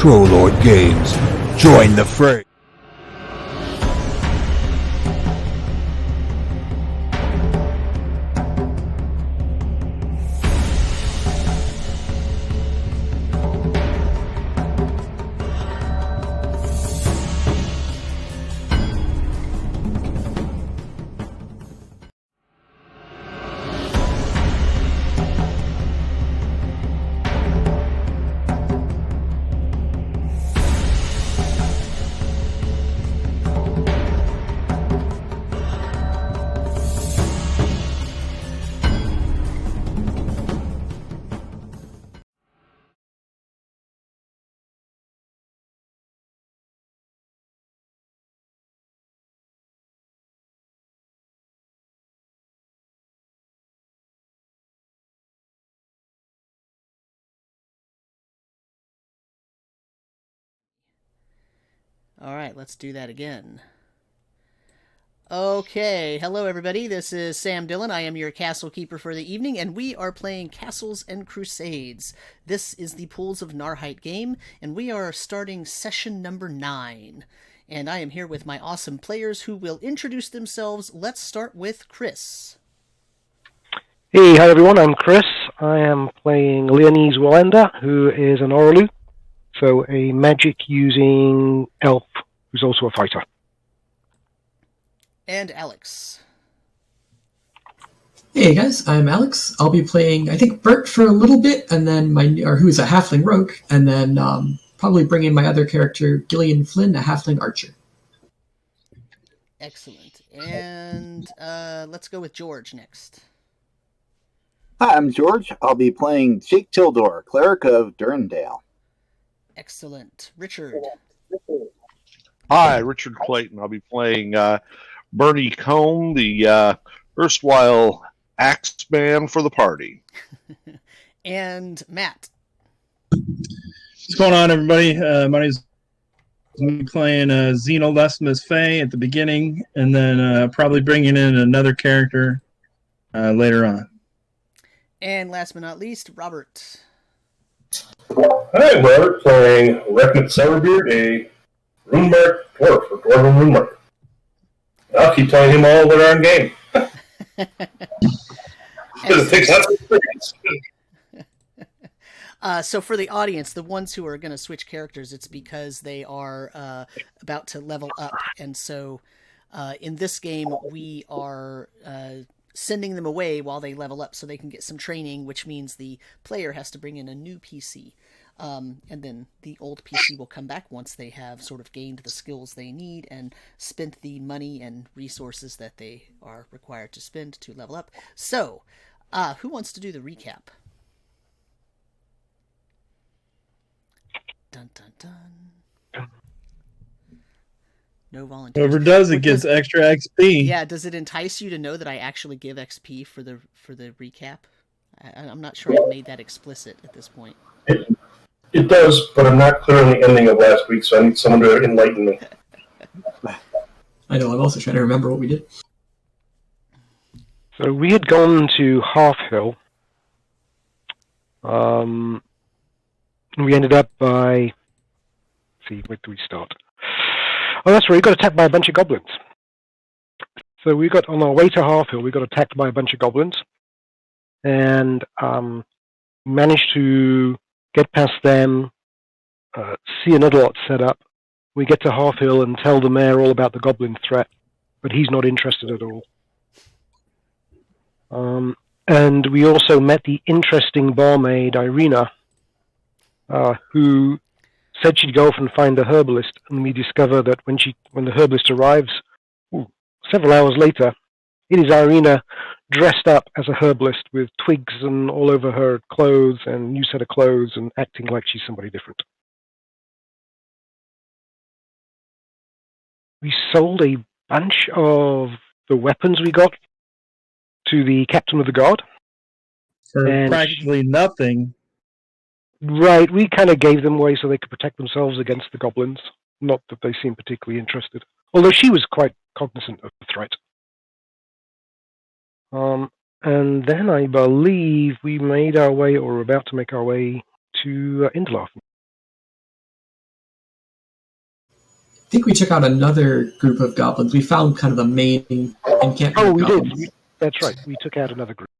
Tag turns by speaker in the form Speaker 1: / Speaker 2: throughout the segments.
Speaker 1: Trollord Games. Join the fray.
Speaker 2: All right, let's do that again. Okay, hello everybody. This is Sam Dillon. I am your castle keeper for the evening, and we are playing Castles and Crusades. This is the Pools of Narrheit game, and we are starting session number 9. And I am here with my awesome players who will introduce themselves. Let's start with Chris.
Speaker 3: Hey, hi everyone, I'm Chris. I am playing Leonese Wallenda, who is an Orlu, so a magic-using elf who's also a fighter.
Speaker 2: And Alex.
Speaker 4: Hey guys, I'm Alex. I'll be playing, I think, Bert for a little bit, and then who is a halfling rogue, and then probably bring in my other character, Gillian Flynn, a halfling archer.
Speaker 2: Excellent. And let's go with George next.
Speaker 5: Hi, I'm George. I'll be playing Jake Tildor, Cleric of Durndale.
Speaker 2: Excellent. Richard.
Speaker 6: Hi, Richard Clayton. I'll be playing Bernie Combe, the erstwhile axe man for the party.
Speaker 2: And Matt.
Speaker 7: What's going on, everybody? My name is playing Xeno Lestimus Faye at the beginning, and then probably bringing in another character later on.
Speaker 2: And last but not least, Robert.
Speaker 8: Hi, I'm Robert, playing Recknett Sourbeard, a Runemark dwarf, or Dwarven Runemark. I'll keep telling him all that are in game. Because it takes lots of experience.
Speaker 2: So for the audience, the ones who are going to switch characters, it's because they are about to level up. And so in this game, we are sending them away while they level up so they can get some training, which means the player has to bring in a new PC. And then the old PC will come back once they have sort of gained the skills they need and spent the money and resources that they are required to spend to level up. So, who wants to do the recap? Dun, dun, dun. No volunteers.
Speaker 7: Whoever does it gets extra XP.
Speaker 2: Yeah, does it entice you to know that I actually give XP for the recap? I'm not sure I've made that explicit at this point.
Speaker 8: It does, but I'm not clear on the ending of last week, so I need someone to enlighten me.
Speaker 4: I know, I'm also trying to remember what we did.
Speaker 3: So we had gone to Half Hill. We ended up by... Let's see, where do we start? Oh, that's right, we got attacked by a bunch of goblins. So we got, on our way to Half Hill, we got attacked by a bunch of goblins. And managed to get past them, see another lot set up. We get to Half Hill and tell the mayor all about the goblin threat, but he's not interested at all. And we also met the interesting barmaid, Irina, who said she'd go off and find the herbalist, and we discover that when the herbalist arrives, several hours later, it is Irina dressed up as a herbalist with twigs and all over her clothes and a new set of clothes and acting like she's somebody different. We sold a bunch of the weapons we got to the captain of the guard.
Speaker 7: For practically nothing.
Speaker 3: Right, we kind of gave them away so they could protect themselves against the goblins. Not that they seemed particularly interested. Although she was quite cognizant of the threat. And then I believe we made our way, or were about to make our way, to Interlaken.
Speaker 4: think we took out another group of goblins. We found kind of the main encampment.
Speaker 3: Oh,
Speaker 4: of
Speaker 3: we
Speaker 4: goblins.
Speaker 3: did. That's right. We took out another group.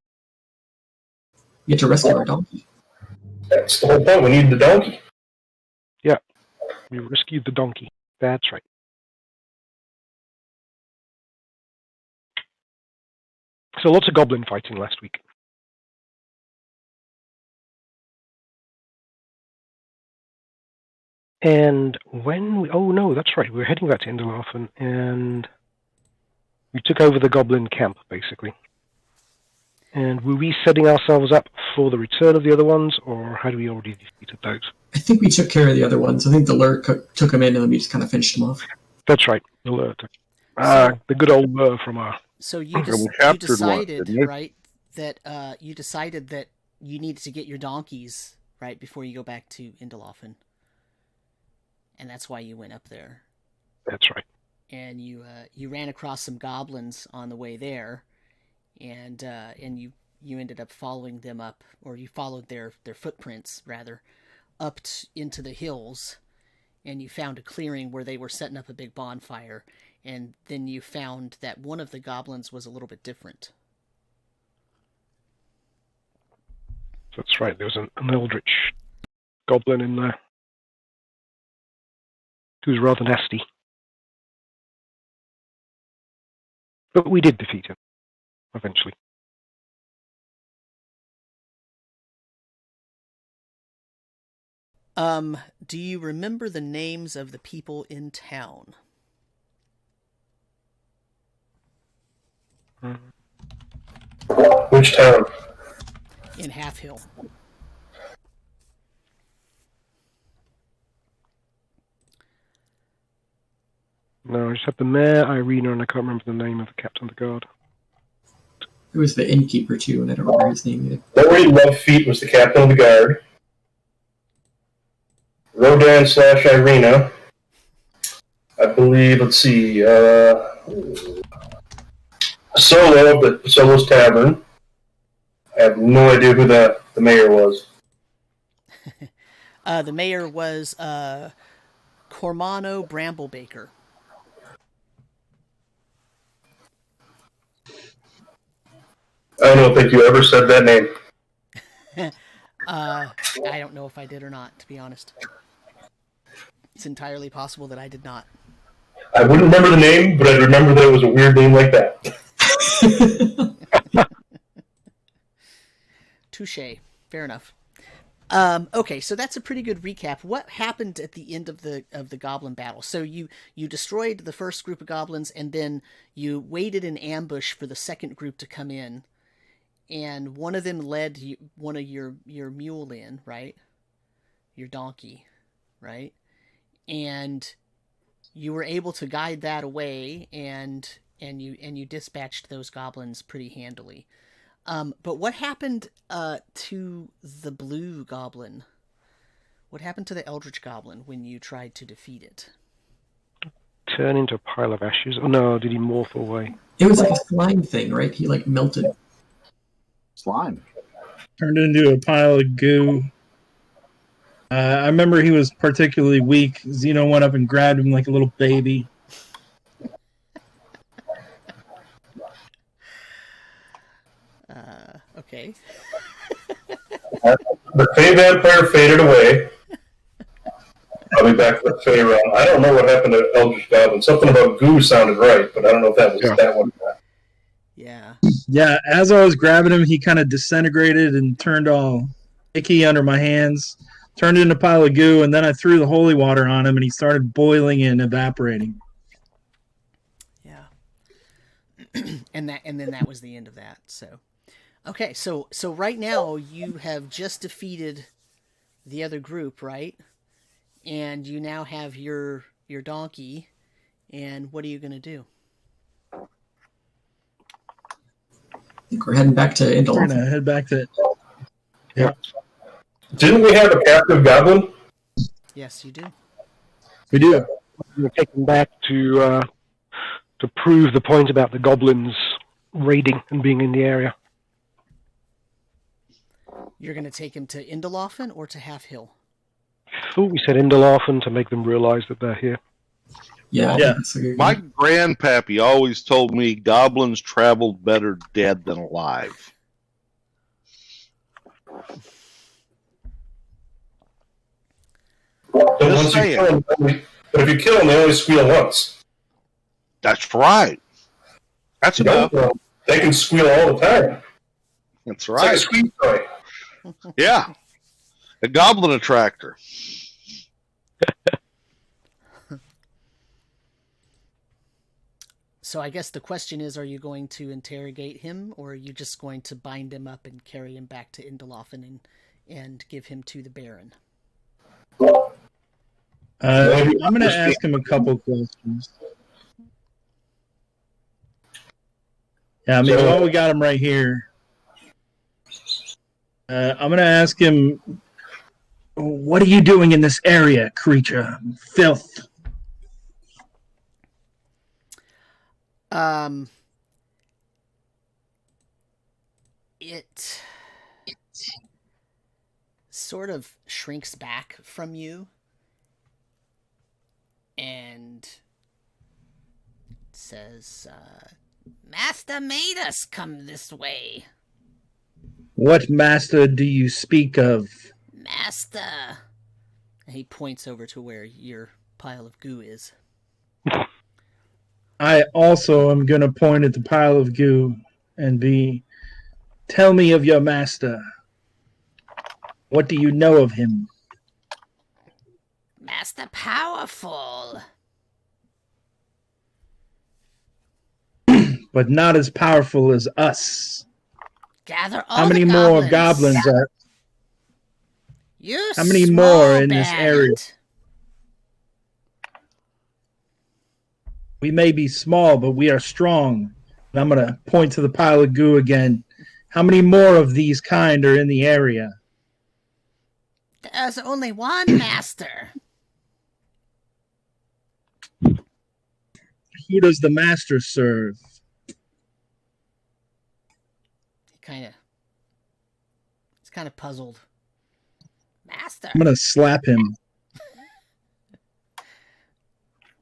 Speaker 4: We had to rescue our donkey.
Speaker 8: That's the whole point. We need the donkey.
Speaker 3: Yeah. We rescued the donkey. That's right. So lots of goblin fighting last week. And when we... Oh, no, that's right. We were heading back to Inderlafen, and we took over the goblin camp, basically. And were we setting ourselves up for the return of the other ones, or had we already defeated those?
Speaker 4: I think we took care of the other ones. I think the lure took them in, and then we just kind of finished them off.
Speaker 3: That's right. The lure. The good old lure from our...
Speaker 2: So you decided, right, that you decided that you needed to get your donkeys, right, before you go back to Inderlafen. And that's why you went up there.
Speaker 3: That's right.
Speaker 2: And you ran across some goblins on the way there, and you ended up following them up, or you followed their footprints rather, up into the hills, and you found a clearing where they were setting up a big bonfire, and then you found that one of the goblins was a little bit different.
Speaker 3: That's right. There was an eldritch goblin in there. He was rather nasty. But we did defeat him, eventually.
Speaker 2: Do you remember the names of the people in town?
Speaker 8: Which town?
Speaker 2: In Half Hill.
Speaker 3: No, I just had the mayor, Irina, and I can't remember the name of the captain of the guard.
Speaker 4: It was the innkeeper, too, and I don't remember his name either.
Speaker 8: Lori Lovefeet was the captain of the guard. Rodan/Irina. I believe, let's see, Solo of the Solo's Tavern. I have no idea who the mayor was.
Speaker 2: The mayor was Cormano Bramblebaker.
Speaker 8: I don't think you ever said that name.
Speaker 2: I don't know if I did or not, to be honest. It's entirely possible that I did not.
Speaker 8: I wouldn't remember the name, but I'd remember that it was a weird name like that.
Speaker 2: Touché. Fair enough. Okay, so that's a pretty good recap. What happened at the end of the goblin battle? So you destroyed the first group of goblins, and then you waited in ambush for the second group to come in, and one of them led one of your mule in, right? Your donkey, right? And you were able to guide that away, and you dispatched those goblins pretty handily. But what happened to the blue goblin? What happened to the eldritch goblin when you tried to defeat it?
Speaker 3: Turn into a pile of ashes? Oh no, did he morph away?
Speaker 4: It was like a slime thing, right? He like melted.
Speaker 5: Slime.
Speaker 7: Turned into a pile of goo. I remember he was particularly weak. Zeno went up and grabbed him like a little baby.
Speaker 2: Okay.
Speaker 8: The Fey Vampire faded away. I'll be back to the Fey realm. I don't know what happened to Eldritch Goblin. Something about goo sounded right, but I don't know if that was that one.
Speaker 2: Yeah.
Speaker 7: Yeah, as I was grabbing him, he kind of disintegrated and turned all icky under my hands. Turned into a pile of goo, and then I threw the holy water on him, and he started boiling and evaporating.
Speaker 2: Yeah. and then that was the end of that. So, okay, so right now you have just defeated the other group, right? And you now have your donkey. And what are you going to do?
Speaker 4: I think we're heading back to Indolph.
Speaker 7: We're going to head back to...
Speaker 3: Yeah.
Speaker 8: Didn't we have a captive goblin?
Speaker 2: Yes, you do.
Speaker 7: We do.
Speaker 3: We're taken back to prove the point about the goblins raiding and being in the area.
Speaker 2: You're going to take him to Inderlafen or to Half Hill?
Speaker 3: I thought we said Inderlafen to make them realize that they're here.
Speaker 4: Yeah, I
Speaker 7: Yeah.
Speaker 4: think that's a good
Speaker 6: My
Speaker 4: one.
Speaker 6: grandpappy always told me goblins traveled better dead than alive.
Speaker 8: But
Speaker 6: Just
Speaker 8: once you
Speaker 6: saying.
Speaker 8: kill them, but if you kill them, they only squeal once.
Speaker 6: That's right. That's
Speaker 8: You don't
Speaker 6: enough.
Speaker 8: kill them, they can squeal all the time.
Speaker 6: That's
Speaker 8: It's like a
Speaker 6: right.
Speaker 8: squeeze toy.
Speaker 6: Yeah. A goblin attractor.
Speaker 2: So I guess the question is, are you going to interrogate him, or are you just going to bind him up and carry him back to Indelofen and give him to the Baron?
Speaker 7: I'm going to ask him a couple questions. Yeah, I mean,
Speaker 8: So-
Speaker 7: while we got him right here, I'm going to ask him, what are you doing in this area, creature? Filth.
Speaker 2: It sort of shrinks back from you and says, Master made us come this way.
Speaker 7: What master do you speak of?
Speaker 2: Master. And he points over to where your pile of goo is.
Speaker 7: I also am going to point at the pile of goo and tell me of your master. What do you know of him?
Speaker 2: Master powerful.
Speaker 7: But not as powerful as us.
Speaker 2: Gather all
Speaker 7: How many
Speaker 2: the
Speaker 7: more goblins are...
Speaker 2: You
Speaker 7: How many
Speaker 2: small
Speaker 7: more in this area?
Speaker 2: bandit.
Speaker 7: We may be small, but we are strong. And I'm going to point to the pile of goo again. How many more of these kind are in the area?
Speaker 2: There's only one master.
Speaker 7: Who does the master serve?
Speaker 2: He's kind of puzzled. Master.
Speaker 7: I'm going to slap him.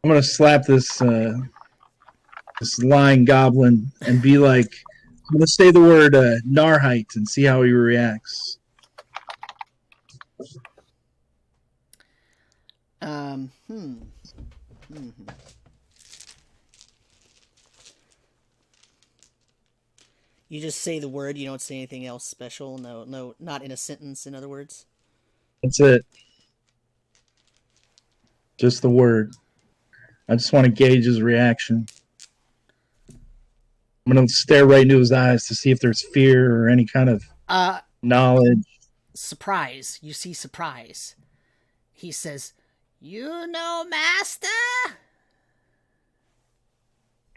Speaker 7: I'm going to slap this lying goblin and be like, I'm going to say the word Narrheit and see how he reacts.
Speaker 2: You just say the word, you don't say anything else special? No, not in a sentence, in other words?
Speaker 7: That's it. Just the word. I just want to gauge his reaction. I'm going to stare right into his eyes to see if there's fear or any kind of knowledge.
Speaker 2: Surprise. You see surprise. He says, You know, master?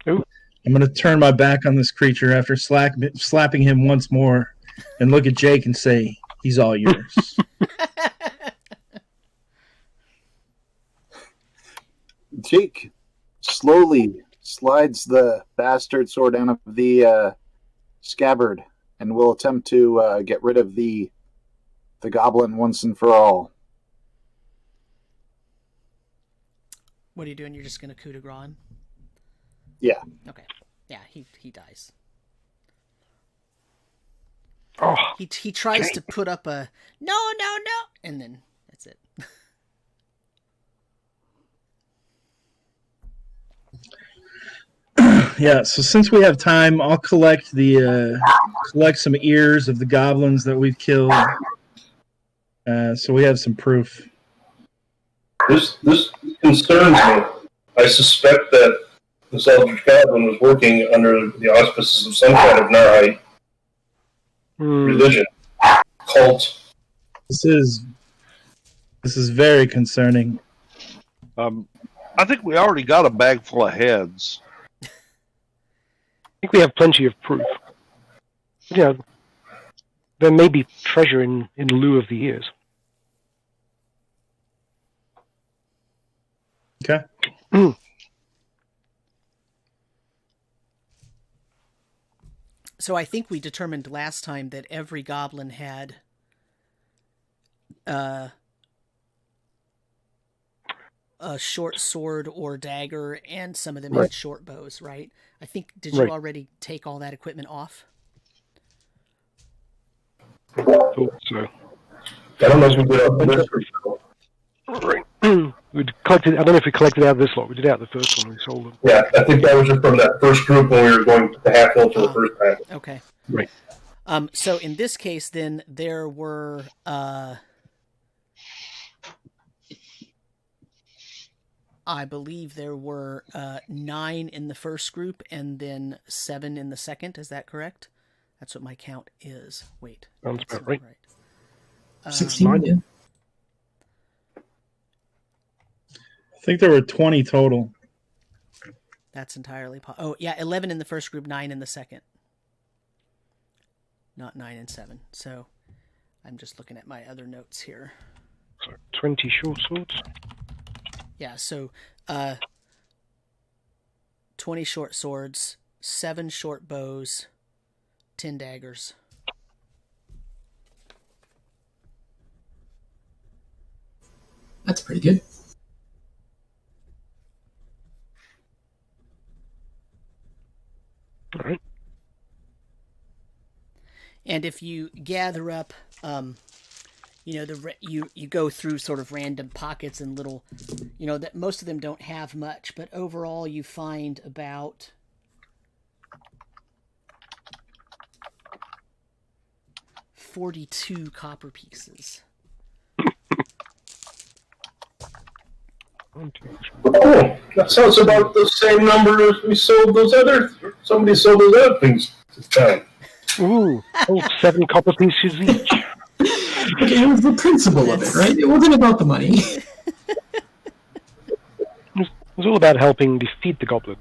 Speaker 3: Ooh.
Speaker 7: I'm going to turn my back on this creature after slapping him once more and look at Jake and say, he's all yours.
Speaker 5: Jake slowly slides the bastard sword out of the scabbard and will attempt to get rid of the goblin once and for all.
Speaker 2: What are you doing? You're just going to coup de grace him?
Speaker 5: Yeah.
Speaker 2: Okay. Yeah, he dies.
Speaker 3: Oh,
Speaker 2: He tries to put up a no, and then that's it.
Speaker 7: Yeah, so since we have time, I'll collect some ears of the goblins that we've killed, so we have some proof.
Speaker 8: This concerns me. I suspect that this Eldritch Goblin was working under the auspices of some kind of Narrheit religion, cult.
Speaker 7: This is very concerning.
Speaker 6: I think we already got a bag full of heads.
Speaker 3: I think we have plenty of proof. Yeah, there may be treasure in lieu of the ears.
Speaker 7: Okay.
Speaker 2: So I think we determined last time that every goblin had a short sword or dagger, and some of them
Speaker 3: Right.
Speaker 2: had short bows, right? I think, did you
Speaker 3: Right.
Speaker 2: already take all that equipment off?
Speaker 3: Thought so.
Speaker 8: I don't know if we did it this group.
Speaker 3: Right. We'd collected. I don't know if we collected out of this lot. We did out the first one. We sold them.
Speaker 8: Yeah, I think that was just from that first group when we were going to Half-Hill for the first time.
Speaker 2: Okay.
Speaker 3: Right.
Speaker 2: So in this case, then there were I believe there were 9 in the first group and then 7 in the second. Is that correct? That's what my count is. Wait.
Speaker 3: Sounds
Speaker 2: that's
Speaker 3: about right.
Speaker 4: 16, yeah.
Speaker 7: I think there were 20 total.
Speaker 2: That's entirely oh yeah, 11 in the first group, 9 in the second. Not 9 and 7. So I'm just looking at my other notes here.
Speaker 3: So 20 short swords.
Speaker 2: Yeah, so 20 short swords, 7 short bows, 10 daggers.
Speaker 4: That's pretty good.
Speaker 3: All right.
Speaker 2: And if you gather up, you know, you go through sort of random pockets and little, you know, that most of them don't have much, but overall you find about 42 copper pieces.
Speaker 8: Oh, that sounds about the same number as we sold those other. Somebody sold those other things this time.
Speaker 3: Ooh, 7 copper pieces each.
Speaker 4: Okay, it was the principle of it, right? It wasn't about the money.
Speaker 3: It was all about helping defeat the goblins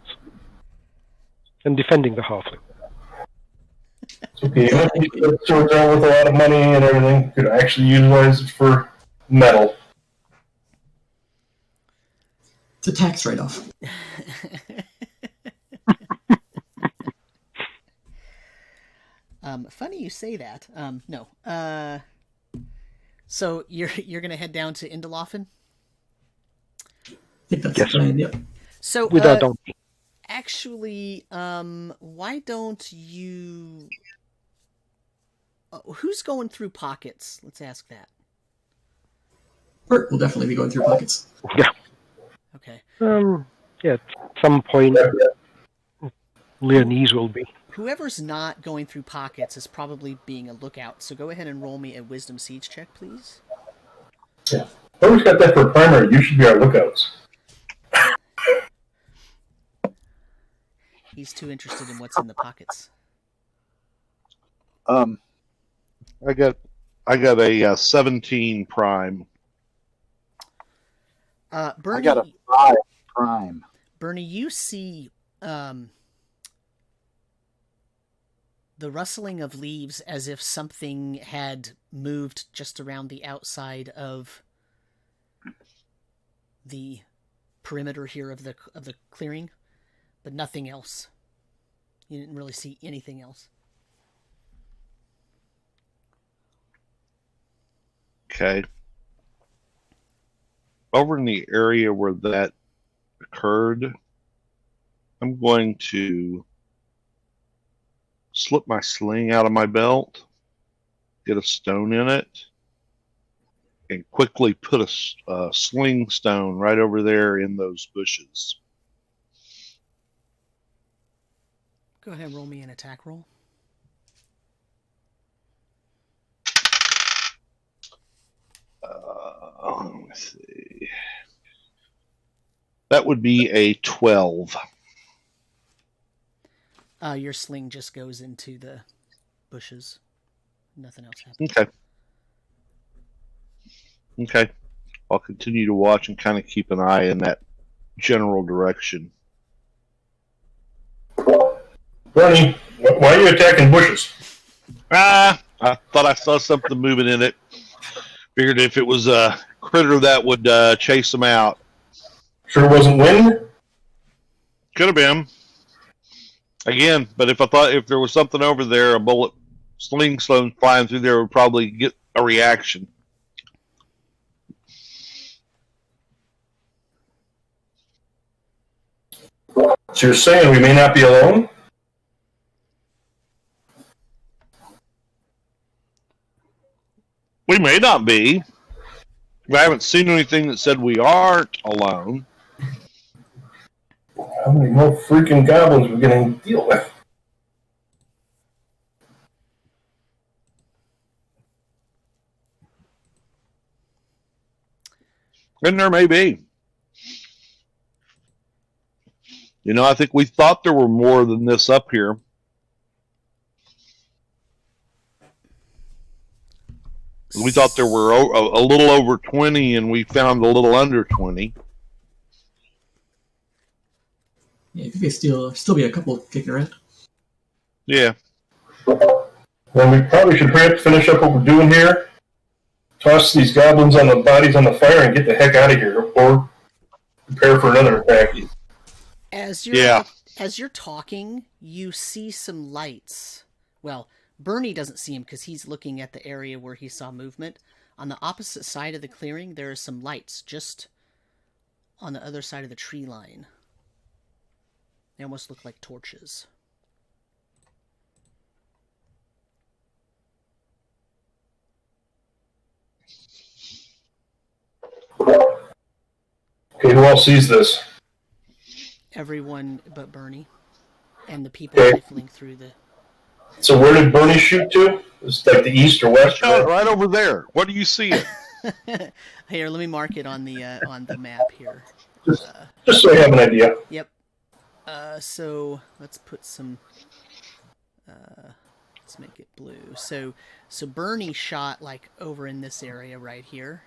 Speaker 3: and defending the halfling.
Speaker 8: Okay, you could sort down with a lot of money and everything. Could actually utilize it for metal.
Speaker 4: It's a tax write-off.
Speaker 2: Funny you say that. No. So you're gonna head down to Indelhofen?
Speaker 4: I think that's
Speaker 3: Yes.
Speaker 4: the plan, yep.
Speaker 2: So
Speaker 3: With our donkey.
Speaker 2: actually, why don't you? Who's going through pockets? Let's ask that.
Speaker 4: Bert will definitely be going through pockets.
Speaker 3: Yeah.
Speaker 2: Okay.
Speaker 3: Yeah, at some point, Leonese will be.
Speaker 2: Whoever's not going through pockets is probably being a lookout. So go ahead and roll me a Wisdom Siege check, please.
Speaker 8: Yeah. Whoever's got that for primary, you should be our lookouts.
Speaker 2: He's too interested in what's in the pockets.
Speaker 6: I got a 17 prime.
Speaker 2: Bernie,
Speaker 5: I got a 5 prime.
Speaker 2: Bernie, you see the rustling of leaves as if something had moved just around the outside of the perimeter here of the clearing, but nothing else. You didn't really see anything else.
Speaker 6: Okay. Over in the area where that occurred, I'm going to slip my sling out of my belt, get a stone in it, and quickly put a sling stone right over there in those bushes.
Speaker 2: Go ahead and roll me an attack roll.
Speaker 6: Let's see. That would be a 12.
Speaker 2: Your sling just goes into the bushes. Nothing else happens.
Speaker 6: Okay. Okay. I'll continue to watch and kind of keep an eye in that general direction.
Speaker 8: Bernie, why are you attacking bushes?
Speaker 6: I thought I saw something moving in it. Figured if it was a critter that would chase them out.
Speaker 8: Sure wasn't wind?
Speaker 6: Could have been. Again, but if there was something over there, a bullet sling stone flying through there would probably get a reaction.
Speaker 8: So you're saying we may not be alone?
Speaker 6: We may not be. I haven't seen anything that said we aren't alone.
Speaker 8: How many more freaking goblins we're going to deal with?
Speaker 6: And there may be. You know, I think we thought there were more than this up here. We thought there were a little over 20, and we found a little under 20.
Speaker 4: Yeah, there could still be a couple kicking around.
Speaker 6: Yeah.
Speaker 8: Then we probably should perhaps finish up what we're doing here. Toss these goblins on the bodies on the fire and get the heck out of here, or prepare for another attack.
Speaker 2: As you're talking, you see some lights. Well, Bernie doesn't see him because he's looking at the area where he saw movement. On the opposite side of the clearing, there are some lights just on the other side of the tree line. They almost look like torches.
Speaker 8: Okay, who else sees this?
Speaker 2: Everyone but Bernie. And the people rifling through the...
Speaker 8: So where did Bernie shoot to? It's like the east or west?
Speaker 6: Right over there. What do you see?
Speaker 2: Here, let me mark it on the map here.
Speaker 8: Just so I have an idea.
Speaker 2: Yep. So let's put some. Let's make it blue. So Bernie shot like over in this area right here,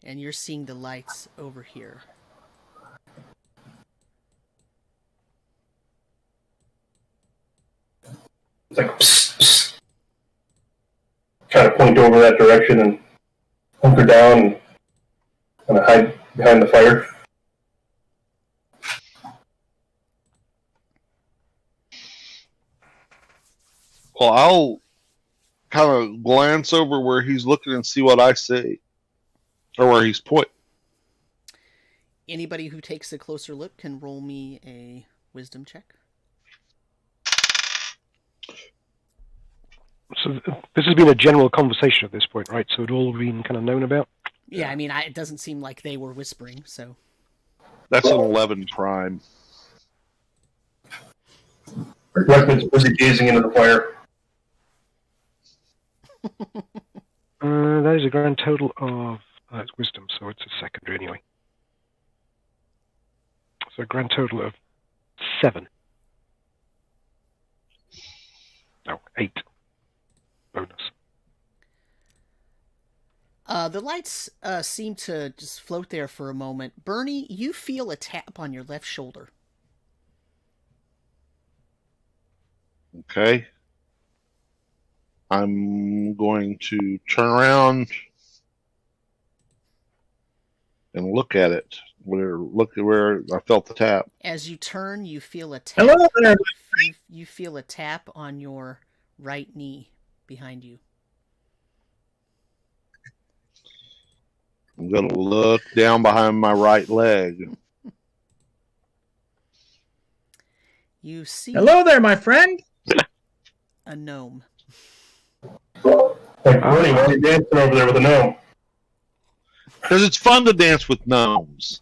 Speaker 2: and you're seeing the lights over here.
Speaker 8: It's like psst, psst. Kind of point over that direction and hunker down and kind of hide behind the fire.
Speaker 6: Well, I'll kind of glance over where he's looking and see what I see, or where he's pointing.
Speaker 2: Anybody who takes a closer look can roll me a wisdom check.
Speaker 3: So this has been a general conversation at this point, right? So it's all been kind of known about?
Speaker 2: Yeah, I mean, it doesn't seem like they were whispering, so...
Speaker 6: That's an 11 prime.
Speaker 8: Reckman's busy gazing into the fire.
Speaker 3: That is a grand total of... it's wisdom, so it's a secondary anyway. So a grand total of 7. No, 8. Bonus.
Speaker 2: The lights seem to just float there for a moment. Bernie, you feel a tap on your left shoulder.
Speaker 6: Okay. I'm going to turn around and look at it. Look at where I felt the tap.
Speaker 2: As you turn, you feel a tap.
Speaker 7: Hello there.
Speaker 2: You feel a tap on your right knee behind you.
Speaker 6: I'm going to look down behind my right leg.
Speaker 2: You see
Speaker 7: Hello there, my friend.
Speaker 2: a gnome.
Speaker 8: Like, Bernie, why are you dancing over there with a gnome?
Speaker 6: Because it's fun to dance with gnomes.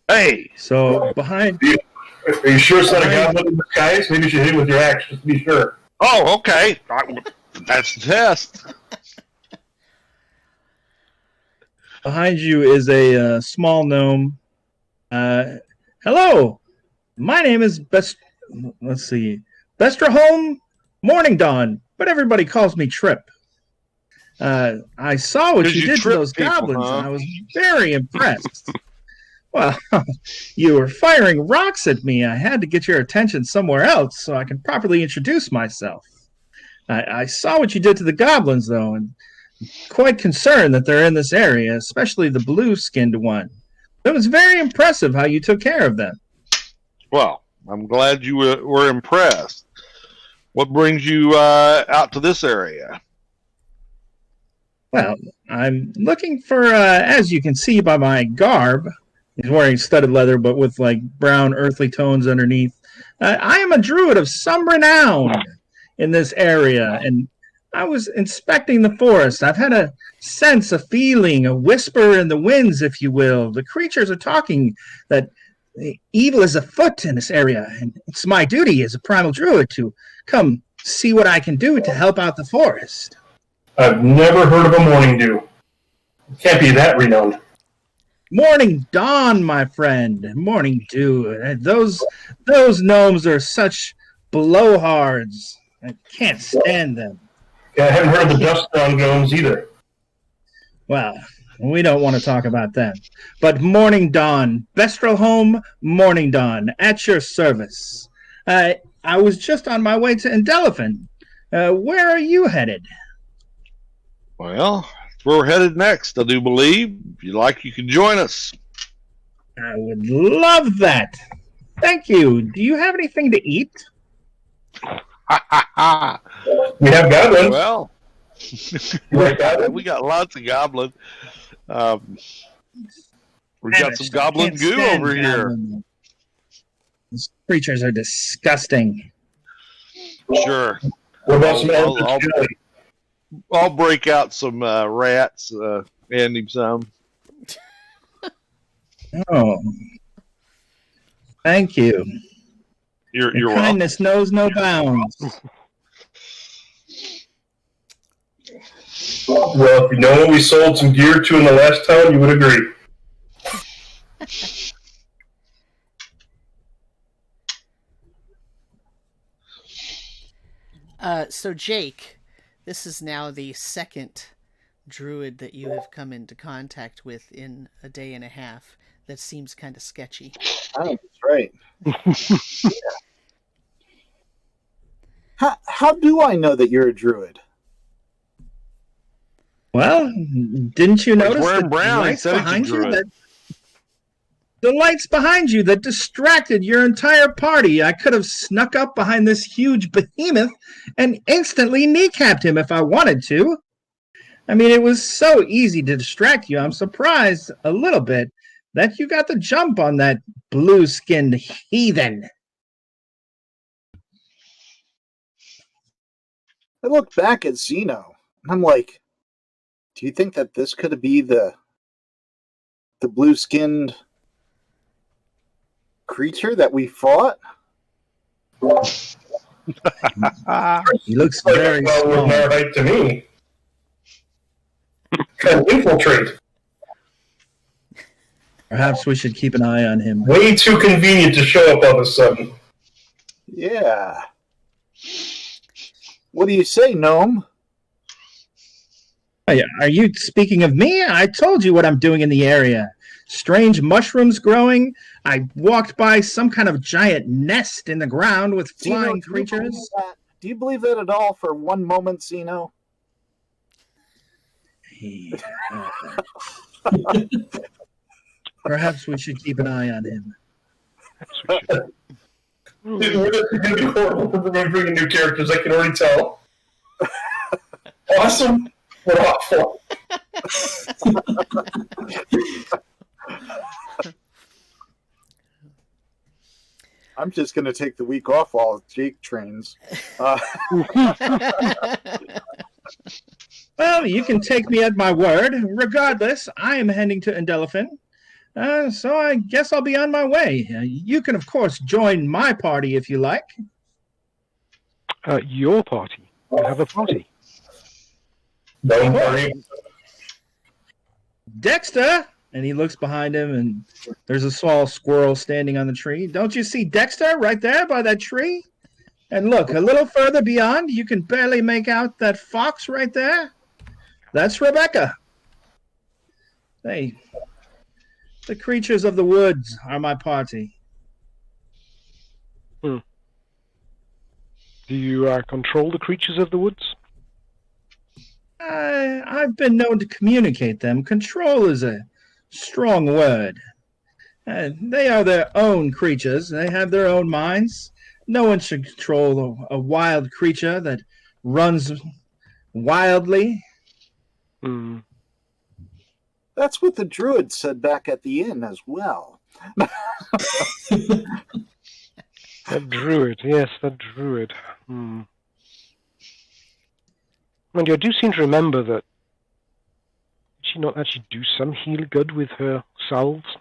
Speaker 6: Hey!
Speaker 7: So behind...
Speaker 8: Are you sure it's not a goblin in disguise? Maybe you should hit him with your axe just to be sure.
Speaker 6: Oh, okay. That's the test.
Speaker 7: Behind you is a small gnome. Hello, my name is Bestraholm Morning Dawn, but everybody calls me Trip. I saw what you did to those goblins, and I was very impressed. Well, you were firing rocks at me. I had to get your attention somewhere else so I can properly introduce myself. I saw what you did to the goblins, though, and quite concerned that they're in this area, especially the blue-skinned one. It was very impressive how you took care of them.
Speaker 6: Well, I'm glad you were impressed. What brings you out to this area?
Speaker 7: Well, I'm looking for, as you can see by my garb, He's wearing studded leather, but with like brown, earthly tones underneath. I am a druid of some renown in this area, and I was inspecting the forest. I've had a sense, a feeling, a whisper in the winds, if you will. The creatures are talking that evil is afoot in this area, and it's my duty as a primal druid to come see what I can do to help out the forest.
Speaker 8: I've never heard of a morning dew. Can't be that renowned.
Speaker 7: Morning dawn, my friend. Morning dew. Those gnomes are such blowhards. I can't stand them.
Speaker 8: Yeah, I haven't heard of the dust on gnomes either.
Speaker 7: Well, we don't want to talk about them. But morning dawn, Bestrel home, morning dawn, at your service. I was just on my way to Endelophin. Where are you headed?
Speaker 6: Well, we're headed next, I do believe. If you like, you can join us.
Speaker 7: I would love that. Thank you. Do you have anything to eat?
Speaker 8: We have goblins.
Speaker 6: Well, we got lots of goblin. We got some goblin goo over here.
Speaker 7: These creatures are disgusting.
Speaker 6: Sure.
Speaker 8: What about some elder chili?
Speaker 6: I'll break out some rats, hand him some.
Speaker 7: Oh. Thank you.
Speaker 6: You're
Speaker 7: Your
Speaker 6: welcome.
Speaker 7: kindness knows no bounds.
Speaker 8: Well, if you know what we sold some gear to in the last town, you would agree.
Speaker 2: So Jake, this is now the second druid that you have come into contact with in a day and a half. That seems kind of sketchy.
Speaker 5: I think that's right. How do I know that you're a druid?
Speaker 7: Well, didn't you notice
Speaker 6: wearing
Speaker 7: the
Speaker 6: brown,
Speaker 7: lights
Speaker 6: he said he's a
Speaker 7: behind you?
Speaker 6: druid.
Speaker 7: The lights behind you that distracted your entire party. I could have snuck up behind this huge behemoth and instantly kneecapped him if I wanted to. I mean, it was so easy to distract you. I'm surprised a little bit that you got the jump on that blue-skinned heathen.
Speaker 5: I look back at Zeno, and I'm like, do you think that this could be the blue-skinned creature that we fought?
Speaker 7: He looks
Speaker 8: Like
Speaker 7: very
Speaker 8: with
Speaker 7: small.
Speaker 8: Narrheit to me. Kind of infiltrate.
Speaker 7: Perhaps we should keep an eye on him.
Speaker 8: Way too convenient to show up all of a sudden.
Speaker 5: Yeah. What do you say, gnome?
Speaker 7: Are you speaking of me? I told you what I'm doing in the area. Strange mushrooms growing. I walked by some kind of giant nest in the ground with flying creatures.
Speaker 5: Do you believe that at all for one moment, Zeno?
Speaker 7: Perhaps we should keep an eye on him.
Speaker 8: Dude, we're going to be horrible for bringing new characters, I can already tell. Awesome. We're awful.
Speaker 5: I'm just going to take the week off while Jake trains.
Speaker 7: Well, you can take me at my word. Regardless, I am heading to Endelophin. So I guess I'll be on my way. You can, of course, join my party if you like.
Speaker 3: Your party? You have a party?
Speaker 8: No party.
Speaker 7: Dexter! And he looks behind him, and there's a small squirrel standing on the tree. Don't you see Dexter right there by that tree? And look, a little further beyond, you can barely make out that fox right there. That's Rebecca. Hey, the creatures of the woods are my party.
Speaker 3: Do you control the creatures of the woods?
Speaker 7: I've been known to communicate them. Control is a strong word. They are their own creatures. They have their own minds. No one should control a wild creature that runs wildly.
Speaker 5: That That's what the druid said back at the inn as well.
Speaker 3: That druid, yes, that druid. And I do seem to remember that did she not actually do some heal good with her salves?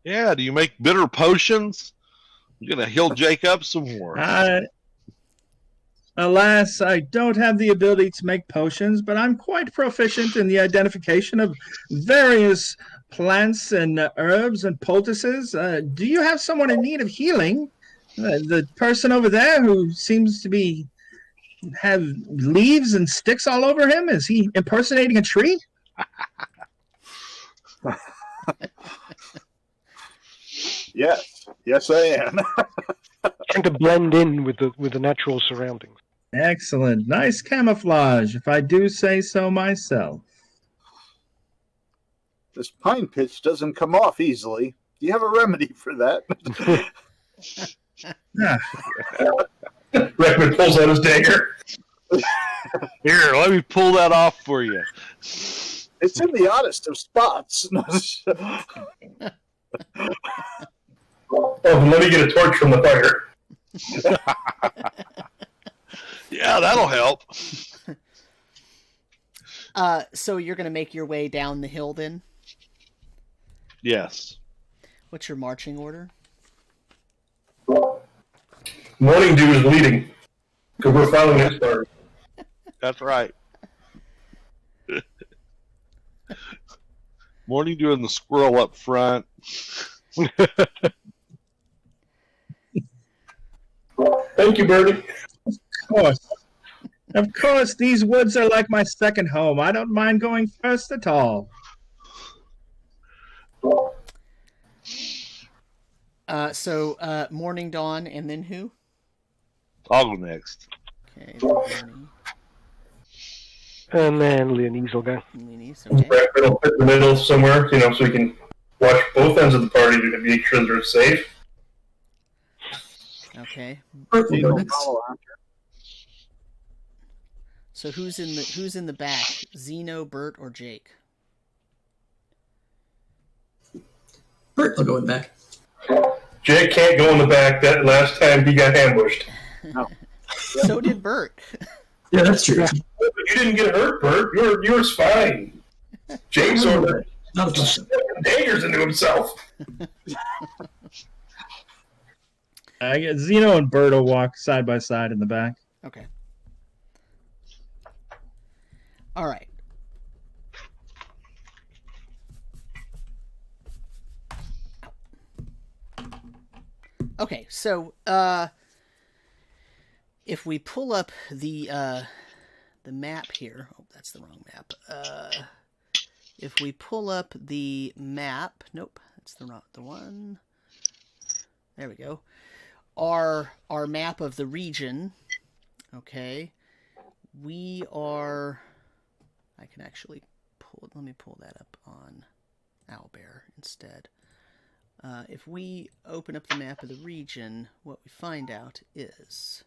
Speaker 6: Yeah, do you make bitter potions? You're going to heal Jake up some more.
Speaker 7: Alas, I don't have the ability to make potions, but I'm quite proficient in the identification of various plants and herbs and poultices. Do you have someone in need of healing? The person over there who seems to have leaves and sticks all over him? Is he impersonating a tree?
Speaker 5: Yes, I am.
Speaker 3: Trying to blend in with the natural surroundings.
Speaker 7: Excellent. Nice camouflage, if I do say so myself.
Speaker 5: This pine pitch doesn't come off easily. Do you have a remedy for that?
Speaker 8: Redmond pulls out his dagger.
Speaker 6: Here, let me pull that off for you.
Speaker 5: It's in the oddest of spots.
Speaker 8: Oh, let me get a torch from the fire.
Speaker 6: Yeah, that'll help.
Speaker 2: So you're going to make your way down the hill then?
Speaker 6: Yes.
Speaker 2: What's your marching order?
Speaker 8: Morning Dew is leading, because we're following his party.
Speaker 6: That's right. Morning Dew and the squirrel up front.
Speaker 8: Thank you, Bertie.
Speaker 7: Of course, these woods are like my second home. I don't mind going first at all.
Speaker 2: So Morning, Dawn, and then who?
Speaker 6: I'll go next.
Speaker 2: Okay, Morning.
Speaker 3: And then Leonese will go.
Speaker 2: Leonese, okay.
Speaker 8: Right, it'll fit in the middle somewhere, so we can watch both ends of the party to make sure they're safe.
Speaker 2: Okay.
Speaker 4: Bert will go next.
Speaker 5: Follow after.
Speaker 2: So who's in the back? Zeno, Bert, or Jake?
Speaker 4: Bert will go in the back.
Speaker 8: Jake can't go in the back. That last time he got ambushed.
Speaker 5: No.
Speaker 2: So did Bert.
Speaker 4: Yeah, that's true.
Speaker 8: You didn't get hurt, Bert. Yours fine. Jake's over
Speaker 4: Not as much.
Speaker 8: daggers into himself.
Speaker 7: I get Zeno and Bert will walk side by side in the back.
Speaker 2: Okay. All right. Okay, so if we pull up the map here, oh, that's the wrong map. If we pull up the map, nope, that's the one. There we go. Our map of the region. Okay, we are. I can actually pull. Let me pull that up on Owlbear instead. If we open up the map of the region, what we find out is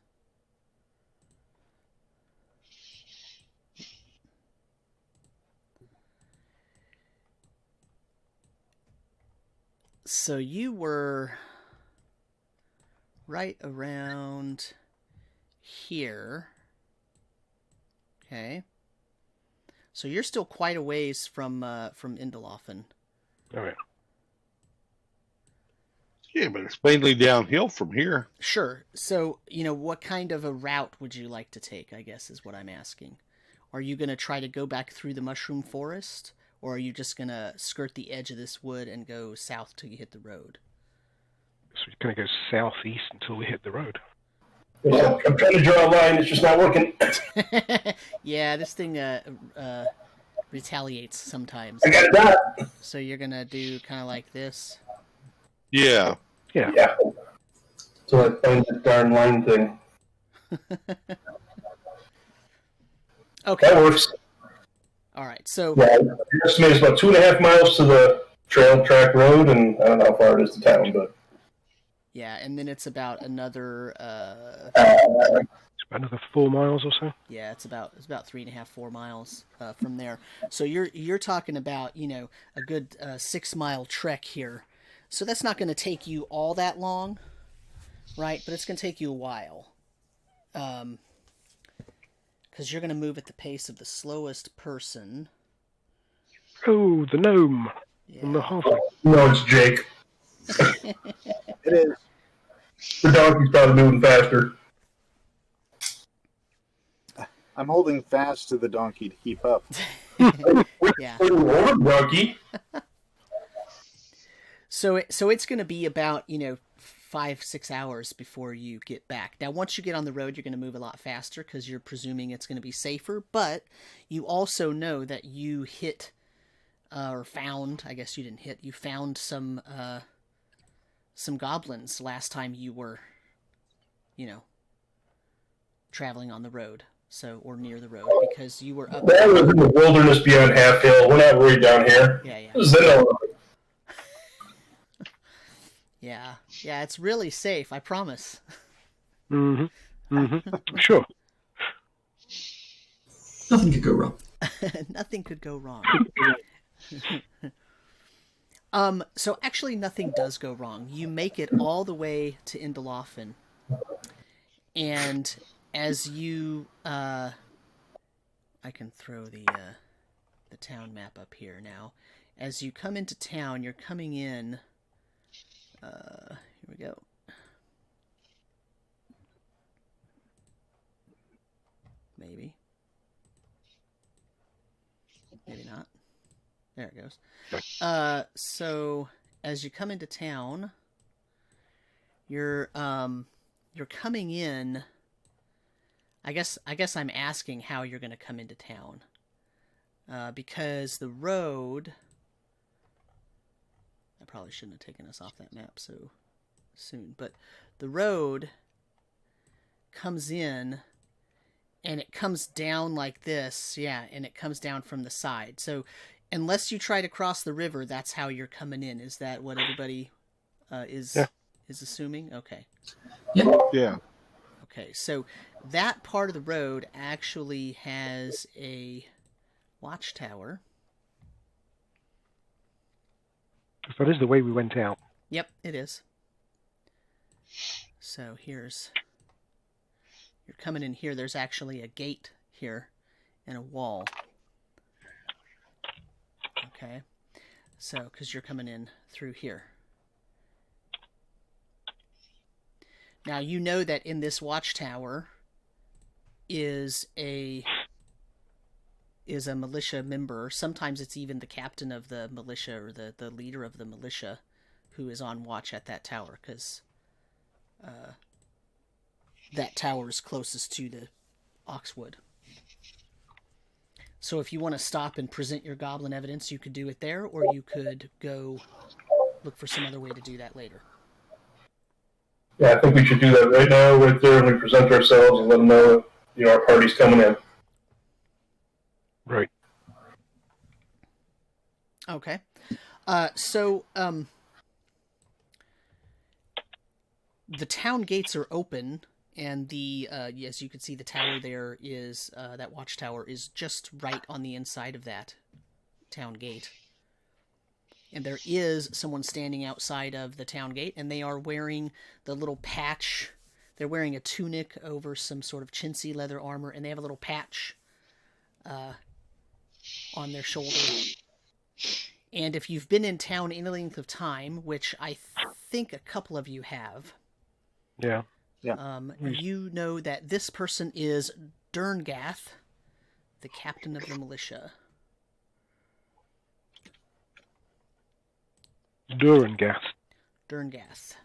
Speaker 2: so you were right around here. Okay. So you're still quite a ways from Indelhofen.
Speaker 3: All right.
Speaker 6: Yeah, but it's mainly downhill from here.
Speaker 2: Sure. So, what kind of a route would you like to take, I guess, is what I'm asking. Are you going to try to go back through the mushroom forest, or are you just going to skirt the edge of this wood and go south till you hit the road?
Speaker 3: So we're going to go southeast until we hit the road.
Speaker 8: Yeah, I'm trying to draw a line. It's just not working.
Speaker 2: Yeah, this thing retaliates sometimes.
Speaker 8: I got it done.
Speaker 2: So you're going to do kind of like this?
Speaker 6: Yeah.
Speaker 8: Yeah. So I find the darn line thing.
Speaker 2: Okay.
Speaker 8: That works.
Speaker 2: All right, so...
Speaker 8: Yeah, I estimate it's about 2.5 miles to the trail track road, and I don't know how far it is to town, but...
Speaker 2: Yeah, and then it's about another...
Speaker 3: It's Another 4 miles or so.
Speaker 2: Yeah, it's about 3.5, 4 miles from there. So you're talking about a good 6-mile trek here. So that's not going to take you all that long, right? But it's going to take you a while, because you're going to move at the pace of the slowest person.
Speaker 3: Oh, the gnome
Speaker 2: Yeah.
Speaker 3: and the halfling.
Speaker 8: No, it's Jake.
Speaker 5: It is.
Speaker 8: The donkey's probably moving faster.
Speaker 5: I'm holding fast to the donkey to keep up.
Speaker 2: Yeah.
Speaker 8: Donkey.
Speaker 2: So it's going to be about 5-6 hours before you get back. Now, once you get on the road, you're going to move a lot faster because you're presuming it's going to be safer. But you also know that you hit or found. I guess you didn't hit. You found some goblins last time you were, traveling on the road. So, or near the road, because you were up.
Speaker 8: That was in the wilderness beyond Half Hill. We're not worried down here.
Speaker 2: Yeah. Yeah, it's really safe, I promise.
Speaker 3: Sure.
Speaker 4: Nothing could go wrong.
Speaker 2: Nothing could go wrong. So actually nothing does go wrong. You make it all the way to Indelhofen. And as you I can throw the town map up here now. As you come into town, you're coming in here we go. Maybe not. There it goes. So as you come into town, you're coming in. I guess I'm asking how you're going to come into town, because the road. I probably shouldn't have taken us off that map so soon, but the road comes in and it comes down like this, and it comes down from the side. So unless you try to cross the river, that's how you're coming in. Is that what everybody is assuming? Okay.
Speaker 6: Yeah.
Speaker 2: Okay, so that part of the road actually has a watchtower.
Speaker 3: That is the way we went out.
Speaker 2: Yep, it is. So you're coming in here. There's actually a gate here and a wall. Okay, so because you're coming in through here. Now you know that in this watchtower is a militia member. Sometimes it's even the captain of the militia or the leader of the militia who is on watch at that tower, because that tower is closest to the Oxwood. So if you want to stop and present your goblin evidence, you could do it there, or you could go look for some other way to do that later.
Speaker 8: Yeah, I think we should do that right now, right there, and we present ourselves and let them know that, our party's coming in.
Speaker 3: Right.
Speaker 2: Okay. So the town gates are open, and as you can see, the tower there is, that watchtower is just right on the inside of that town gate. And there is someone standing outside of the town gate, and they are wearing the little patch. They're wearing a tunic over some sort of chintzy leather armor, and they have a little patch on their shoulder. And if you've been in town any length of time, which I think a couple of you have,
Speaker 3: Yeah.
Speaker 2: you know that this person is Derngath, the captain of the militia.
Speaker 3: Durengath.
Speaker 2: Derngath.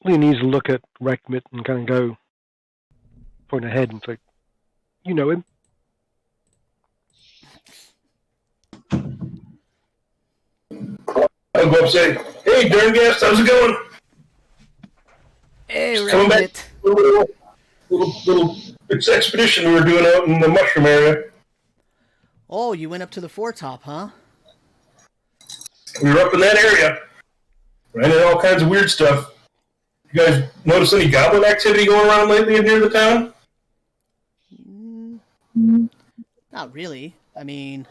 Speaker 3: He needs to look at Rekmit and kind of go, point ahead and say, you know him.
Speaker 8: I'll go up and say, hey, Derngath, how's it going?
Speaker 2: Hey,
Speaker 8: Coming back
Speaker 2: Rabbit.
Speaker 8: little expedition we were doing out in the mushroom area.
Speaker 2: Oh, you went up to the foretop, huh?
Speaker 8: We were up in that area. Ran into all kinds of weird stuff. You guys notice any goblin activity going around lately near the town?
Speaker 2: Not really. I mean,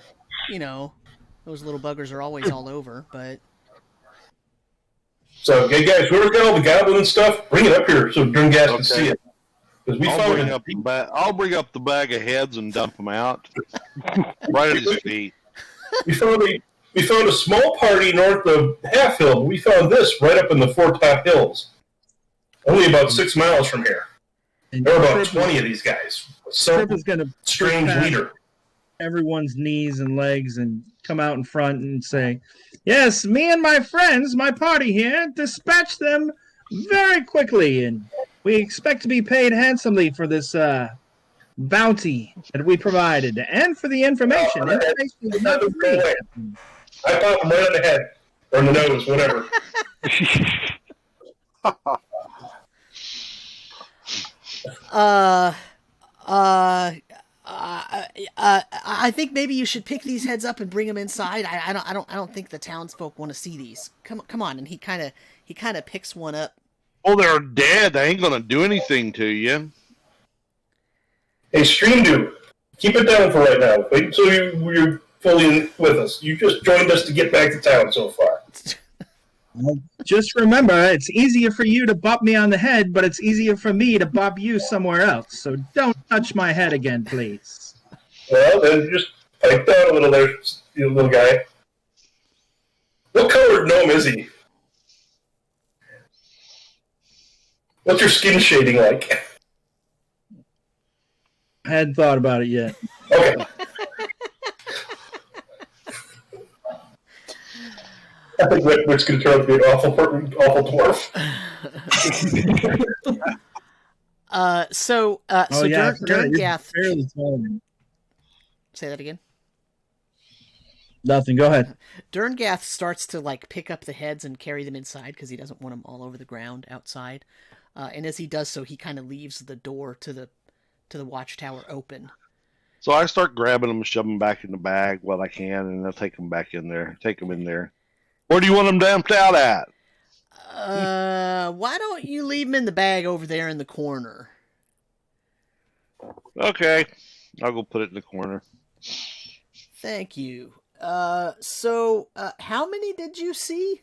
Speaker 2: you know, those little buggers are always all over, but...
Speaker 8: So, hey guys, whoever got all the goblin stuff, bring it up here so Dringast can see it. Because we
Speaker 6: I'll bring
Speaker 8: found
Speaker 6: I'll bring up the bag of heads and dump them out right at his feet.
Speaker 8: we found a small party north of Half Hill. But we found this right up in the Foretop Hills, only about 6 miles from here.
Speaker 7: And
Speaker 8: There are about 20 of these guys. Some
Speaker 7: Trip is going to
Speaker 8: strange leader.
Speaker 7: everyone's knees and legs and come out in front and say, "Yes, me and my friends, my party here, dispatched them very quickly, and we expect to be paid handsomely for this bounty that we provided and for the information. Information is not free."
Speaker 8: I popped him right on the head or in the nose, whatever.
Speaker 2: I think maybe you should pick these heads up and bring them inside. I don't think the townsfolk want to see these. Come on, and he kind of picks one up.
Speaker 6: Oh, they're dead. They ain't gonna do anything to you.
Speaker 8: Hey, Stream Dude, keep it down for right now. Wait until you're fully with us. You just joined us to get back to town so far.
Speaker 7: Just remember, it's easier for you to bop me on the head, but it's easier for me to bop you somewhere else. So don't touch my head again, please.
Speaker 8: Well, then just pipe down a little there, you little guy. What colored gnome is he? What's your skin shading like?
Speaker 7: I hadn't thought about it yet.
Speaker 8: Okay. I think Rick's going to turn out to be an awful dwarf.
Speaker 2: So
Speaker 7: yeah,
Speaker 2: Derngath.
Speaker 7: barely taller.
Speaker 2: Say that again.
Speaker 7: Nothing. Go ahead.
Speaker 2: Derngath starts to like pick up the heads and carry them inside because he doesn't want them all over the ground outside. And as he does so, he kind of leaves the door to the watchtower open.
Speaker 6: So I start grabbing them and shoving them back in the bag while I can, and I'll take them back in there. Take them in there. Where do you want them dumped out at?
Speaker 2: Why don't you leave them in the bag over there in the corner?
Speaker 6: Okay. I'll go put it in the corner.
Speaker 2: Thank you. So how many did you see?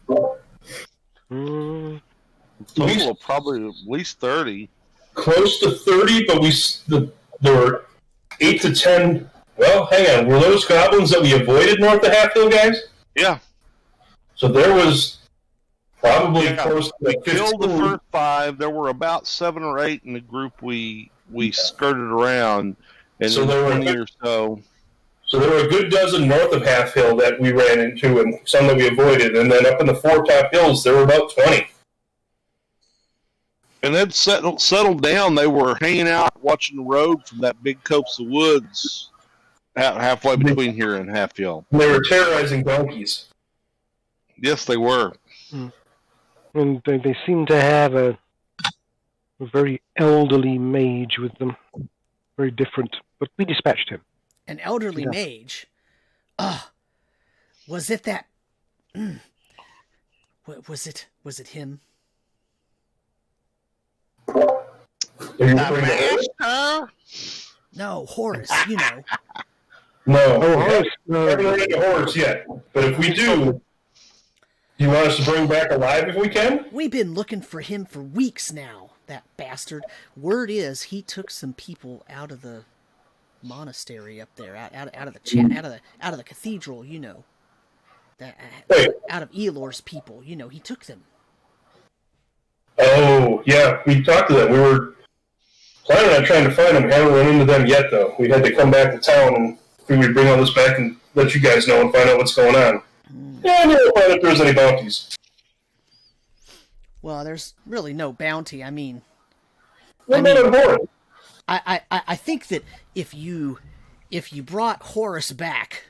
Speaker 6: Total of probably at least 30.
Speaker 8: Close to 30, but there were 8 to 10. Well, hang on. Were those goblins that we avoided north of Half Hill, guys?
Speaker 6: Yeah.
Speaker 8: So there was probably close to like
Speaker 6: Killed
Speaker 8: 15.
Speaker 6: the first 5. There were about 7 or 8 in the group we skirted around, and
Speaker 8: So
Speaker 6: then
Speaker 8: there were
Speaker 6: 20 or so.
Speaker 8: So there were a good dozen north of Half Hill that we ran into, and some that we avoided. And then up in the Foretop Hills, there were about 20.
Speaker 6: And then settled down. They were hanging out watching the road from that big copse of woods halfway between here and Half Hill.
Speaker 8: And they were terrorizing donkeys.
Speaker 6: Yes, they were.
Speaker 3: And they seem to have a very elderly mage with them. Very different. But we dispatched him.
Speaker 2: An elderly mage? Was it that... Was it him? No, Horace, you know.
Speaker 8: No.
Speaker 3: Oh, Horace.
Speaker 8: We haven't run into Horace yet. But if we do you want us to bring him back alive if we can?
Speaker 2: We've been looking for him for weeks now, that bastard. Word is he took some people out of the monastery up there, out of the cathedral, you know. Out of Elor's people, you know, he took them.
Speaker 8: Oh, yeah, we talked to them. We were planning on trying to find them. We haven't run into them yet, though. We had to come back to town and we would bring all this back and let you guys know and find out what's going on. Yeah, we'll find out if there's any bounties.
Speaker 2: Well, there's really no bounty. I mean, I think that if you brought Horace back,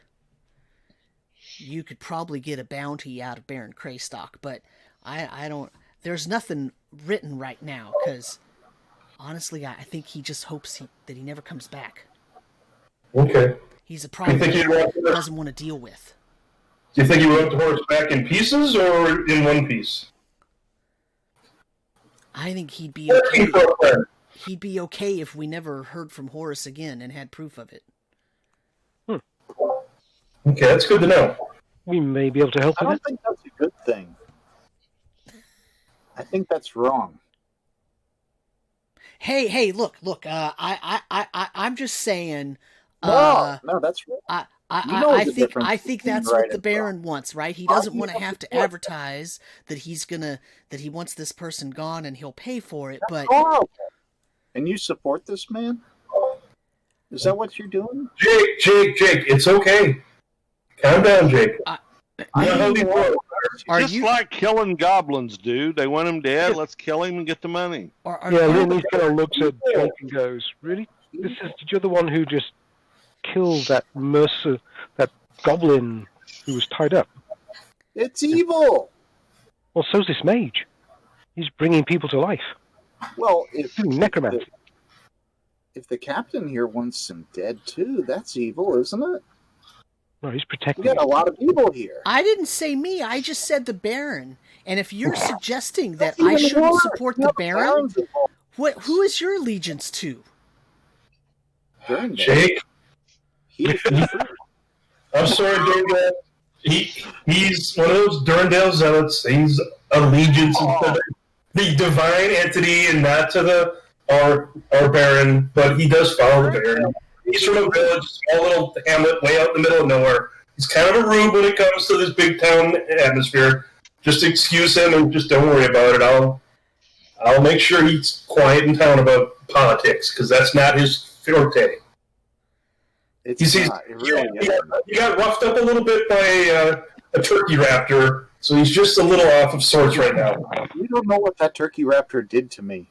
Speaker 2: you could probably get a bounty out of Baron Craystock, but I there's nothing written right now, because honestly, I think he just hopes that he never comes back.
Speaker 8: Okay.
Speaker 2: He's a problem
Speaker 8: think
Speaker 2: he
Speaker 8: he
Speaker 2: doesn't want to deal with.
Speaker 8: Do you think he wrote the horse back in pieces or in one piece?
Speaker 2: I think he'd be okay. He'd be okay if we never heard from Horace again and had proof of it.
Speaker 8: Okay, that's good to know.
Speaker 3: We may be able to help
Speaker 5: I
Speaker 3: with
Speaker 5: don't think that's a good thing. I think that's wrong.
Speaker 2: Hey, look. I'm just saying.
Speaker 5: No, that's wrong.
Speaker 2: I think that's what the Baron wants, right? He doesn't want to have to advertise that he wants this person gone and he'll pay for it. But
Speaker 5: and you support this man? Is that what you're doing?
Speaker 8: Jake, it's okay. Calm down, Jake.
Speaker 6: Just like killing goblins, dude. They want him dead. Let's kill him and get the money.
Speaker 3: Lenny kind of looks at Jake and goes, "Really? You're the one who just killed that that goblin who was tied up.
Speaker 5: It's evil.
Speaker 3: Well, so's this mage. He's bringing people to life.
Speaker 5: Well,
Speaker 3: necromancy.
Speaker 5: If the captain here wants him dead too, that's evil, isn't it?
Speaker 3: No, he's protecting.
Speaker 5: We got a lot of people here.
Speaker 2: I didn't say me. I just said the Baron. And if you're suggesting that I shouldn't support the Baron, who is your allegiance to?
Speaker 8: Jake. I'm sorry, Durandale. He's one of those Durandale zealots. He's allegiance to the divine entity and not to our Baron, but he does follow the Baron. He's from a village, small little hamlet way out in the middle of nowhere. He's kind of a rube when it comes to this big town atmosphere. Just excuse him and just don't worry about it. I'll make sure he's quiet in town about politics, because that's not his forte. He got roughed up a little bit by a turkey raptor, so he's just a little off of sorts right now.
Speaker 5: You don't know what that turkey raptor did to me.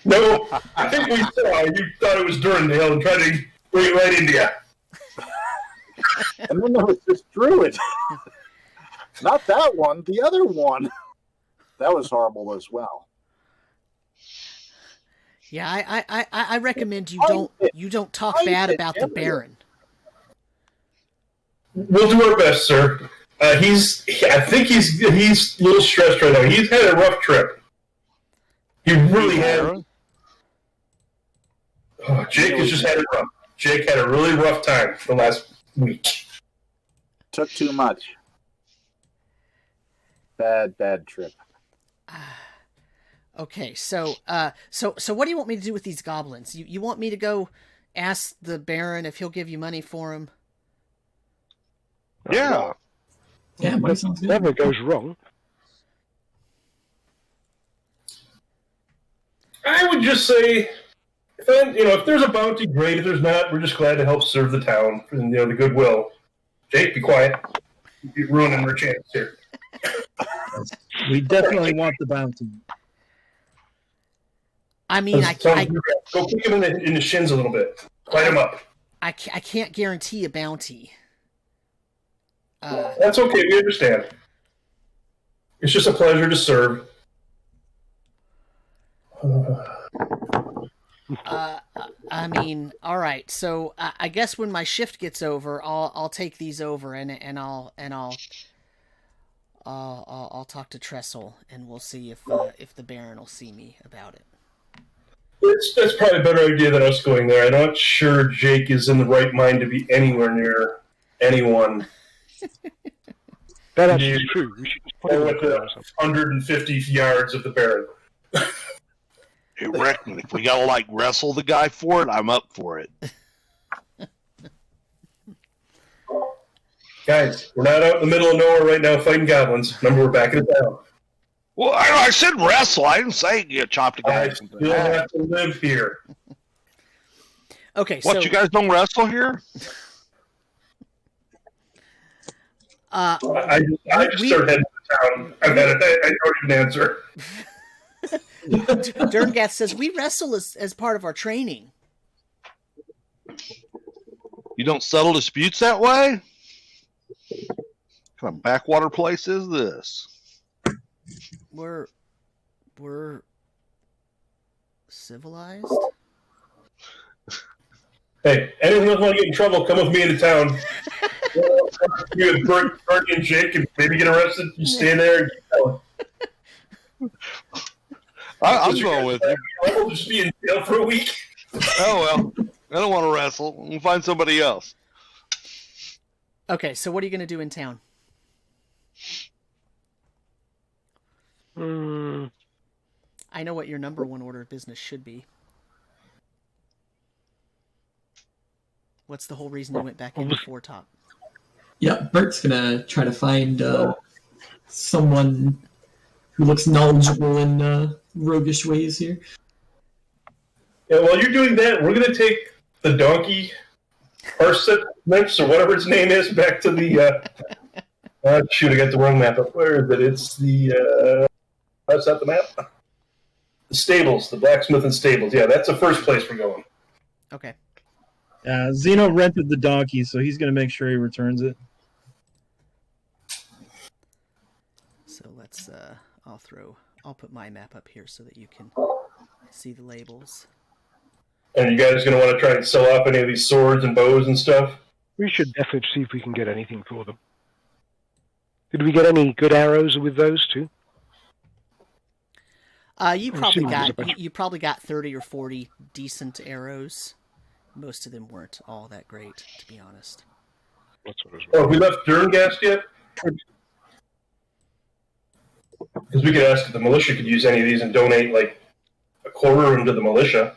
Speaker 8: No, I think we saw you thought it was Durandale and tried to bring it right into you.
Speaker 5: And then there was this druid. Not that one, the other one. That was horrible as well.
Speaker 2: Yeah, I recommend you don't talk bad about the Baron.
Speaker 8: We'll do our best, sir. I think he's a little stressed right now. He's had a rough trip. He really has. Oh, Jake has just had it rough. Jake had a really rough time the last week.
Speaker 5: Took too much. Bad trip.
Speaker 2: Okay, so what do you want me to do with these goblins? You want me to go ask the Baron if he'll give you money for them?
Speaker 6: Yeah.
Speaker 4: Yeah, money sounds good.
Speaker 3: Never goes wrong.
Speaker 8: I would just say, if there's a bounty, great. If there's not, we're just glad to help serve the town and the goodwill. Jake, be quiet. You're ruining our chance here.
Speaker 7: We definitely want the bounty.
Speaker 2: I mean,
Speaker 8: go kick him in the shins a little bit. Light him up.
Speaker 2: I can't guarantee a bounty.
Speaker 8: That's okay. We understand. It's just a pleasure to serve.
Speaker 2: I mean, all right. So I guess when my shift gets over, I'll take these over and I'll talk to Trestle and we'll see if the Baron will see me about it.
Speaker 8: That's probably a better idea than us going there. I'm not sure Jake is in the right mind to be anywhere near anyone.
Speaker 3: That actually is true. We should just put it
Speaker 8: with 150 yards of the Baron.
Speaker 6: Hey, reckon if we gotta wrestle the guy for it, I'm up for it.
Speaker 8: Guys, we're not out in the middle of nowhere right now fighting goblins. Remember, we're back in the town.
Speaker 6: Well, I said wrestle. I didn't say chop the guy.
Speaker 8: I still have to live here.
Speaker 2: Okay,
Speaker 6: what, you guys don't wrestle here?
Speaker 8: I just started heading to town. I don't even answer.
Speaker 2: Derngath says, we wrestle as part of our training.
Speaker 6: You don't settle disputes that way? What kind of backwater place is this?
Speaker 2: We're civilized.
Speaker 8: Hey, anyone else want to get in trouble, come with me into town. You and Bert and Jake and maybe get arrested. You stay there and keep going.
Speaker 6: I'm going with you.
Speaker 8: We'll just be in jail for a week.
Speaker 6: Oh, well. I don't want to wrestle. We'll find somebody else.
Speaker 2: Okay, so what are you going to do in town? I know what your number one order of business should be. What's the whole reason you went back into Foretop?
Speaker 4: Yeah, Bert's gonna try to find someone who looks knowledgeable in roguish ways here.
Speaker 8: Yeah, while you're doing that, we're going to take the donkey, Parsnips, or whatever his name is, back to the... shoot, I got the wrong map up. Where is it? It's the... that's not the map. The stables, the blacksmith and stables. Yeah, that's the first place we're going.
Speaker 2: Okay.
Speaker 7: Zeno rented the donkey, so he's going to make sure he returns it.
Speaker 2: So let's... I'll put my map up here so that you can see the labels.
Speaker 8: And you guys going to want to try and sell off any of these swords and bows and stuff?
Speaker 3: We should definitely see if we can get anything for them. Did we get any good arrows with those too?
Speaker 2: You probably got 30 or 40 decent arrows. Most of them weren't all that great, to be honest.
Speaker 3: That's what I was
Speaker 8: Oh, have we left Durngast yet? Because we could ask if the militia could use any of these and donate like a quarter of them to the militia.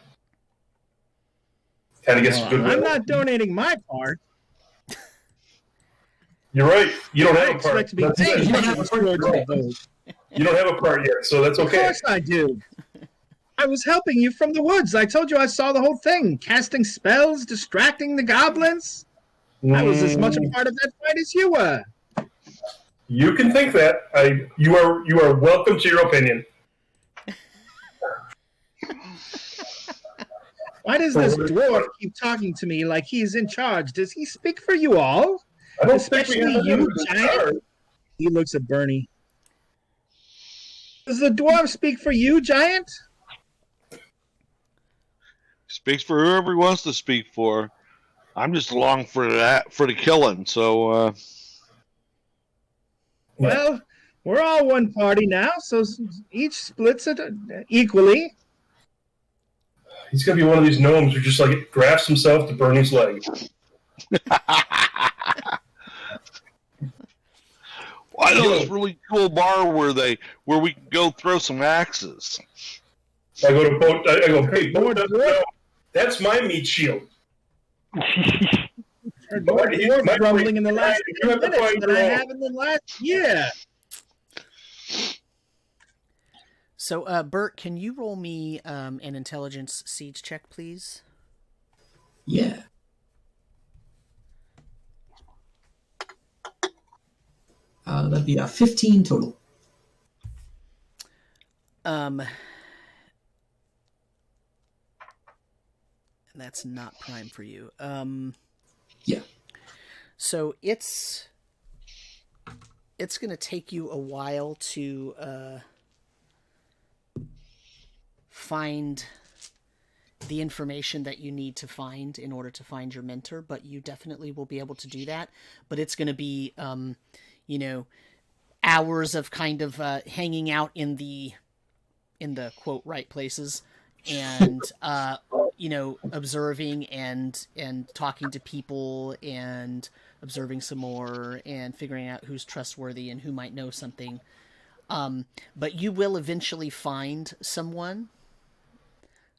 Speaker 8: Kind of get some goodwill.
Speaker 7: I'm not donating my part.
Speaker 8: You're right. You don't have a part.
Speaker 7: To be paid. You don't have a part.
Speaker 8: You don't have a part yet, so that's okay.
Speaker 7: Of course I do. I was helping you from the woods. I told you I saw the whole thing. Casting spells, distracting the goblins. I was as much a part of that fight as you were.
Speaker 8: You can think that. You are welcome to your opinion.
Speaker 7: Why does this dwarf keep talking to me like he's in charge? Does he speak for you all?
Speaker 8: I don't
Speaker 7: Especially
Speaker 8: think we have
Speaker 7: you, Giant? He looks at Bernie. Does the dwarf speak for you, Giant?
Speaker 6: Speaks for whoever he wants to speak for. I'm just along for the killing, so...
Speaker 7: Well, we're all one party now, so each splits it equally.
Speaker 8: He's going to be one of these gnomes who just like grafts himself to Bernie's leg.
Speaker 6: Well, I know this really cool bar where we can go throw some axes.
Speaker 8: I go to boat. I go, hey, boat doesn't know. That's my meat shield.
Speaker 7: More grumbling in the last 10 minutes than I have in the last year.
Speaker 2: So, Bert, can you roll me an intelligence siege check, please?
Speaker 4: Yeah. That'd be 15 total.
Speaker 2: And that's not prime for you.
Speaker 4: Yeah.
Speaker 2: So it's going to take you a while to find the information that you need to find in order to find your mentor, but you definitely will be able to do that. But it's going to be, hours of kind of hanging out in the quote right places and observing and talking to people and observing some more and figuring out who's trustworthy and who might know something. But you will eventually find someone.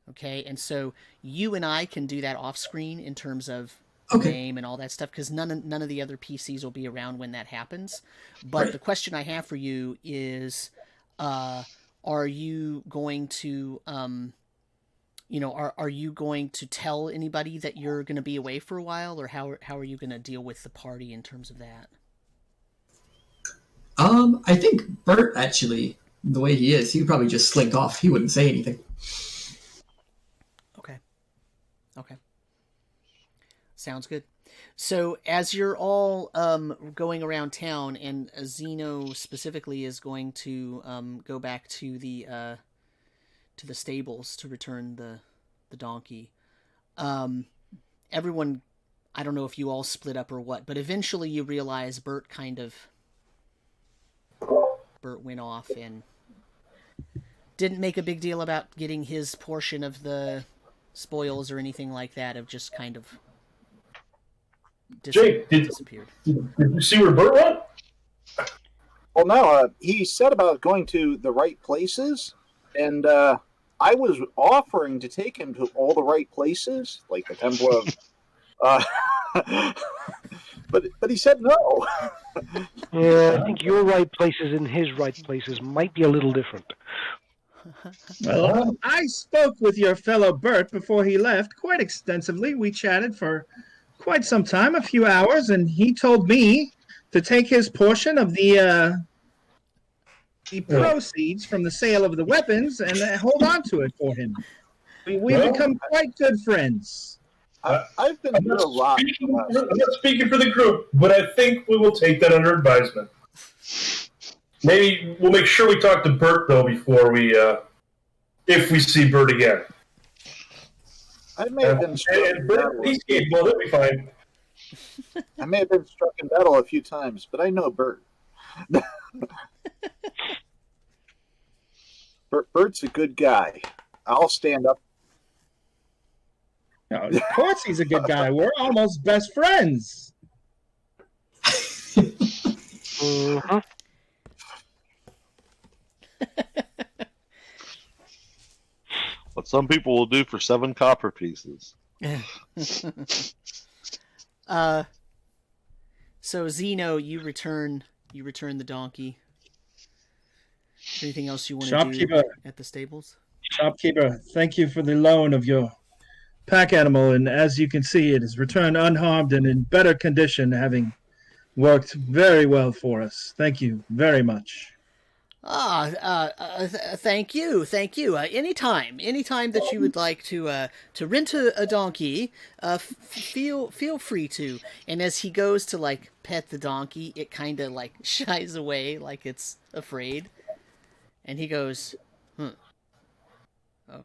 Speaker 2: Okay, and so you and I can do that off screen in terms of name and all that stuff, because none of the other PCs will be around when that happens. But the question I have for you is, are you going to are you going to tell anybody that you're going to be away for a while, or how are you going to deal with the party in terms of that?
Speaker 4: I think Bert, actually, the way he is, he would probably just slink off. He wouldn't say anything.
Speaker 2: Okay. Sounds good. So as you're all going around town, and Zeno specifically is going to go back to the stables to return the donkey. Everyone, I don't know if you all split up or what, but eventually you realize Bert went off and didn't make a big deal about getting his portion of the spoils or anything like that. Of just kind of
Speaker 8: Jake,
Speaker 2: disappeared.
Speaker 8: Did you see where Bert went?
Speaker 5: Well, no, he said about going to the right places, and I was offering to take him to all the right places, like the Temple of... but he said no.
Speaker 3: Yeah, I think your right places and his right places might be a little different.
Speaker 7: Well, I spoke with your fellow Bert before he left quite extensively. We chatted for quite some time, a few hours, and he told me to take his portion of the proceeds from the sale of the weapons and hold on to it for him. We've become quite good friends.
Speaker 5: I've been through a lot.
Speaker 8: I'm not speaking for the group, but I think we will take that under advisement. Maybe we'll make sure we talk to Bert, though, before we, if we see Bert again.
Speaker 5: I may have been struck in battle.
Speaker 8: Well, he'll be fine.
Speaker 5: I may have been struck in battle a few times, but I know Bert. Bert's a good guy. I'll stand up.
Speaker 7: No, of course he's a good guy. We're almost best friends.
Speaker 3: Uh-huh.
Speaker 6: What some people will do for 7 copper pieces.
Speaker 2: So Zeno, you return the donkey. Anything else you want to do at the stables?
Speaker 7: Shopkeeper, thank you for the loan of your pack animal, and as you can see, it is returned unharmed and in better condition, having worked very well for us. Thank you very much.
Speaker 2: Thank you. Anytime that you would like to rent a donkey, feel free to. And as he goes to like pet the donkey, it kind of like shies away, like it's afraid. And he goes, Oh.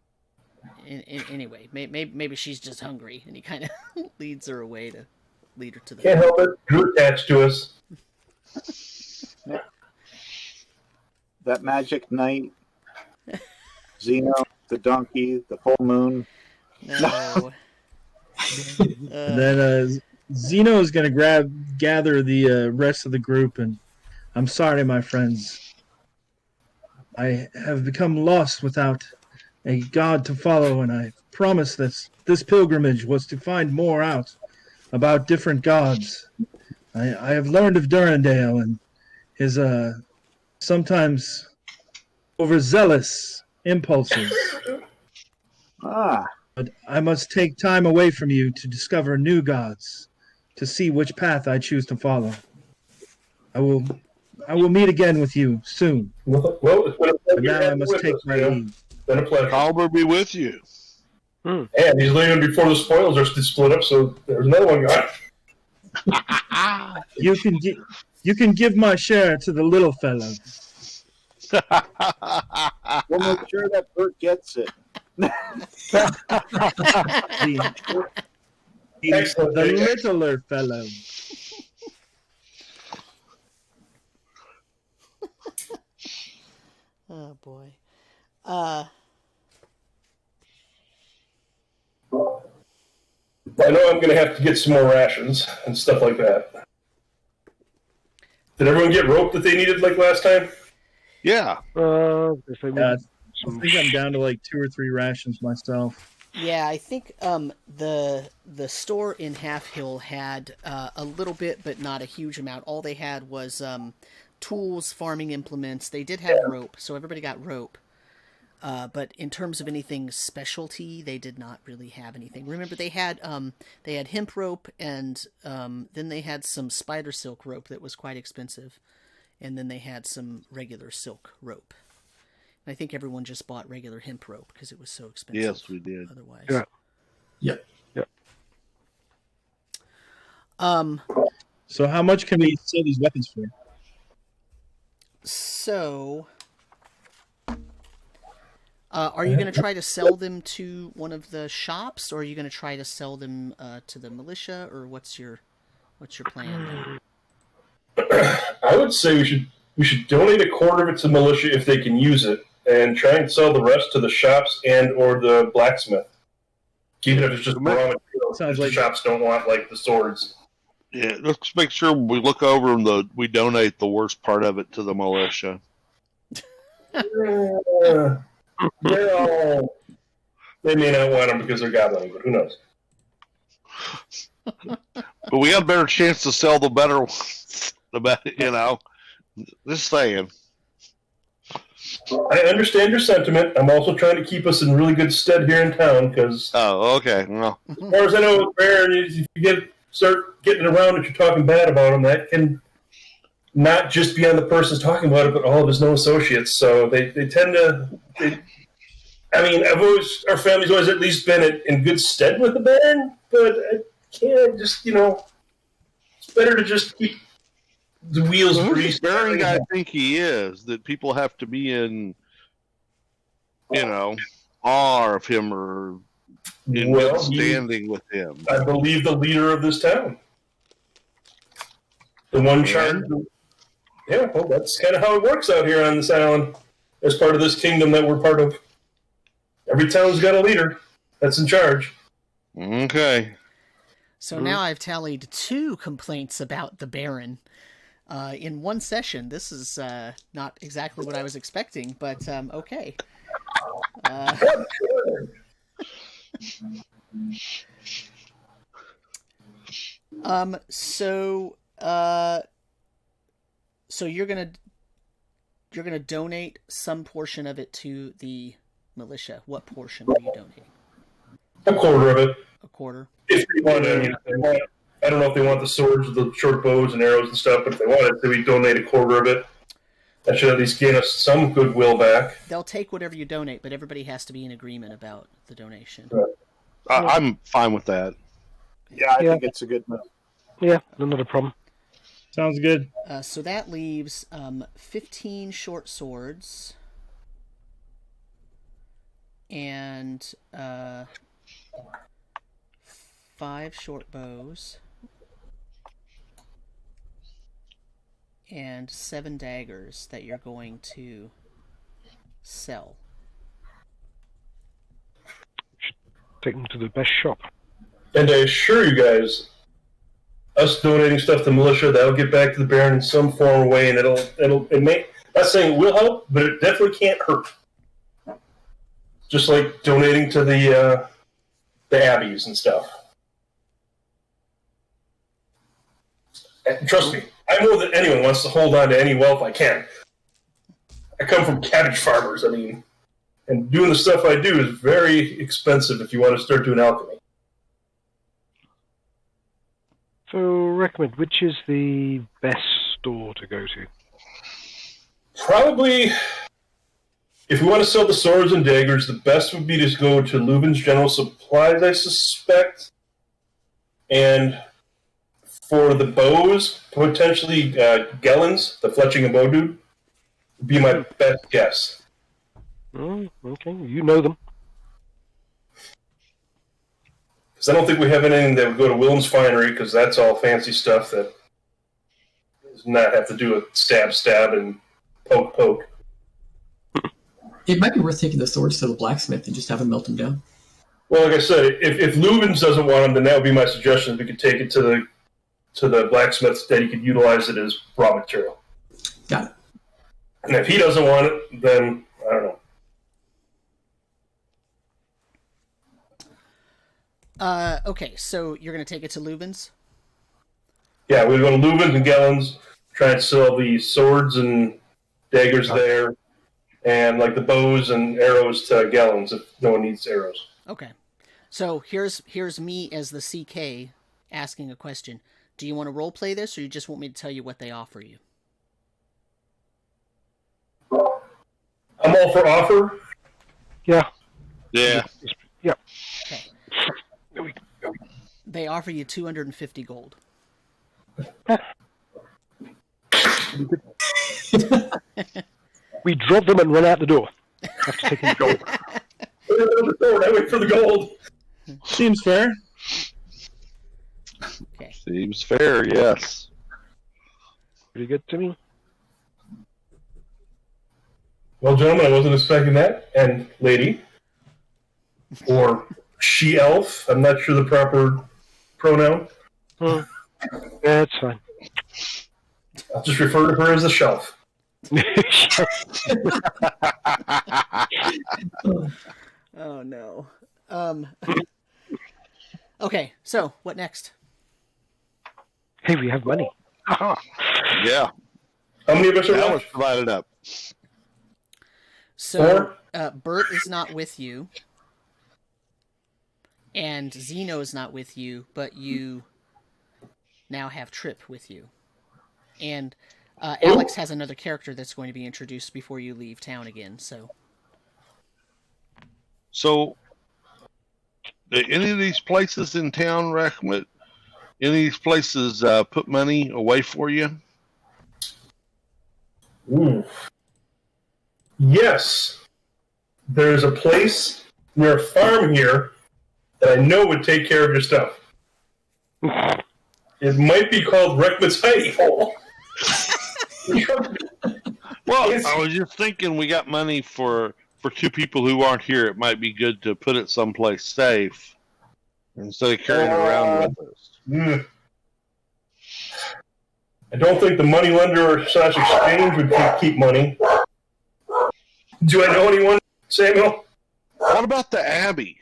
Speaker 2: Anyway, maybe she's just hungry, and he kind of leads her away to lead her to the.
Speaker 8: Can't help it. You're attached to us.
Speaker 5: That magic night, Zeno, the donkey, the full moon.
Speaker 2: No.
Speaker 7: And then Zeno is going to gather the rest of the group, and I'm sorry, my friends. I have become lost without a god to follow, and I promised that this pilgrimage was to find more out about different gods. I have learned of Durandale and his sometimes overzealous impulses. But I must take time away from you to discover new gods, to see which path I choose to follow. I will meet again with you soon.
Speaker 8: Well, it's been a pleasure.
Speaker 7: But now I must take my leave.
Speaker 8: Been a pleasure.
Speaker 6: Calmer be with you.
Speaker 8: And he's leaving before the spoils are split up, so there's another one gone.
Speaker 7: You can give my share to the little fellow.
Speaker 5: We'll make sure that Bert gets it.
Speaker 7: The littler fellow.
Speaker 2: Oh boy.
Speaker 8: I know I'm going to have to get some more rations and stuff like that. Did everyone get rope that they needed like last time?
Speaker 6: Yeah.
Speaker 7: I think I'm down to like 2 or 3 rations myself.
Speaker 2: Yeah, I think the store in Half Hill had a little bit, but not a huge amount. All they had was tools, farming implements. They did have rope, so everybody got rope. But in terms of anything specialty, they did not really have anything. Remember, they had hemp rope, and then they had some spider silk rope that was quite expensive, and then they had some regular silk rope. And I think everyone just bought regular hemp rope because it was so expensive.
Speaker 6: Yes, we did.
Speaker 2: Otherwise,
Speaker 3: Yeah.
Speaker 7: So how much can we sell these weapons for?
Speaker 2: So, are you going to try to sell them to one of the shops, or are you going to try to sell them to the militia, or what's your plan there?
Speaker 8: I would say we should donate a quarter of it to the militia if they can use it, and try and sell the rest to the shops and or the blacksmith. Even if it's just raw material,
Speaker 7: Sounds
Speaker 8: the
Speaker 7: like-
Speaker 8: shops don't want like the swords.
Speaker 6: Yeah, let's make sure we look over we donate the worst part of it to the militia.
Speaker 8: They may not want them because they're goblin, but who knows?
Speaker 6: But we got a better chance to sell the better ones. Just saying.
Speaker 8: I understand your sentiment. I'm also trying to keep us in really good stead here in town because,
Speaker 6: Oh, okay. Well,
Speaker 8: as far as I know, with Baron, if you start getting around that you're talking bad about him, that can not just be on the person talking about it, but all of his known associates. So they tend to. Our family's always at least been in good stead with the Baron, but I can't just, it's better to just keep the wheels
Speaker 6: who's the
Speaker 8: greased.
Speaker 6: Baron guy think he is? That people have to be in, awe of him or in
Speaker 8: Well,
Speaker 6: good standing with him.
Speaker 8: I believe the leader of this town. The one charged. Yeah, well, that's kind of how it works out here on this island. As part of this kingdom that we're part of. Every town's got a leader that's in charge.
Speaker 6: Okay.
Speaker 2: So now I've tallied 2 complaints about the Baron in one session. This is not exactly what I was expecting, but okay. So you're gonna donate some portion of it to the militia. What portion are you donating?
Speaker 8: A quarter of it.
Speaker 2: A quarter?
Speaker 8: If they want it. I don't know if they want the swords, the short bows and arrows and stuff, but if they want it, we donate a quarter of it. That should at least gain us some goodwill back.
Speaker 2: They'll take whatever you donate, but everybody has to be in agreement about the donation.
Speaker 8: Right.
Speaker 6: I'm fine with that.
Speaker 5: Yeah, I think it's a good move.
Speaker 3: Yeah, not a problem.
Speaker 7: Sounds good.
Speaker 2: So that leaves 15 short swords and 5 short bows and 7 daggers that you're going to sell.
Speaker 3: Take them to the best shop.
Speaker 8: And I assure you guys, us donating stuff to militia, that'll get back to the Baron in some form or way, and it may, not saying it will help, but it definitely can't hurt. Just like donating to the abbeys and stuff. And trust me, I know that anyone wants to hold on to any wealth I can. I come from cabbage farmers, and doing the stuff I do is very expensive if you want to start doing alchemy.
Speaker 3: So, recommend, which is the best store to go to?
Speaker 8: Probably, if we want to sell the swords and daggers, the best would be to go to Leuven's General Supplies, I suspect. And for the bows, potentially Gellin's, the fletching and bow dude, would be my best guess.
Speaker 3: Okay, you know them.
Speaker 8: Because I don't think we have anything that would go to Willem's Finery, because that's all fancy stuff that does not have to do with stab, and poke.
Speaker 4: It might be worth taking the swords to the blacksmith and just have him melt them down.
Speaker 8: Well, like I said, if Leuven's doesn't want them, then that would be my suggestion. We could take it to the blacksmith that he could utilize it as raw material.
Speaker 4: Got it.
Speaker 8: And if he doesn't want it, then I don't know.
Speaker 2: Okay, so you're going to take it to Leuven's?
Speaker 8: Yeah, we go to Leuven's and Gellin's, try and sell the swords and daggers there, and like the bows and arrows to Gellin's if no one needs arrows.
Speaker 2: Okay. So here's me as the CK asking a question. Do you want to role play this, or you just want me to tell you what they offer you?
Speaker 8: I'm all for offer.
Speaker 3: Yeah.
Speaker 6: Yeah.
Speaker 3: Yeah.
Speaker 2: Okay. They offer you 250 gold.
Speaker 3: We drop them and run out the door after taking the gold.
Speaker 8: I wait for the gold.
Speaker 7: Seems fair.
Speaker 2: Okay.
Speaker 6: Seems fair, yes.
Speaker 3: Pretty good to me.
Speaker 8: Well, gentlemen, I wasn't expecting that. And lady. Or she-elf. I'm not sure the proper pronoun.
Speaker 3: Yeah, it's fine.
Speaker 8: I'll just refer to her as the shelf.
Speaker 2: Oh no. Okay, so what next?
Speaker 3: Hey, we have money.
Speaker 6: Yeah.
Speaker 8: How many of us are
Speaker 6: That was
Speaker 8: left?
Speaker 6: divided up.
Speaker 2: So Bert is not with you, and Zeno is not with you, but you now have Trip with you, and Alex has another character that's going to be introduced before you leave town again.
Speaker 6: So, any of these places in town, Rahmat, any of these places put money away for you?
Speaker 8: Ooh. Yes. There's a place near a farm here that I know would take care of your stuff. It might be called Reckman's Hidey Hole.
Speaker 6: Well, I was just thinking we got money for two people who aren't here. It might be good to put it someplace safe instead of carrying it around with us.
Speaker 8: I don't think the money lender / exchange would keep money. Do I know anyone, Samuel?
Speaker 6: What about the Abbey?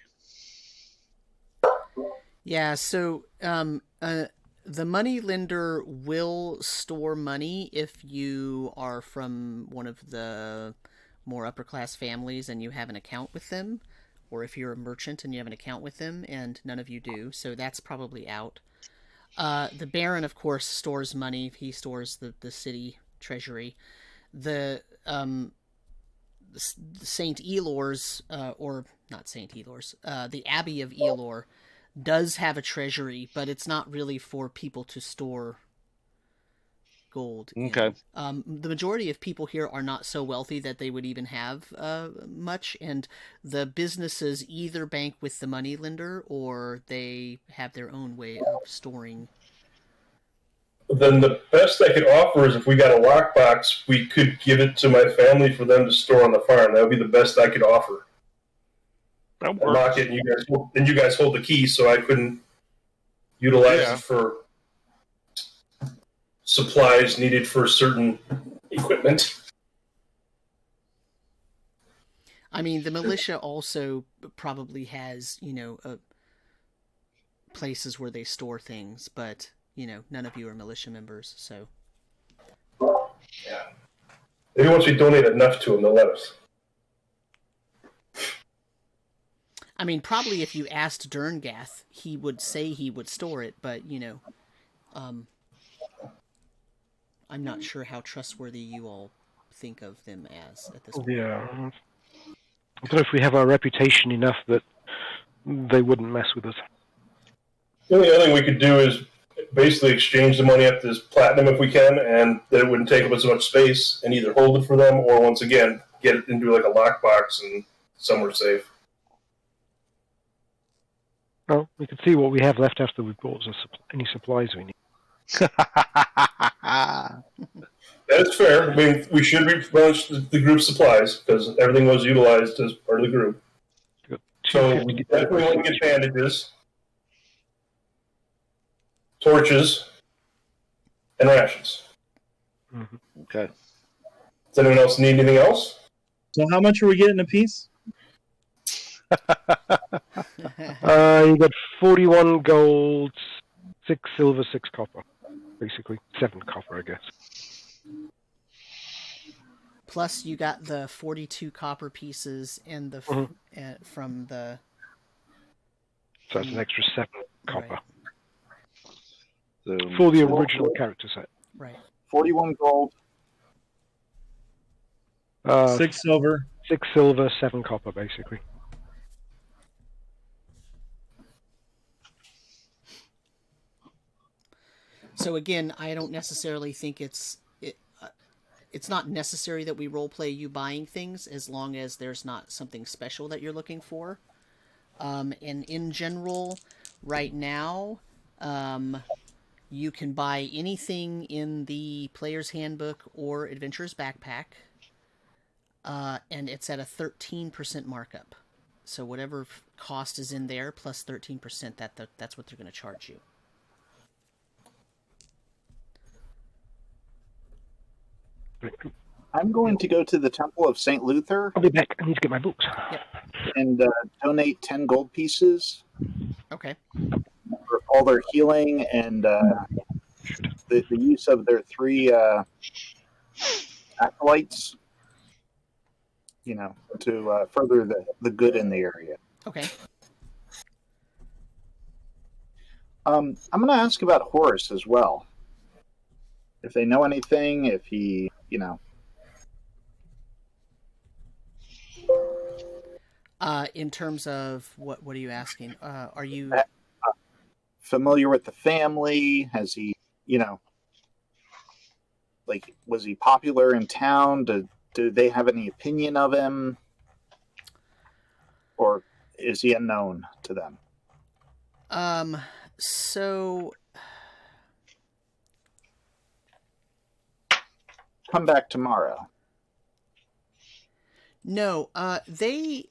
Speaker 2: Yeah, so the money lender will store money if you are from one of the more upper class families and you have an account with them, or if you're a merchant and you have an account with them and none of you do, so that's probably out. The Baron, of course, stores money. He stores the city treasury. The St. Elor's, or not St. Elor's, the Abbey of Elor does have a treasury, but it's not really for people to store gold.
Speaker 6: Okay.
Speaker 2: The majority of people here are not so wealthy that they would even have much, and the businesses either bank with the money lender or they have their own way of storing.
Speaker 8: Then the best I could offer is if we got a lockbox, we could give it to my family for them to store on the farm. That would be the best I could offer.
Speaker 6: That
Speaker 8: I lock it, and you guys hold the key, so I couldn't utilize it for supplies needed for certain equipment.
Speaker 2: I mean, the militia also probably has, places where they store things, but, none of you are militia members, so.
Speaker 8: Yeah. Maybe once we donate enough to them, they'll let us.
Speaker 2: I mean, probably if you asked Derngath, he would say he would store it, but, I'm not sure how trustworthy you all think of them as at this point.
Speaker 3: Yeah. I don't know if we have our reputation enough that they wouldn't mess with us.
Speaker 8: The only other thing we could do is basically exchange the money up to this platinum if we can, and that it wouldn't take up as much space, and either hold it for them or, once again, get it into like a lockbox and somewhere safe.
Speaker 3: Well, we can see what we have left after we've bought any supplies we need.
Speaker 8: That is fair. I mean, we should replenish the group's supplies because everything was utilized as part of the group. So we definitely want to get bandages, torches, and rations.
Speaker 3: Mm-hmm.
Speaker 6: Okay.
Speaker 8: Does anyone else need anything else?
Speaker 7: So how much are we getting a piece?
Speaker 3: You got 41 gold, 6 silver, 6 copper. Basically, 7 copper, I guess.
Speaker 2: Plus, you got the 42 copper pieces and the from the.
Speaker 3: So that's an extra 7 copper.
Speaker 2: Right.
Speaker 6: So,
Speaker 3: For the original character set.
Speaker 2: Right.
Speaker 5: 41 gold.
Speaker 7: 6 silver.
Speaker 3: 6 silver, 7 copper, basically.
Speaker 2: So again, I don't necessarily think it's not necessary that we roleplay you buying things as long as there's not something special that you're looking for. And in general, right now, you can buy anything in the Player's Handbook or Adventurer's Backpack, and it's at a 13% markup. So whatever cost is in there plus 13%, that's what they're going to charge you.
Speaker 5: I'm going to go to the Temple of St. Luther
Speaker 3: I'll be back. I need to get my books.
Speaker 2: Yep.
Speaker 5: and donate 10 gold pieces
Speaker 2: Okay.
Speaker 5: for all their healing and the use of their 3 acolytes, to further the good in the area.
Speaker 2: Okay.
Speaker 5: I'm going to ask about Horace as well. If they know anything, if he,
Speaker 2: In terms of what are you asking? Are you
Speaker 5: familiar with the family? Has he, was he popular in town? Do they have any opinion of him? Or is he unknown to them?
Speaker 2: So
Speaker 5: Come back tomorrow.
Speaker 2: no, they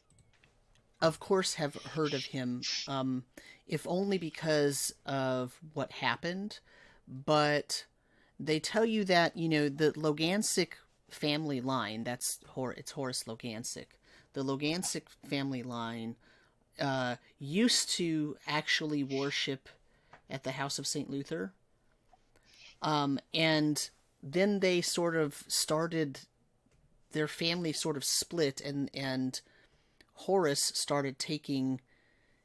Speaker 2: of course have heard of him, if only because of what happened, but they tell you that, the Logancic family line, it's Horace Logancic. The Logancic family line used to actually worship at the House of St. Luther. And then they sort of started, their family sort of split, and Horace started taking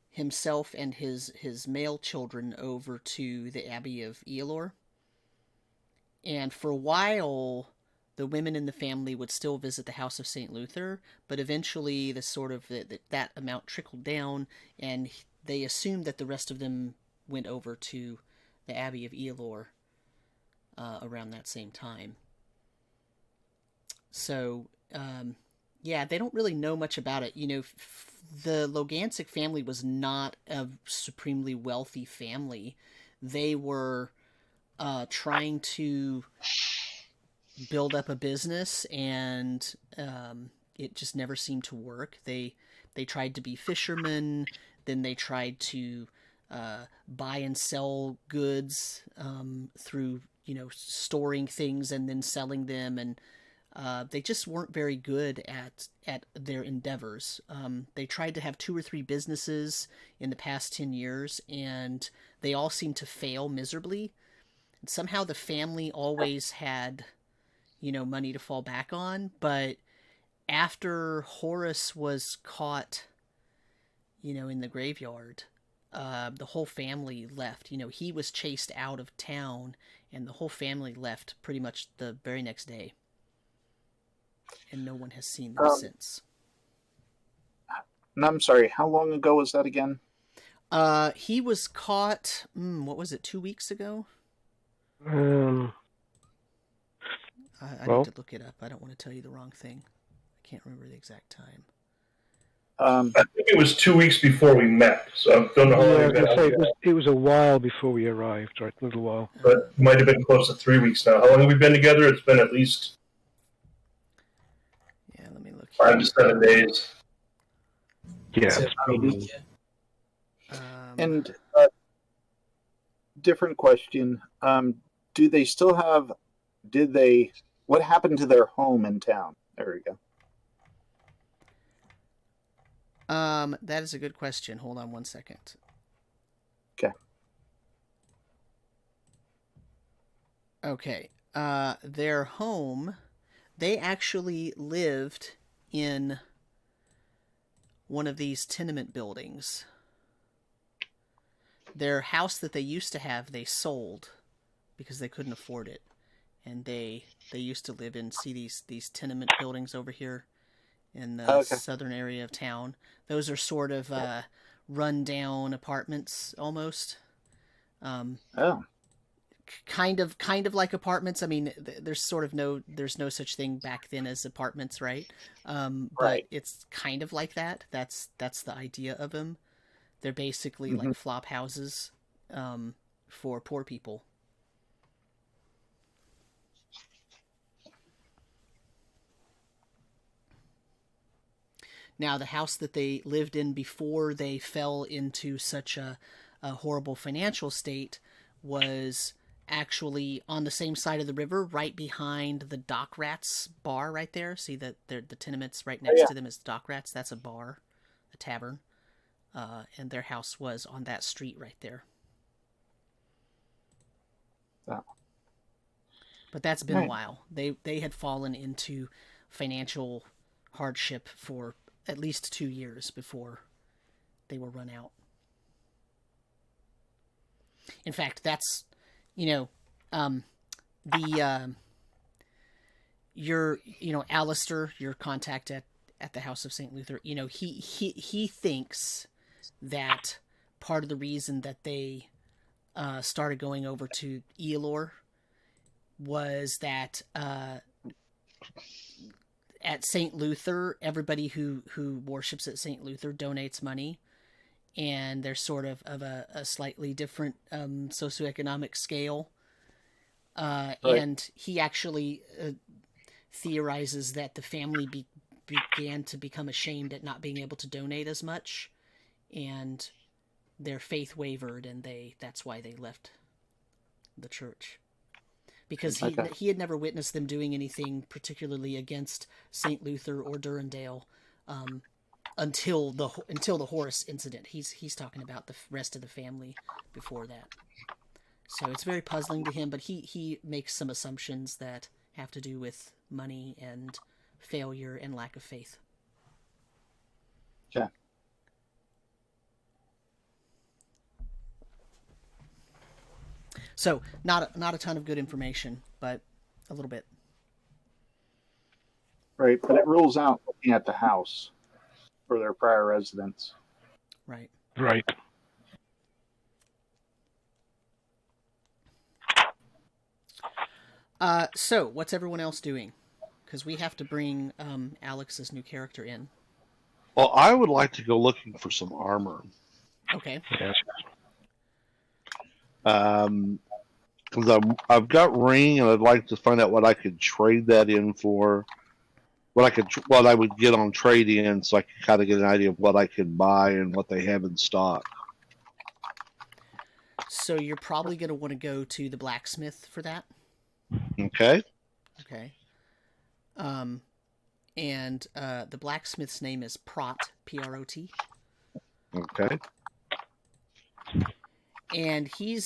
Speaker 2: himself and his male children over to the Abbey of Eilor. And for a while, the women in the family would still visit the House of St. Luther, but eventually that amount trickled down, and they assumed that the rest of them went over to the Abbey of Eilor around that same time. So, yeah, they don't really know much about it. The Logancic family was not a supremely wealthy family. They were trying to build up a business, and it just never seemed to work. They tried to be fishermen, then they tried to buy and sell goods through storing things and then selling them, and they just weren't very good at their endeavors. They tried to have 2 or 3 businesses in the past 10 years, and they all seemed to fail miserably. And somehow the family always had money to fall back on, but after Horace was caught in the graveyard, the whole family left. He was chased out of town, and the whole family left pretty much the very next day, and no one has seen them since.
Speaker 5: And I'm sorry, how long ago was that again?
Speaker 2: He was caught, what was it, 2 weeks ago? I need to look it up. I don't want to tell you the wrong thing. I can't remember the exact time.
Speaker 8: I think it was 2 weeks before we met, so I don't know how long
Speaker 3: I was going to say, it was a while before we arrived, right? A little while.
Speaker 8: But it might have been close to 3 weeks now. How long have we been together? It's been at least 5 to 7 days.
Speaker 3: Yeah.
Speaker 5: And different question. Do they still have... What happened to their home in town? There we go.
Speaker 2: That is a good question. Hold on one second. Okay. Their home, they actually lived in one of these tenement buildings. Their house that they used to have, they sold because they couldn't afford it. And they used to live in, these tenement buildings over here in the southern area of town. Those are sort of run-down apartments, almost. kind of like apartments. I mean, there's no such thing back then as apartments, right? But
Speaker 5: Right.
Speaker 2: it's kind of like that. That's the idea of them. They're basically like flop houses for poor people. Now, the house that they lived in before they fell into such a horrible financial state was actually on the same side of the river, right behind the Dock Rats bar right there. See that the tenements right next to them is Dock Rats. That's a bar, a tavern. And their house was on that street right there.
Speaker 5: Oh.
Speaker 2: But that's been a while. They had fallen into financial hardship for at least 2 years before they were run out. In fact, that's, Alistair, your contact at the House of St. Luther, he thinks that part of the reason that they started going over to Elor was that at St. Luther, everybody who worships at St. Luther donates money, and they're sort of a slightly different socioeconomic scale. Right. And he actually theorizes that the family began to become ashamed at not being able to donate as much, and their faith wavered, and that's why they left the church. Because he had never witnessed them doing anything particularly against St. Luther or Durandale until the Horace incident. He's talking about the rest of the family before that. So it's very puzzling to him, but he makes some assumptions that have to do with money and failure and lack of faith.
Speaker 5: Okay.
Speaker 2: So not a ton of good information, but a little bit.
Speaker 5: Right, but it rules out looking at the house for their prior residence.
Speaker 2: Right.
Speaker 3: Right.
Speaker 2: So what's everyone else doing? Because we have to bring Alex's new character in.
Speaker 6: Well, I would like to go looking for some armor.
Speaker 2: Okay.
Speaker 3: Yes.
Speaker 6: Because I've got ring, and I'd like to find out what I could trade that in for. What I would get on trade in, so I could kind of get an idea of what I could buy and what they have in stock.
Speaker 2: So you're probably going to want to go to the blacksmith for that.
Speaker 6: Okay.
Speaker 2: Okay. And the blacksmith's name is Prot, P-R-O-T.
Speaker 6: Okay.
Speaker 2: And he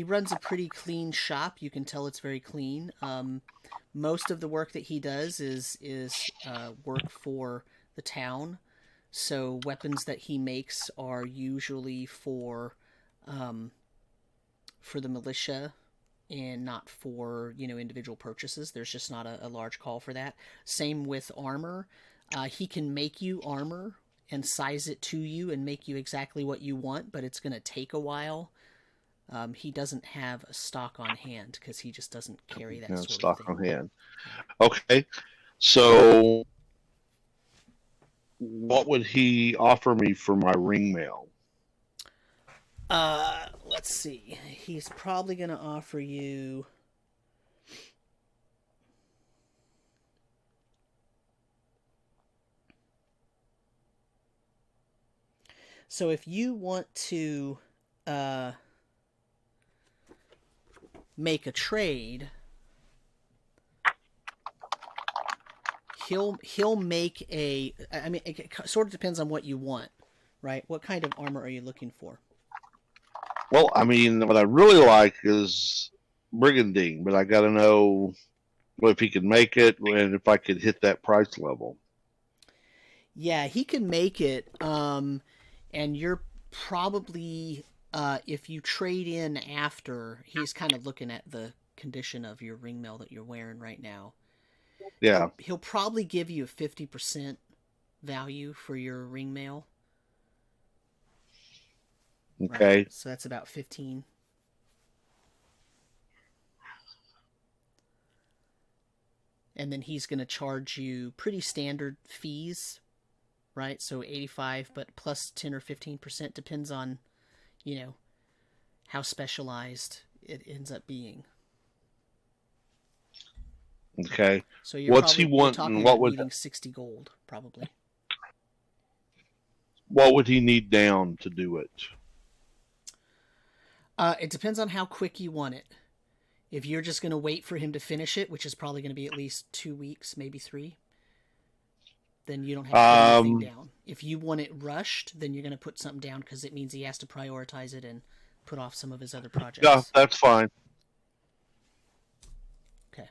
Speaker 2: runs a pretty clean shop. You can tell it's very clean. Most of the work that he does is work for the town. So weapons that he makes are usually for the militia and not for, individual purchases. There's just not a large call for that. Same with armor. He can make you armor and size it to you and make you exactly what you want, but it's going to take a while. He doesn't have a stock on hand because he just doesn't carry that sort of thing.
Speaker 6: Stock on hand. Okay. So what would he offer me for my ring mail?
Speaker 2: Let's see. He's probably going to offer you... So if you want to make a trade, he'll make a... I mean, it sort of depends on what you want, right? What kind of armor are you looking for?
Speaker 6: Well, I mean, what I really like is brigandine, but I got to know if he could make it and if I could hit that price level.
Speaker 2: Yeah, he can make it, and you're probably, if you trade in after, he's kind of looking at the condition of your ring mail that you're wearing right now.
Speaker 6: Yeah.
Speaker 2: He'll probably give you a 50% value for your ring mail.
Speaker 6: Okay.
Speaker 2: Right. So that's about 15. And then he's going to charge you pretty standard fees, right? So 85, but plus 10 or 15% depends on, how specialized it ends up being.
Speaker 6: Okay.
Speaker 2: So you're
Speaker 6: What's he
Speaker 2: you're
Speaker 6: want,
Speaker 2: talking
Speaker 6: and what
Speaker 2: about
Speaker 6: would
Speaker 2: needing 60 gold, probably.
Speaker 6: he need down to do it?
Speaker 2: It depends on how quick you want it. If you're just going to wait for him to finish it, which is probably going to be at least 2 weeks, maybe 3, then you don't have to put anything down. If you want it rushed, then you're going to put something down because it means he has to prioritize it and put off some of his other projects.
Speaker 6: Yeah, that's fine.
Speaker 2: Okay.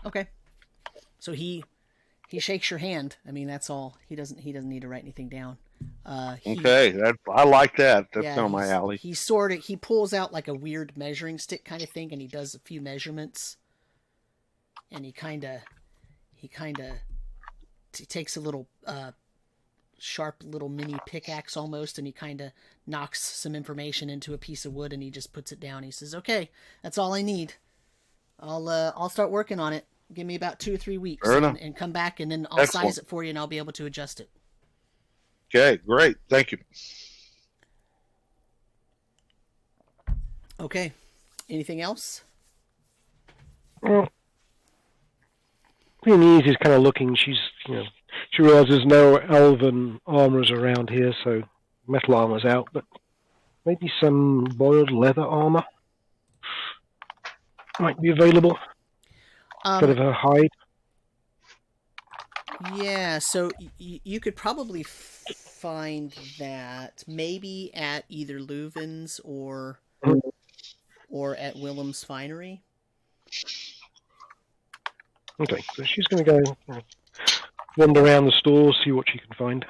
Speaker 2: Okay. So he shakes your hand. I mean, that's all. He doesn't need to write anything down.
Speaker 6: Okay, I like that. That's
Speaker 2: Yeah,
Speaker 6: down my alley.
Speaker 2: He pulls out like a weird measuring stick kind of thing, and he does a few measurements. And he takes a little sharp little mini pickaxe almost, and he kind of knocks some information into a piece of wood, and he just puts it down. He says, "Okay, that's all I need. I'll start working on it. Give me about 2 or 3 weeks, and come back, and then I'll size it for you, and I'll be able to adjust it."
Speaker 6: Okay, great. Thank you.
Speaker 2: Okay. Anything else?
Speaker 3: Well, Leonese is kind of looking. She realizes there's no elven armorers around here, so metal armor's out, but maybe some boiled leather armor might be available instead of her hide.
Speaker 2: Yeah, so you could probably find that maybe at either Leuven's or at Willem's Finery.
Speaker 3: Okay, so she's going to go wander around the stores, see what she can find.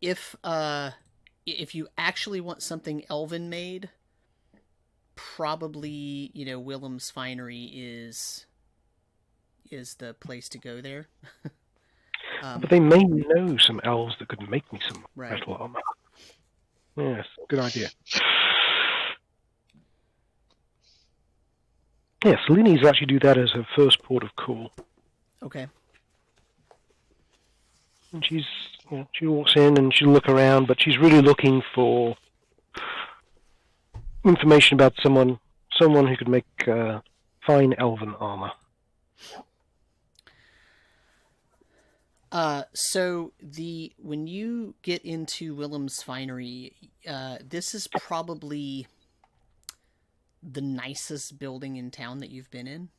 Speaker 2: If you actually want something elven made, probably Willem's Finery is the place to go there.
Speaker 3: But they may know some elves that could make me some
Speaker 2: Right.
Speaker 3: metal armor. Yes, good idea. Yes, Linny's actually do that as her first port of call.
Speaker 2: Okay.
Speaker 3: And she walks in and she'll look around, but she's really looking for information about someone who could make fine elven armor.
Speaker 2: So when you get into Willem's Finery, this is probably the nicest building in town that you've been in.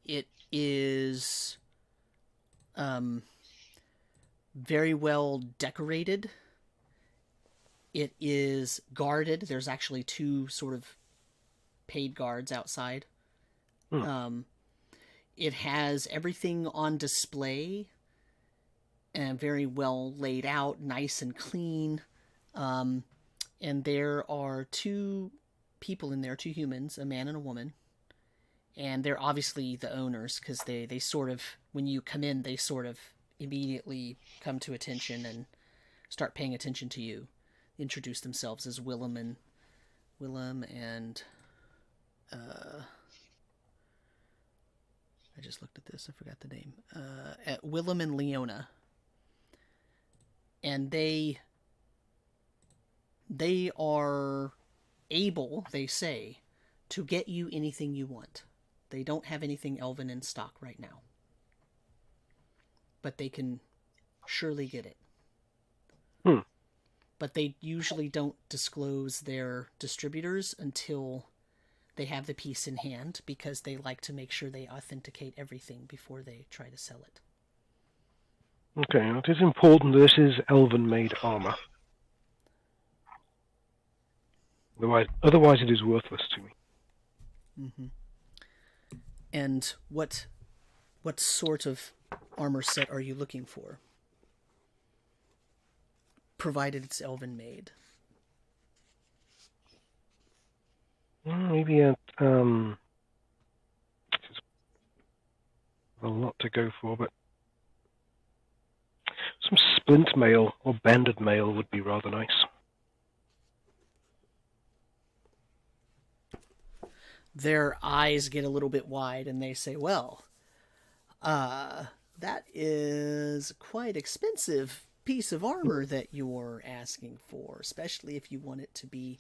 Speaker 2: It is very well decorated. It is guarded. There's actually 2 sort of paid guards outside. It has everything on display and very well laid out, nice and clean. And there are 2 people in there, 2 humans, a man and a woman. And they're obviously the owners, because they sort of, when you come in, they sort of immediately come to attention and start paying attention to you. Introduce themselves as Willem and I just looked at this, I forgot the name. At Willem and Leona. And they are able, they say, to get you anything you want. They don't have anything elven in stock right now, but they can surely get it. But they usually don't disclose their distributors until they have the piece in hand, because they like to make sure they authenticate everything before they try to sell it.
Speaker 3: Okay, it is important that this is elven-made armor. Otherwise it is worthless to me.
Speaker 2: Mm-hmm. And what sort of armor set are you looking for? Provided it's elven made.
Speaker 3: Maybe a lot to go for, but some splint mail or banded mail would be rather nice.
Speaker 2: Their eyes get a little bit wide and they say, well, that is quite expensive piece of armor that you're asking for, especially if you want it to be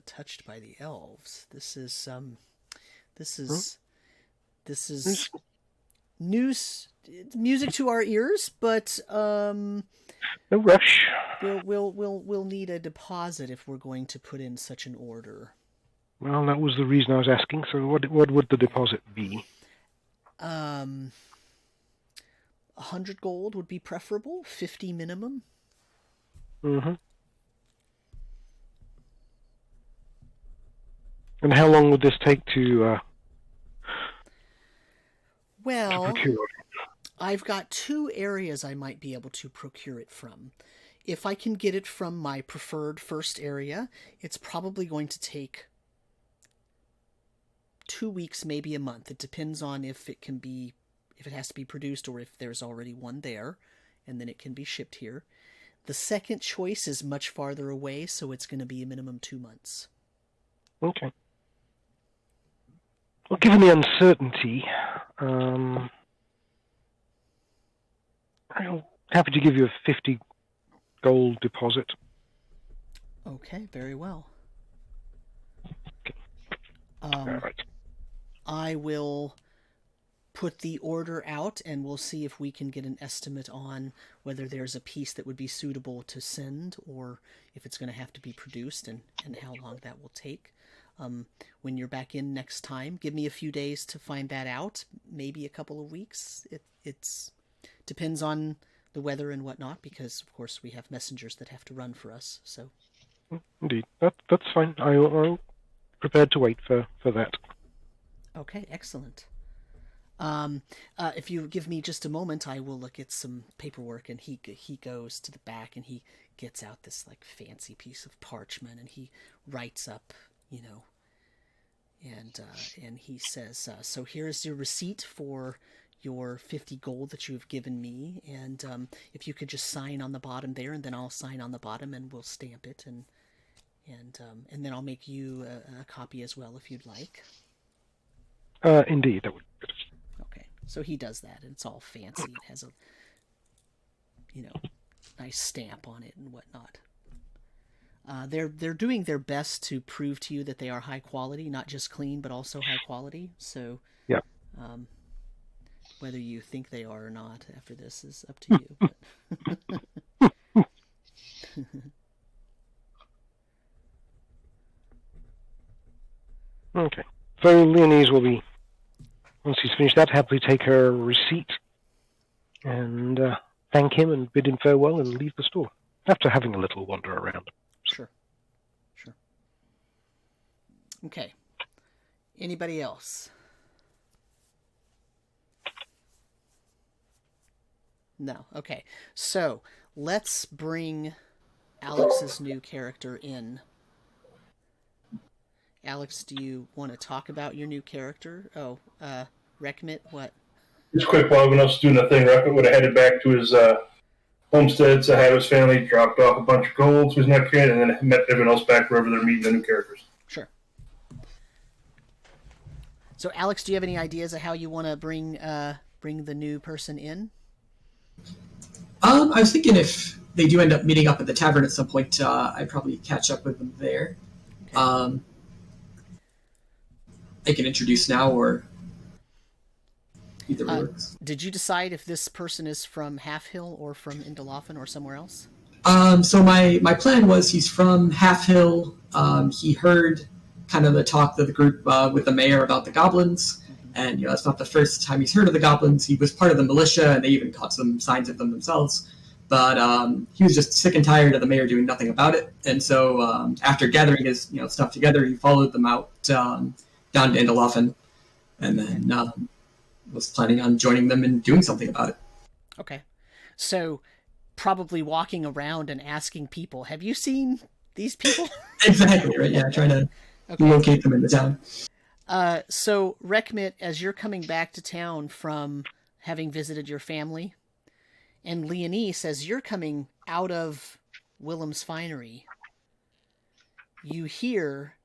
Speaker 2: touched by the elves. This is news, music to our ears, but
Speaker 3: no rush.
Speaker 2: We'll need a deposit if we're going to put in such an order.
Speaker 3: Well, that was the reason I was asking. So, what would the deposit be?
Speaker 2: 100 gold would be preferable. 50 minimum.
Speaker 3: Mm-hmm. And how long would this take to procure?
Speaker 2: I've got 2 areas I might be able to procure it from. If I can get it from my preferred first area, it's probably going to take 2 weeks, maybe a month. It depends on if it has to be produced or if there's already one there, and then it can be shipped here. The second choice is much farther away, so it's going to be a minimum 2 months.
Speaker 3: Okay. Well, given the uncertainty, I'm happy to give you a 50 gold deposit.
Speaker 2: Okay, very well.
Speaker 3: Okay. All right.
Speaker 2: I will put the order out and we'll see if we can get an estimate on whether there's a piece that would be suitable to send or if it's going to have to be produced and how long that will take. When you're back in next time, give me a few days to find that out, maybe a couple of weeks. It's depends on the weather and whatnot, because of course we have messengers that have to run for us. So
Speaker 3: indeed, that's fine. I'm prepared to wait for that.
Speaker 2: Okay, excellent. If you give me just a moment, I will look at some paperwork. And he goes to the back and he gets out this like fancy piece of parchment and he writes up, and he says, so here's your receipt for your 50 gold that you've given me, and if you could just sign on the bottom there, and then I'll sign on the bottom and we'll stamp it, and then I'll make you a copy as well if you'd like.
Speaker 3: Indeed, that would be good.
Speaker 2: Okay, so he does that, and it's all fancy. It has a nice stamp on it and whatnot. They're doing their best to prove to you that they are high quality, not just clean, but also high quality. So,
Speaker 3: yeah.
Speaker 2: Whether you think they are or not after this is up to you. But...
Speaker 3: Okay. So Leonese will be, once he's finished that, happily take her receipt and thank him and bid him farewell and leave the store after having a little wander around.
Speaker 2: Sure. Okay. Anybody else? No. Okay. So let's bring Alex's new character in. Alex, do you want to talk about your new character? Oh, Rekmit, what?
Speaker 8: Just quick, while everyone else is doing the thing, Rekmit would have headed back to his homestead, to have his family, dropped off a bunch of gold to his neckband, and then met everyone else back wherever they're meeting the new characters.
Speaker 2: Sure. So, Alex, do you have any ideas of how you want to bring the new person in?
Speaker 4: I was thinking if they do end up meeting up at the tavern at some point, I'd probably catch up with them there. Okay. They can introduce now, or either works.
Speaker 2: Did you decide if this person is from Half Hill or from Indolophin or somewhere else?
Speaker 4: So my plan was he's from Half Hill. He heard kind of the talk of the group with the mayor about the goblins, and it's not the first time he's heard of the goblins. He was part of the militia, and they even caught some signs of them themselves. But he was just sick and tired of the mayor doing nothing about it, and so after gathering his stuff together, he followed them out down to Indolophin, and then was planning on joining them and doing something about it.
Speaker 2: Okay, so probably walking around and asking people, "Have you seen these people?"
Speaker 4: Exactly right. Yeah, trying to
Speaker 2: Okay.
Speaker 4: locate them in the town.
Speaker 2: So, Rekmit, as you're coming back to town from having visited your family, and Leonise, as you're coming out of Willem's Finery, you hear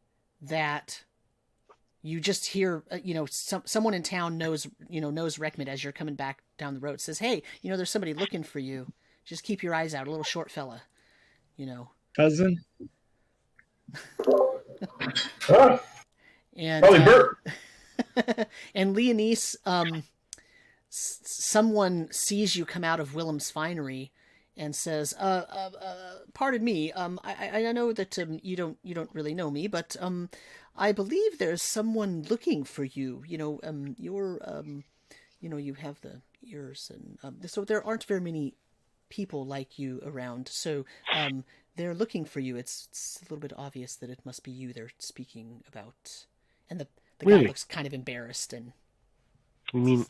Speaker 2: that you just hear, someone in town knows Rekmit as you're coming back down the road, says, hey, there's somebody looking for you. Just keep your eyes out, a little short fella,
Speaker 7: Cousin?
Speaker 2: And,
Speaker 8: Probably Bert.
Speaker 2: and Leonise, someone sees you come out of Willem's Finery and says, pardon me, I know that you don't really know me, but I believe there's someone looking for you. You have the ears, and so there aren't very many people like you around. So they're looking for you. It's a little bit obvious that it must be you they're speaking about. And the guy
Speaker 3: Really?
Speaker 2: looks kind of embarrassed. And
Speaker 3: You mean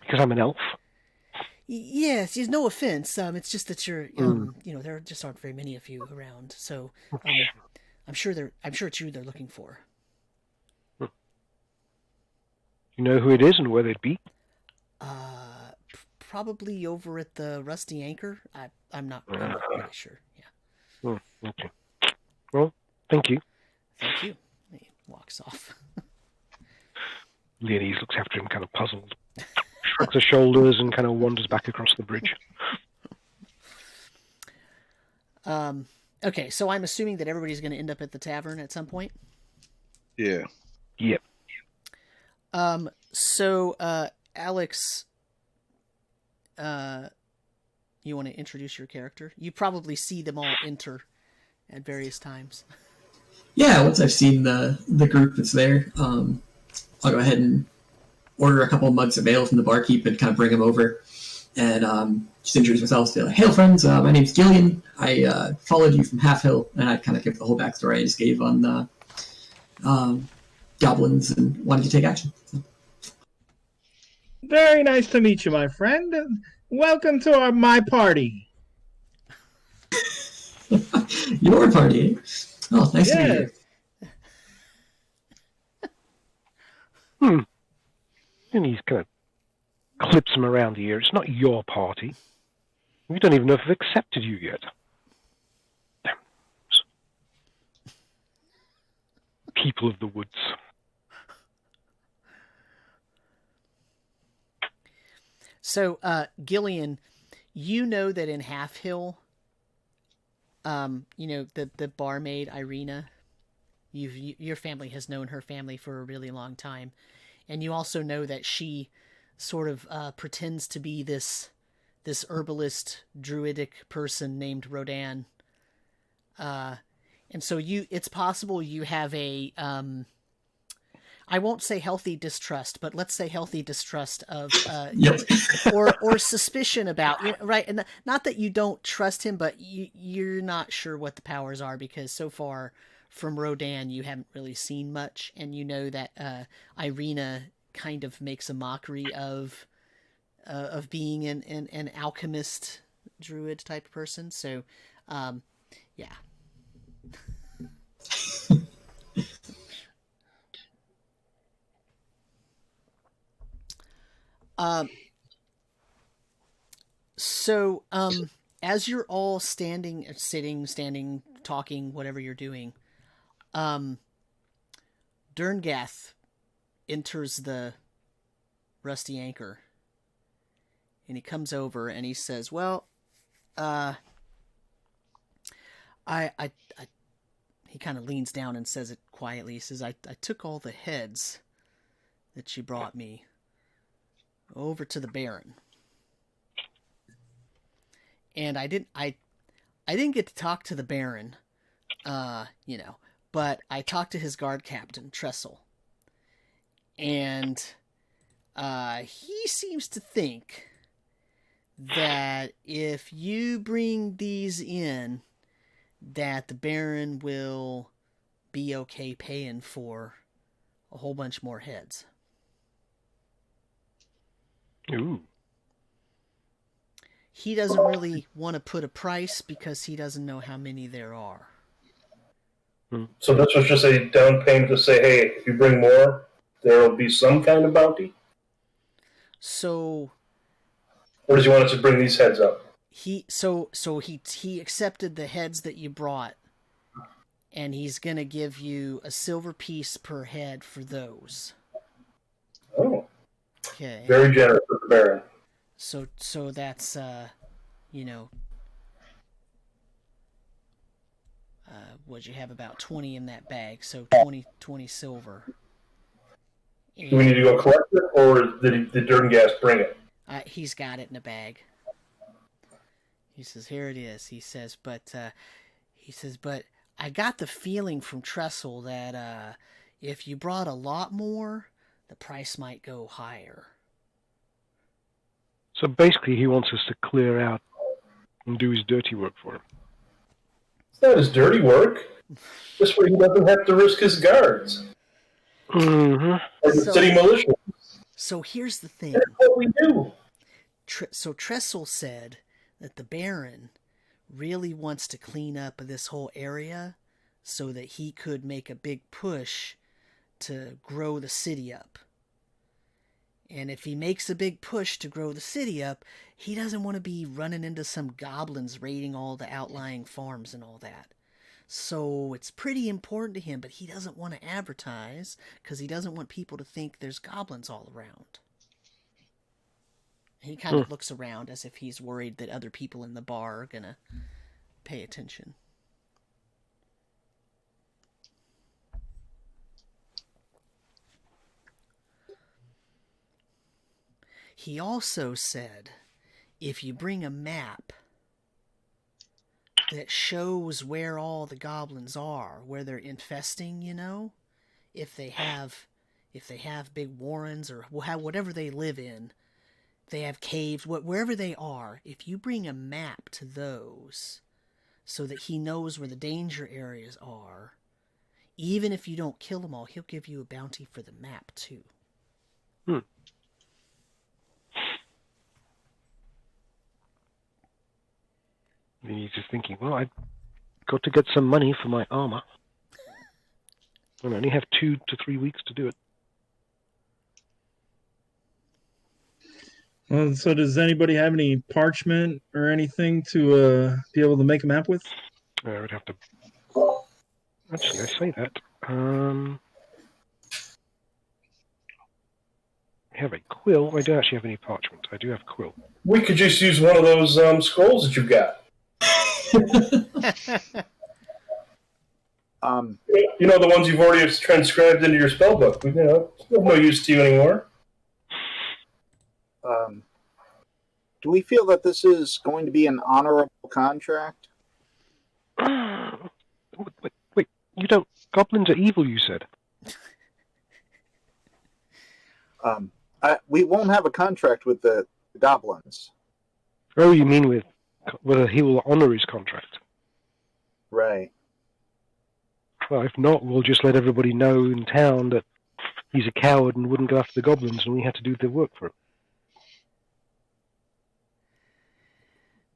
Speaker 3: because I'm an elf?
Speaker 2: yes, no offense. It's just that you're, there just aren't very many of you around. So I'm sure it's you they're looking for.
Speaker 3: You know who it is and where they'd be?
Speaker 2: Probably over at the Rusty Anchor. I'm not really sure. Yeah.
Speaker 3: Okay. Well, thank you.
Speaker 2: Thank you. He walks off.
Speaker 3: Leonise looks after him, kind of puzzled. Shrugs her shoulders and kind of wanders back across the bridge.
Speaker 2: Okay, so I'm assuming that everybody's going to end up at the tavern at some point.
Speaker 6: Yeah.
Speaker 3: Yep.
Speaker 2: So, Alex, you want to introduce your character? You probably see them all enter at various times.
Speaker 4: Yeah, once I've seen the group that's there, I'll go ahead and order a couple of mugs of ale from the barkeep and kind of bring them over. And just introduce myself, say, like, "Hail, friends, my name's Gillian. I followed you from Half Hill," and I kind of give the whole backstory I just gave on the goblins and wanted to take action. So.
Speaker 7: Very nice to meet you, my friend. Welcome to my party.
Speaker 4: Your party, eh? Oh, nice to meet you.
Speaker 3: And he kind of clips him around the ear. It's not your party. We don't even know if they've accepted you yet. Damn. People of the woods.
Speaker 2: So, Gillian, you know that in Half Hill, the barmaid Irina, your family has known her family for a really long time, and you also know that she sort of pretends to be this herbalist druidic person named Rodan, and so it's possible you have a I won't say healthy distrust, but let's say healthy distrust of,
Speaker 4: Yep.
Speaker 2: or suspicion about, right? And not that you don't trust him, but you're not sure what the powers are, because so far from Rodan you haven't really seen much, and you know that Irina kind of makes a mockery of being an alchemist druid type of person. So, yeah. So, as you're all standing, talking, whatever you're doing, Derngath enters the Rusty Anchor, and he comes over and he says, "Well, he kind of leans down and says it quietly. He says, I took all the heads that she brought me over to the Baron. And I didn't get to talk to the Baron, but I talked to his guard captain, Tressel. And he seems to think that if you bring these in, that the Baron will be okay paying for a whole bunch more heads."
Speaker 3: Ooh.
Speaker 2: He doesn't really want to put a price because he doesn't know how many there are.
Speaker 8: So this was just a down payment to say, hey, if you bring more, there will be some kind of bounty?
Speaker 2: So...
Speaker 8: Or does he want us to bring these heads up?
Speaker 2: He accepted the heads that you brought, and he's going to give you a silver piece per head for those.
Speaker 8: Oh.
Speaker 2: Okay.
Speaker 8: Very generous with the Baron.
Speaker 2: So that's, what'd you have, about 20 in that bag, so 20 silver.
Speaker 8: Do we need to go collect it, or did Durngast bring it?
Speaker 2: He's got it in a bag. He says, here it is. He says, but I got the feeling from Trestle that if you brought a lot more, the price might go higher.
Speaker 3: So basically he wants us to clear out and do his dirty work for him.
Speaker 8: It's not his dirty work. This way he doesn't have to risk his guards.
Speaker 3: Mm-hmm.
Speaker 8: Or the city militia.
Speaker 2: So here's the thing.
Speaker 8: That's what we do.
Speaker 2: So Trestle said that the Baron really wants to clean up this whole area so that he could make a big push to grow the city up. And if he makes a big push to grow the city up, he doesn't want to be running into some goblins raiding all the outlying farms and all that. So it's pretty important to him, but he doesn't want to advertise because he doesn't want people to think there's goblins all around. He kind of looks around as if he's worried that other people in the bar are going to pay attention. He also said, if you bring a map that shows where all the goblins are, where they're infesting, if they have big warrens or whatever they live in, they have caves, wherever they are, if you bring a map to those so that he knows where the danger areas are, even if you don't kill them all, he'll give you a bounty for the map too.
Speaker 3: And he's just thinking, well, I've got to get some money for my armor. I only have 2 to 3 weeks to do it.
Speaker 7: Well, so does anybody have any parchment or anything to be able to make a map with?
Speaker 3: I would have to... Actually, I say that. I have a quill. I don't actually have any parchment. I do have quill.
Speaker 8: We could just use one of those scrolls that you've got. The ones you've already transcribed into your spellbook. It's no use to you anymore.
Speaker 5: Do we feel that this is going to be an honorable contract?
Speaker 3: Wait, you don't... Goblins are evil, you said.
Speaker 5: We won't have a contract with the goblins.
Speaker 3: Oh, you mean with whether he will honor his contract?
Speaker 5: Right.
Speaker 3: Well, if not, we'll just let everybody know in town that he's a coward and wouldn't go after the goblins, and we had to do the work for him.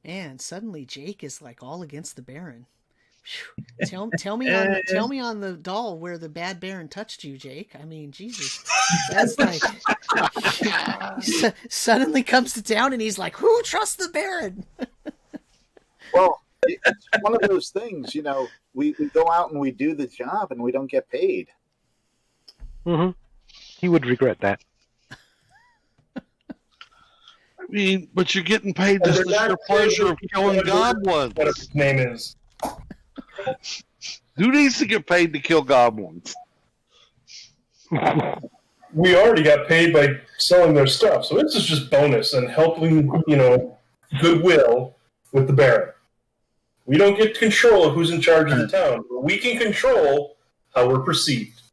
Speaker 2: Man, suddenly Jake is like all against the Baron. Tell me on the doll where the bad Baron touched you, Jake. I mean, Jesus, that's like suddenly comes to town and he's like, "Who trusts the Baron?"
Speaker 5: Well, it's one of those things, we go out and we do the job and we don't get paid.
Speaker 3: Mm-hmm. He would regret that.
Speaker 6: I mean, but you're getting paid just the sheer pleasure of killing goblins.
Speaker 8: What his name is.
Speaker 6: Who needs to get paid to kill goblins?
Speaker 8: We already got paid by selling their stuff, so this is just bonus and helping, goodwill with the Baron. We don't get control of who's in charge of the town, but we can control how we're perceived.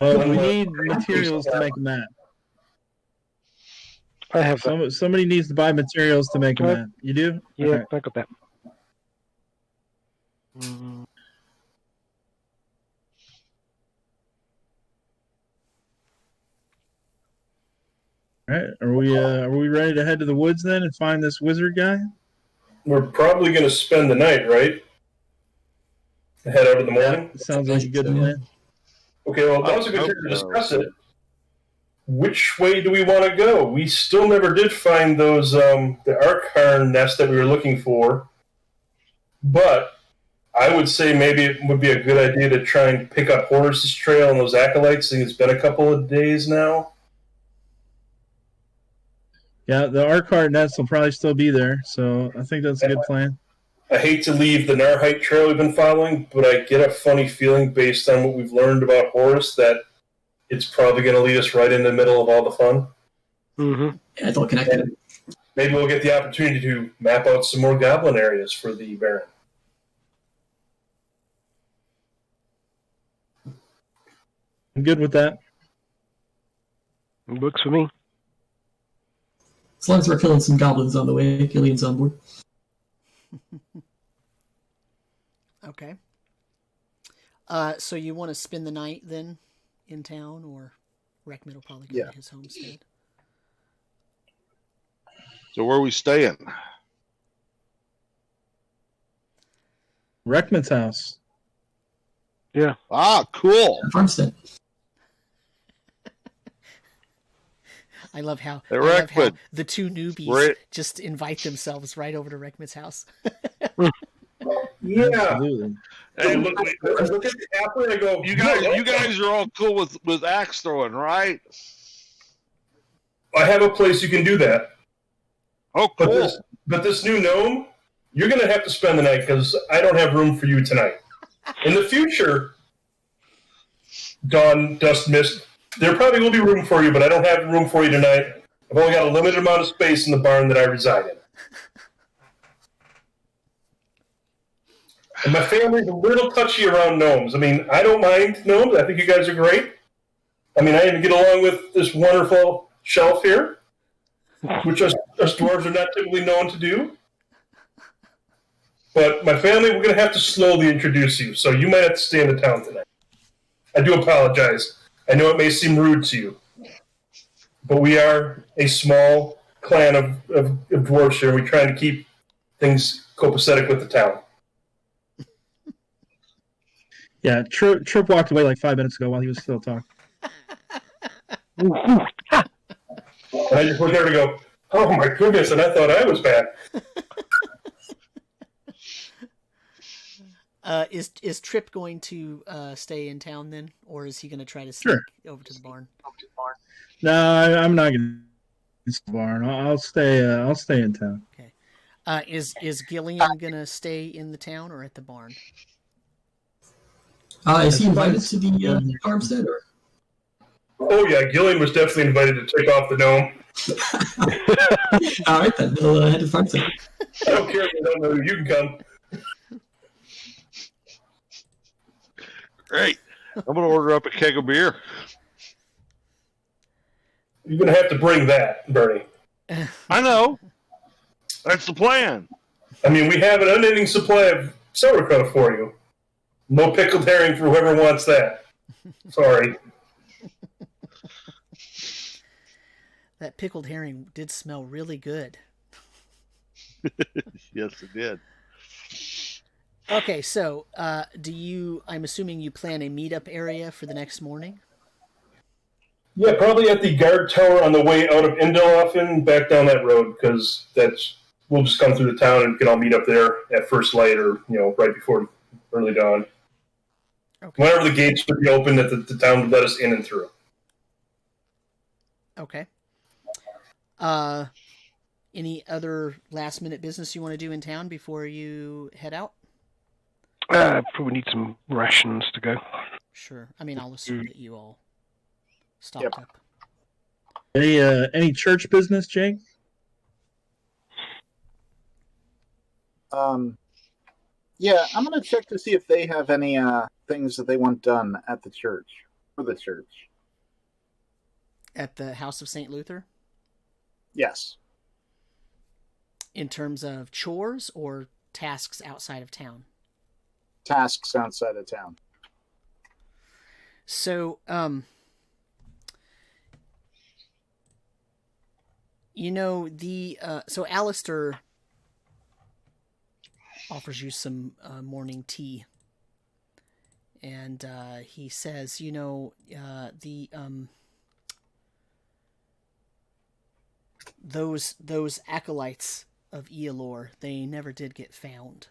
Speaker 7: We need materials to make a map.
Speaker 3: I have
Speaker 7: somebody needs to buy materials to make a map. You do?
Speaker 3: Yeah,
Speaker 7: okay.
Speaker 3: I got that.
Speaker 7: All right, are we ready to head to the woods then and find this wizard guy?
Speaker 8: We're probably going to spend the night, right? Head out in the morning?
Speaker 7: Sounds like a good plan.
Speaker 8: Okay, well, now's a good time to discuss it. Which way do we want to go? We still never did find those the Arkharn nest that we were looking for, but I would say maybe it would be a good idea to try and pick up Horus's trail and those acolytes. I think it's been a couple of days now.
Speaker 7: Yeah, the Arkharn nest will probably still be there, so I think that's a good plan.
Speaker 8: I hate to leave the Narrheit trail we've been following, but I get a funny feeling based on what we've learned about Horus that it's probably going to lead us right in the middle of all the fun.
Speaker 3: Mm-hmm.
Speaker 4: Yeah, it's all connected.
Speaker 8: And maybe we'll get the opportunity to map out some more goblin areas for the Baron.
Speaker 7: I'm good with that.
Speaker 3: It works for me.
Speaker 4: As long as we're killing some goblins on the way, Gillian's on board.
Speaker 2: Okay. So you want to spend the night then in town, or Reckman will probably go to his homestead?
Speaker 6: So where are we staying?
Speaker 7: Reckman's house.
Speaker 3: Yeah.
Speaker 6: Ah, cool.
Speaker 4: Farmstead.
Speaker 2: I love how the two newbies just invite themselves right over to Reckman's house.
Speaker 8: Yeah.
Speaker 7: Absolutely.
Speaker 8: Hey, look at the apple and I go,
Speaker 6: You guys are all cool with axe throwing, right?
Speaker 8: I have a place you can do that.
Speaker 6: Oh, cool.
Speaker 8: But this new gnome, you're going to have to spend the night because I don't have room for you tonight. In the future, Dawn, Dust, Mist, there probably will be room for you, but I don't have room for you tonight. I've only got a limited amount of space in the barn that I reside in. And my family's a little touchy around gnomes. I mean, I don't mind gnomes. I think you guys are great. I mean, I even get along with this wonderful shelf here, which us dwarves are not typically known to do. But my family, we're going to have to slowly introduce you, so you might have to stay in the town tonight. I do apologize. I know it may seem rude to you, but we are a small clan of dwarves here. We're trying to keep things copacetic with the town.
Speaker 7: Yeah, Trip walked away like 5 minutes ago while he was still talking.
Speaker 8: And I just looked there to go, oh my goodness, and I thought I was bad.
Speaker 2: Is Trip going to stay in town then, or is he going to try to sneak over to the barn?
Speaker 7: No, I'm not going to the barn. I'll stay in town.
Speaker 2: Okay. Is Gillian going to stay in the town or at the barn?
Speaker 4: Is he invited to the farmstead? Or?
Speaker 8: Oh yeah, Gillian was definitely invited to take off the gnome.
Speaker 4: All right, then we'll head to the farmstead.
Speaker 8: I don't care if you don't know. You can come.
Speaker 6: Great. I'm going to order up a keg of beer.
Speaker 8: You're going to have to bring that, Bernie.
Speaker 6: I know. That's the plan.
Speaker 8: I mean, we have an unending supply of sauerkraut for you. No pickled herring for whoever wants that. Sorry.
Speaker 2: That pickled herring did smell really good.
Speaker 6: Yes, it did.
Speaker 2: Okay, so I'm assuming you plan a meetup area for the next morning?
Speaker 8: Yeah, probably at the guard tower on the way out of Indelhofen, back down that road, because we'll just come through the town and we can all meet up there at first light or, right before early dawn. Okay. Whenever the gates would be open, that the town would let us in and through.
Speaker 2: Okay. Any other last-minute business you want to do in town before you head out?
Speaker 3: Probably need some rations to go.
Speaker 2: Sure. I mean, I'll assume that you all stocked up.
Speaker 7: Any church business, Jake?
Speaker 5: Yeah, I'm going to check to see if they have any things that they want done at the church, for the church.
Speaker 2: At the House of St. Luther?
Speaker 5: Yes.
Speaker 2: In terms of chores or tasks outside of town?
Speaker 5: Tasks outside of town.
Speaker 2: So, so Alistair offers you some morning tea and he says, those acolytes of Eolor, they never did get found.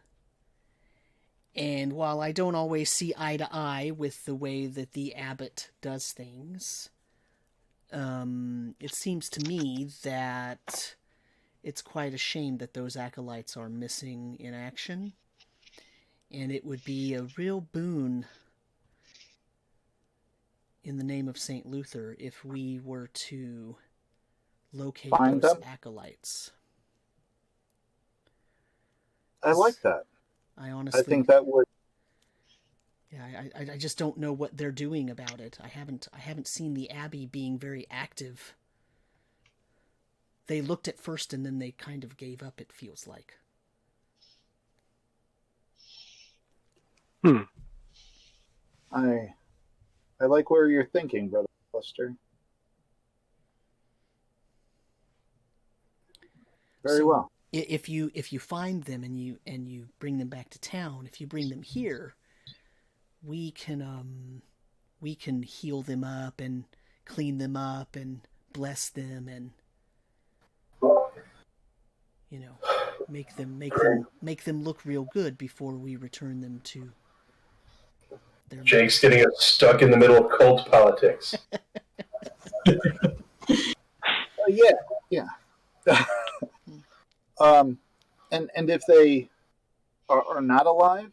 Speaker 2: And while I don't always see eye to eye with the way that the abbot does things, it seems to me that it's quite a shame that those acolytes are missing in action. And it would be a real boon in the name of St. Luther if we were to locate
Speaker 5: Find
Speaker 2: those
Speaker 5: them?
Speaker 2: acolytes.
Speaker 5: I like that.
Speaker 2: I honestly,
Speaker 5: I think that would.
Speaker 2: yeah, I just don't know what they're doing about it. I haven't seen the Abbey being very active. They looked at first and then they kind of gave up, it feels like.
Speaker 5: I like where you're thinking, Brother Buster. Very well.
Speaker 2: If you find them and you bring them back to town, if you bring them here, we can heal them up and clean them up and bless them and make them look real good before we return them to their
Speaker 8: Jake's getting us stuck in the middle of cult politics.
Speaker 5: Yeah. And if they are not alive,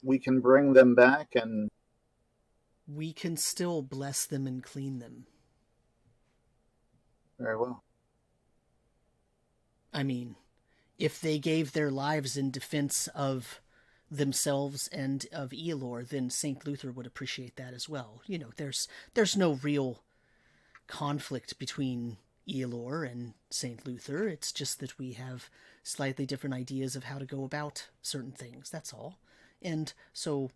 Speaker 5: we can bring them back and
Speaker 2: we can still bless them and clean them.
Speaker 5: very well.
Speaker 2: I mean, if they gave their lives in defense of themselves and of Eolor, then St. Luther would appreciate that as well. There's no real conflict between Eolor and St. Luther. It's just that we have slightly different ideas of how to go about certain things, that's all. And so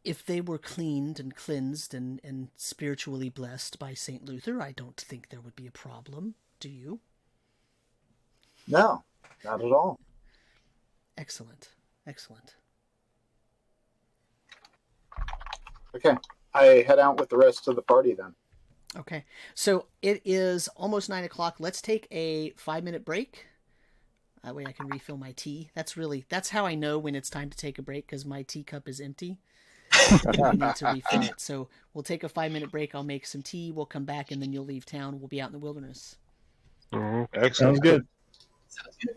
Speaker 2: if they were cleaned and cleansed and spiritually blessed by St. Luther, I don't think there would be a problem. Do you?
Speaker 5: No, not at all.
Speaker 2: Excellent.
Speaker 5: Okay, I head out with the rest of the party then.
Speaker 2: Okay, so it is almost 9:00. Let's take a 5-minute break. That way I can refill my tea. That's how I know when it's time to take a break, because my teacup is empty. I need to refill it. So we'll take a 5-minute break. I'll make some tea. We'll come back, and then you'll leave town. We'll be out in the wilderness.
Speaker 6: Excellent.
Speaker 7: Sounds good.
Speaker 4: Sounds good.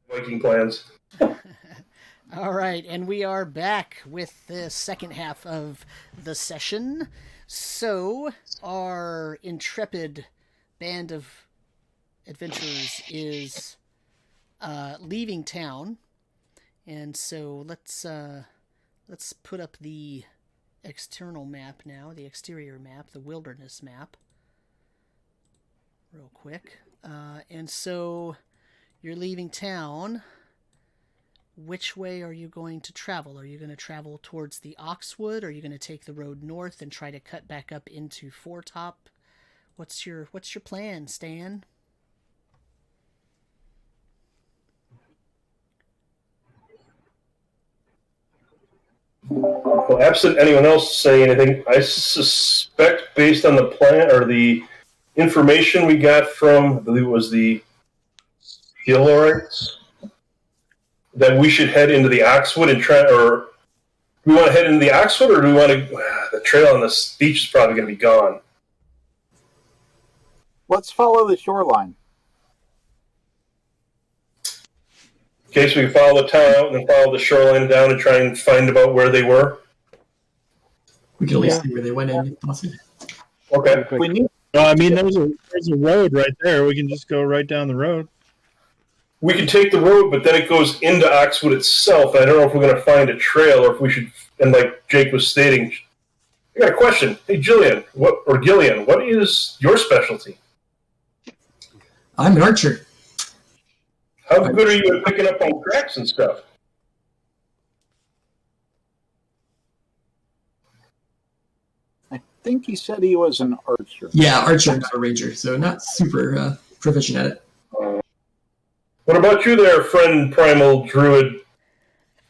Speaker 8: Viking plans.
Speaker 2: All right, and we are back with the second half of the session. So, our intrepid band of adventurers is leaving town, and so let's put up the external map now, the exterior map, the wilderness map, real quick. And so, you're leaving town. Which way are you going to travel? Are you going to travel towards the Oxwood? Are you going to take the road north and try to cut back up into Foretop? What's your plan, Stan?
Speaker 8: Well, absent anyone else saying anything, I suspect based on the plan or the information we got from, I believe it was the Hillorites, that we should head into the Oxwood and try, or do we want to head into the Oxwood, or do we want to, the trail on this beach is probably going to be gone.
Speaker 5: Let's follow the shoreline.
Speaker 8: Okay, so we can follow the town out and then follow the shoreline down and try and find about where they were.
Speaker 4: We can at least see where they went in, if possible.
Speaker 8: Okay.
Speaker 5: We need.
Speaker 7: Well, I mean, there's a road right there. We can just go right down the road.
Speaker 8: We can take the road, but then it goes into Oxwood itself. I don't know if we're going to find a trail or if we should, and like Jake was stating, I got a question. Hey, Gillian, Gillian, what is your specialty?
Speaker 4: I'm an archer.
Speaker 8: How good are you at picking up on cracks and stuff?
Speaker 5: I think he said he was an archer.
Speaker 4: Yeah, archer, not a ranger, so not super proficient at it.
Speaker 8: What about you there, friend Primal Druid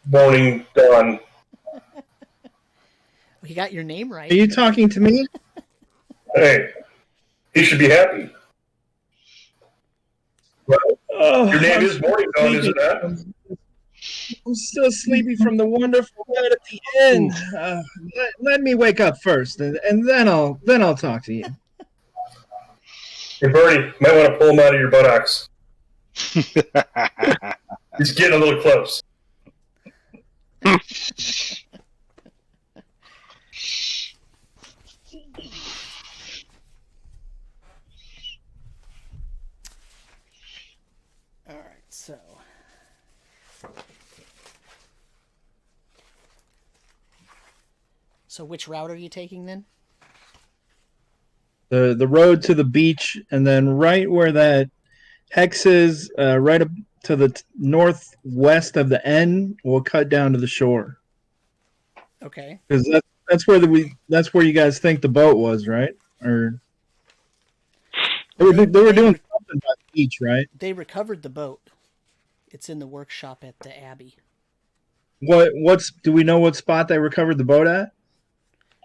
Speaker 8: Morning Dawn?
Speaker 2: You got your name right.
Speaker 7: Are you talking to me?
Speaker 8: Hey, he should be happy. Well, your name is Morning Dawn, is it not?
Speaker 7: I'm still sleepy from the wonderful bed at the inn. Let me wake up first, and then I'll talk to you.
Speaker 8: Hey, Bernie, you might want to pull him out of your buttocks. He's getting a little close.
Speaker 2: All right, so which route are you taking then?
Speaker 7: The road to the beach, and then right where that hex is, right up to the northwest of the N, we'll cut down to the shore.
Speaker 2: Okay.
Speaker 7: Because that's where you guys think the boat was, right? Or they were doing something by the beach, right?
Speaker 2: They recovered the boat. It's in the workshop at the Abbey.
Speaker 7: Do we know what spot they recovered the boat at?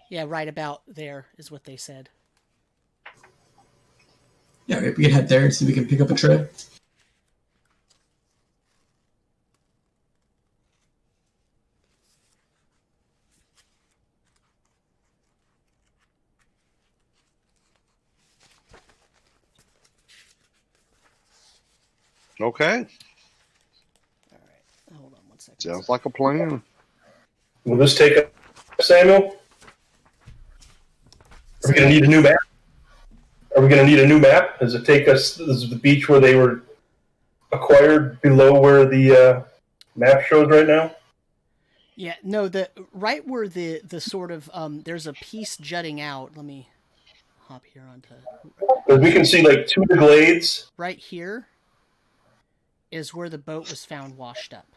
Speaker 2: Yeah, right about there is what they said.
Speaker 4: Yeah, right, we can head there and see if we can pick up a trail.
Speaker 6: Okay.
Speaker 2: All right. Hold on one second.
Speaker 6: Sounds like a plan.
Speaker 8: Will this take up, Samuel? Are we going to need a new map? Does it take us? Is the beach where they were acquired below where the map shows right now?
Speaker 2: Yeah, no, the right where the sort of there's a piece jutting out. Let me hop here onto.
Speaker 8: We can see like two of the glades.
Speaker 2: Right here is where the boat was found washed up.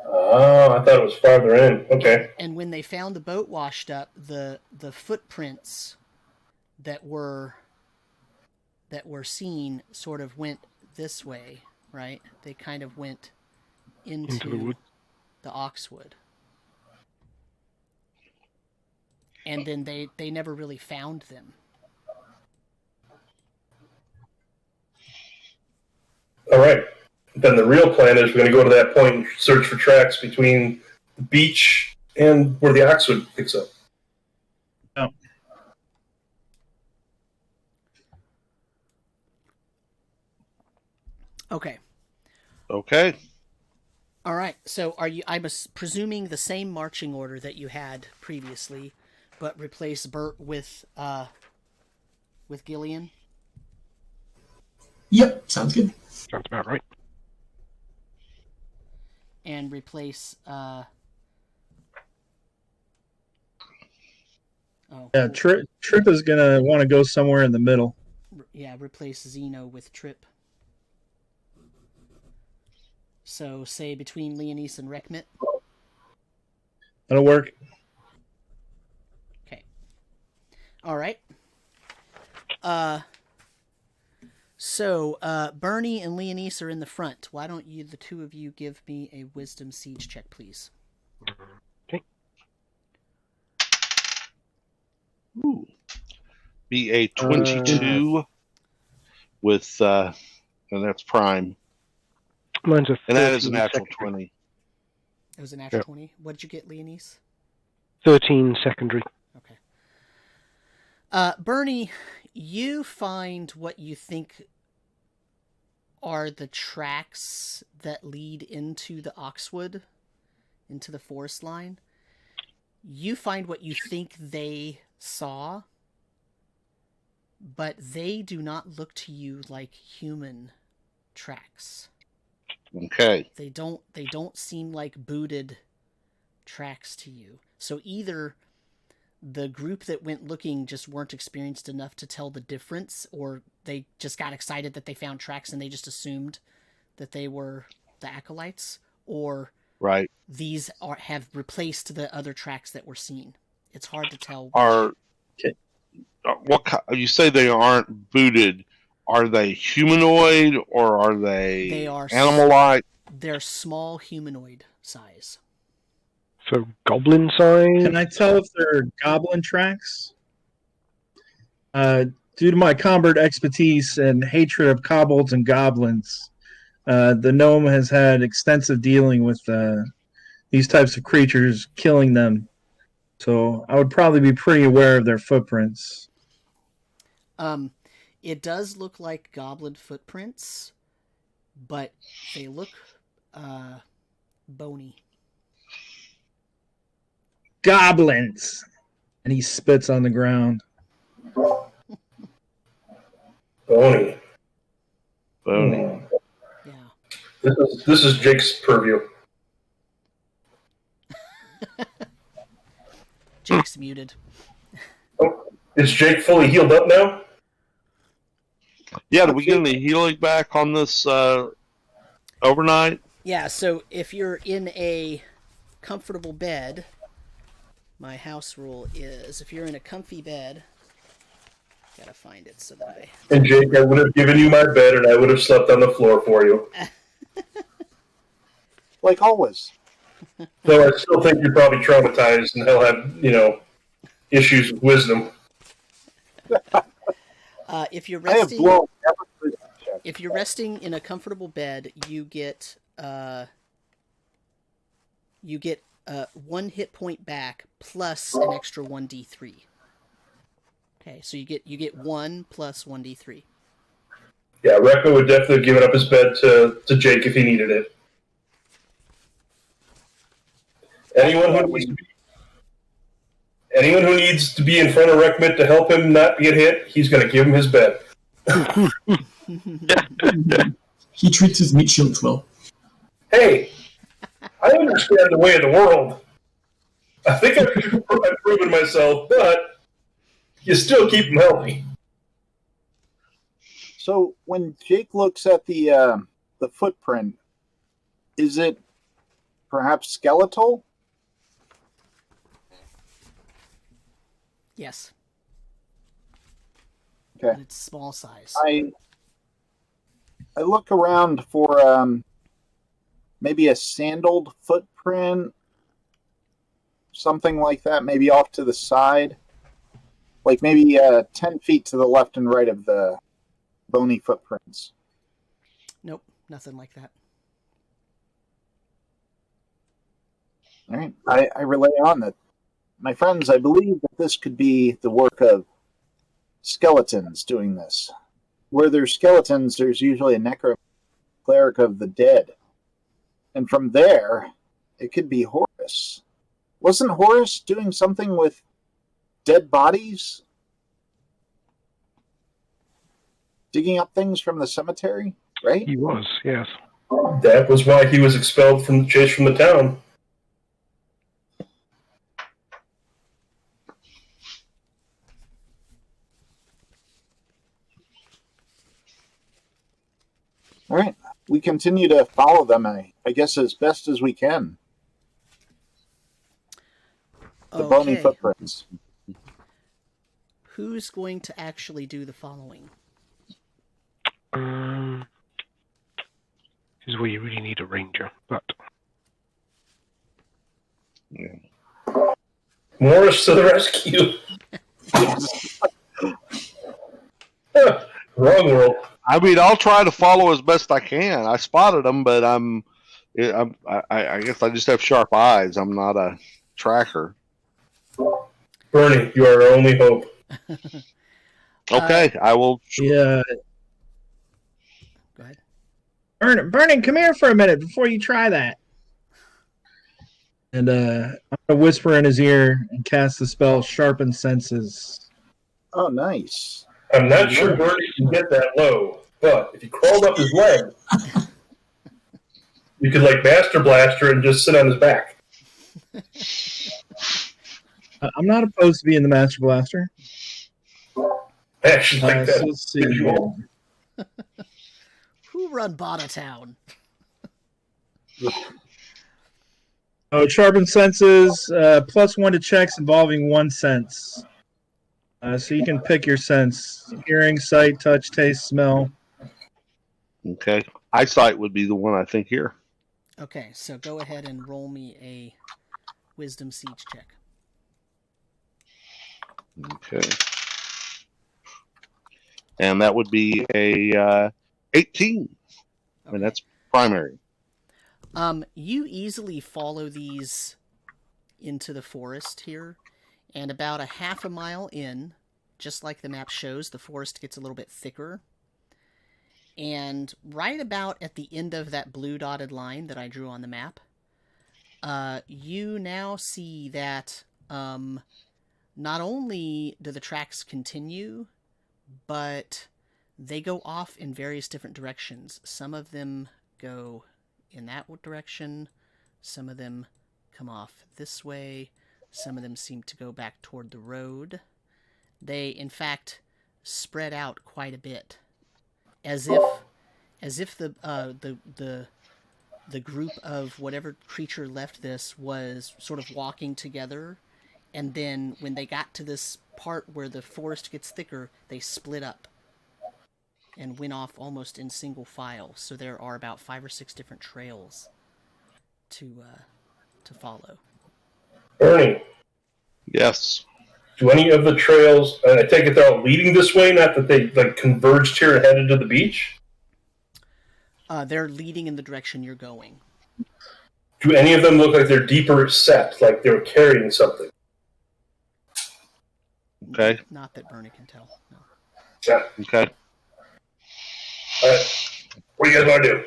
Speaker 8: Oh, I thought it was farther in. Okay.
Speaker 2: And when they found the boat washed up, the footprints that were seen sort of went this way, right? They kind of went into the Oxwood. And then they never really found them.
Speaker 8: All right. Then the real plan is we're going to go to that point and search for tracks between the beach and where the Oxwood picks up.
Speaker 7: Oh.
Speaker 2: Okay.
Speaker 6: Okay.
Speaker 2: All right. So are you? I'm presuming the same marching order that you had previously, but replace Bert with Gillian.
Speaker 4: Yep, sounds good.
Speaker 3: Sounds about right.
Speaker 2: And replace.
Speaker 7: Yeah, Trip is gonna want to go somewhere in the middle.
Speaker 2: Yeah, replace Zeno with Trip. So, say between Leonise and Rekmit.
Speaker 7: That'll work.
Speaker 2: Okay. All right. So, Bernie and Leonise are in the front. Why don't you, the two of you, give me a Wisdom Siege check, please?
Speaker 3: Okay.
Speaker 6: Ooh. Be a 22 with, and that's prime.
Speaker 3: Mine's a 13
Speaker 6: And that is a natural
Speaker 3: secondary.
Speaker 6: 20.
Speaker 2: It was a natural
Speaker 3: Yep.
Speaker 2: 20. What did you get, Leonise?
Speaker 3: 13 secondary.
Speaker 2: Okay. Bernie, you find what you think are the tracks that lead into the Oxwood, into the forest line. You find what you think they saw, but they do not look to you like human tracks.
Speaker 6: Okay.
Speaker 2: They don't seem like booted tracks to you. So either the group that went looking just weren't experienced enough to tell the difference, or they just got excited that they found tracks and they just assumed that they were the acolytes, or
Speaker 6: Right.
Speaker 2: these have replaced the other tracks that were seen. It's hard to tell.
Speaker 6: You say they aren't booted. Are they humanoid or are
Speaker 2: They are
Speaker 6: animal-like?
Speaker 2: They're small humanoid size.
Speaker 3: So goblin size.
Speaker 7: Can I tell if they're goblin tracks? Due to my combat expertise and hatred of kobolds and goblins, the gnome has had extensive dealing with these types of creatures, killing them. So I would probably be pretty aware of their footprints.
Speaker 2: It does look like goblin footprints, but they look bony.
Speaker 7: Goblins! And he spits on the ground.
Speaker 8: Bony.
Speaker 6: Bony.
Speaker 2: Yeah.
Speaker 8: This is Jake's purview.
Speaker 2: Jake's muted.
Speaker 8: Oh, is Jake fully healed up now?
Speaker 6: Yeah, did we get any healing back on this overnight?
Speaker 2: Yeah, so if you're in a comfortable bed, my house rule is if you're in a comfy bed, gotta find it so that I...
Speaker 8: And Jake, I would have given you my bed and I would have slept on the floor for you.
Speaker 5: Like always.
Speaker 8: Though I still think you're probably traumatized and he'll have, issues with wisdom.
Speaker 2: If you're
Speaker 5: I have
Speaker 2: resting,
Speaker 5: blown every wisdom check.
Speaker 2: if you're resting in a comfortable bed, you get 1 hit point back plus an extra 1d3. Okay, so you get 1 plus 1d3.
Speaker 8: Yeah, Rekko would definitely have given up his bed to Jake if he needed it. Anyone who needs to be in front of Rekmit to help him not get hit, he's going to give him his bed.
Speaker 4: He treats his meat shields well.
Speaker 8: Hey, I understand the way of the world. I think I've proven myself, but you still keep him healthy.
Speaker 5: So when Jake looks at the footprint, is it perhaps skeletal?
Speaker 2: Yes.
Speaker 5: Okay.
Speaker 2: But it's small size.
Speaker 5: I look around for maybe a sandaled footprint, something like that, maybe off to the side, like maybe 10 feet to the left and right of the bony footprints.
Speaker 2: Nope, nothing like that.
Speaker 5: All right, I relay on that. My friends, I believe that this could be the work of skeletons doing this. Where there's skeletons, there's usually a necro cleric of the dead. And from there, it could be Horus. Wasn't Horus doing something with dead bodies? Digging up things from the cemetery, right?
Speaker 3: He was, yes.
Speaker 8: That was why he was expelled from chased from the town.
Speaker 5: All right. We continue to follow them, I guess, as best as we can. The bony footprints.
Speaker 2: Who's going to actually do the following?
Speaker 3: This is where you really need a ranger, but
Speaker 8: Morris to the rescue. Wrong world.
Speaker 6: I mean, I'll try to follow as best I can. I spotted them, but I guess I just have sharp eyes. I'm not a tracker.
Speaker 8: Bernie, you are our only hope.
Speaker 6: Okay, I will.
Speaker 7: Yeah.
Speaker 2: Go ahead.
Speaker 7: Vernon, come here for a minute before you try that. And I'm gonna whisper in his ear and cast the spell Sharpen Senses.
Speaker 5: Oh, nice.
Speaker 8: I'm not sure Bernie can get that low, but if he crawled up his leg, you could like Master Blaster and just sit on his back.
Speaker 7: I'm not opposed to being the Master Blaster.
Speaker 8: I actually like that.
Speaker 7: So let's see.
Speaker 8: visual.
Speaker 2: Who run Bada Town?
Speaker 7: Oh, Sharpen Senses, +1 to checks involving 1 sense. So you can pick your sense. Hearing, sight, touch, taste, smell.
Speaker 6: Okay. Eyesight would be the one I think here.
Speaker 2: Okay, so go ahead and roll me a Wisdom Siege check.
Speaker 6: Okay. And that would be a 18. I mean, that's primary.
Speaker 2: You easily follow these into the forest here, and about a half a mile in, just like the map shows, the forest gets a little bit thicker. And right about at the end of that blue dotted line that I drew on the map, you now see that not only do the tracks continue, but they go off in various different directions. Some of them go in that direction, some of them come off this way, some of them seem to go back toward the road. They, in fact, spread out quite a bit, as if the group of whatever creature left this was sort of walking together, and then when they got to this part where the forest gets thicker, they split up and went off almost in single file. So there are about 5 or 6 different trails to follow.
Speaker 8: Bernie,
Speaker 6: Yes.
Speaker 8: do any of the trails, and I take it they're all leading this way, not that they like converged here and headed to the beach?
Speaker 2: They're leading in the direction you're going.
Speaker 8: Do any of them look like they're deeper set, like they're carrying something?
Speaker 6: Okay.
Speaker 2: Not that Bernie can tell. No.
Speaker 8: Yeah.
Speaker 6: Okay.
Speaker 8: All right. What do you guys want to do?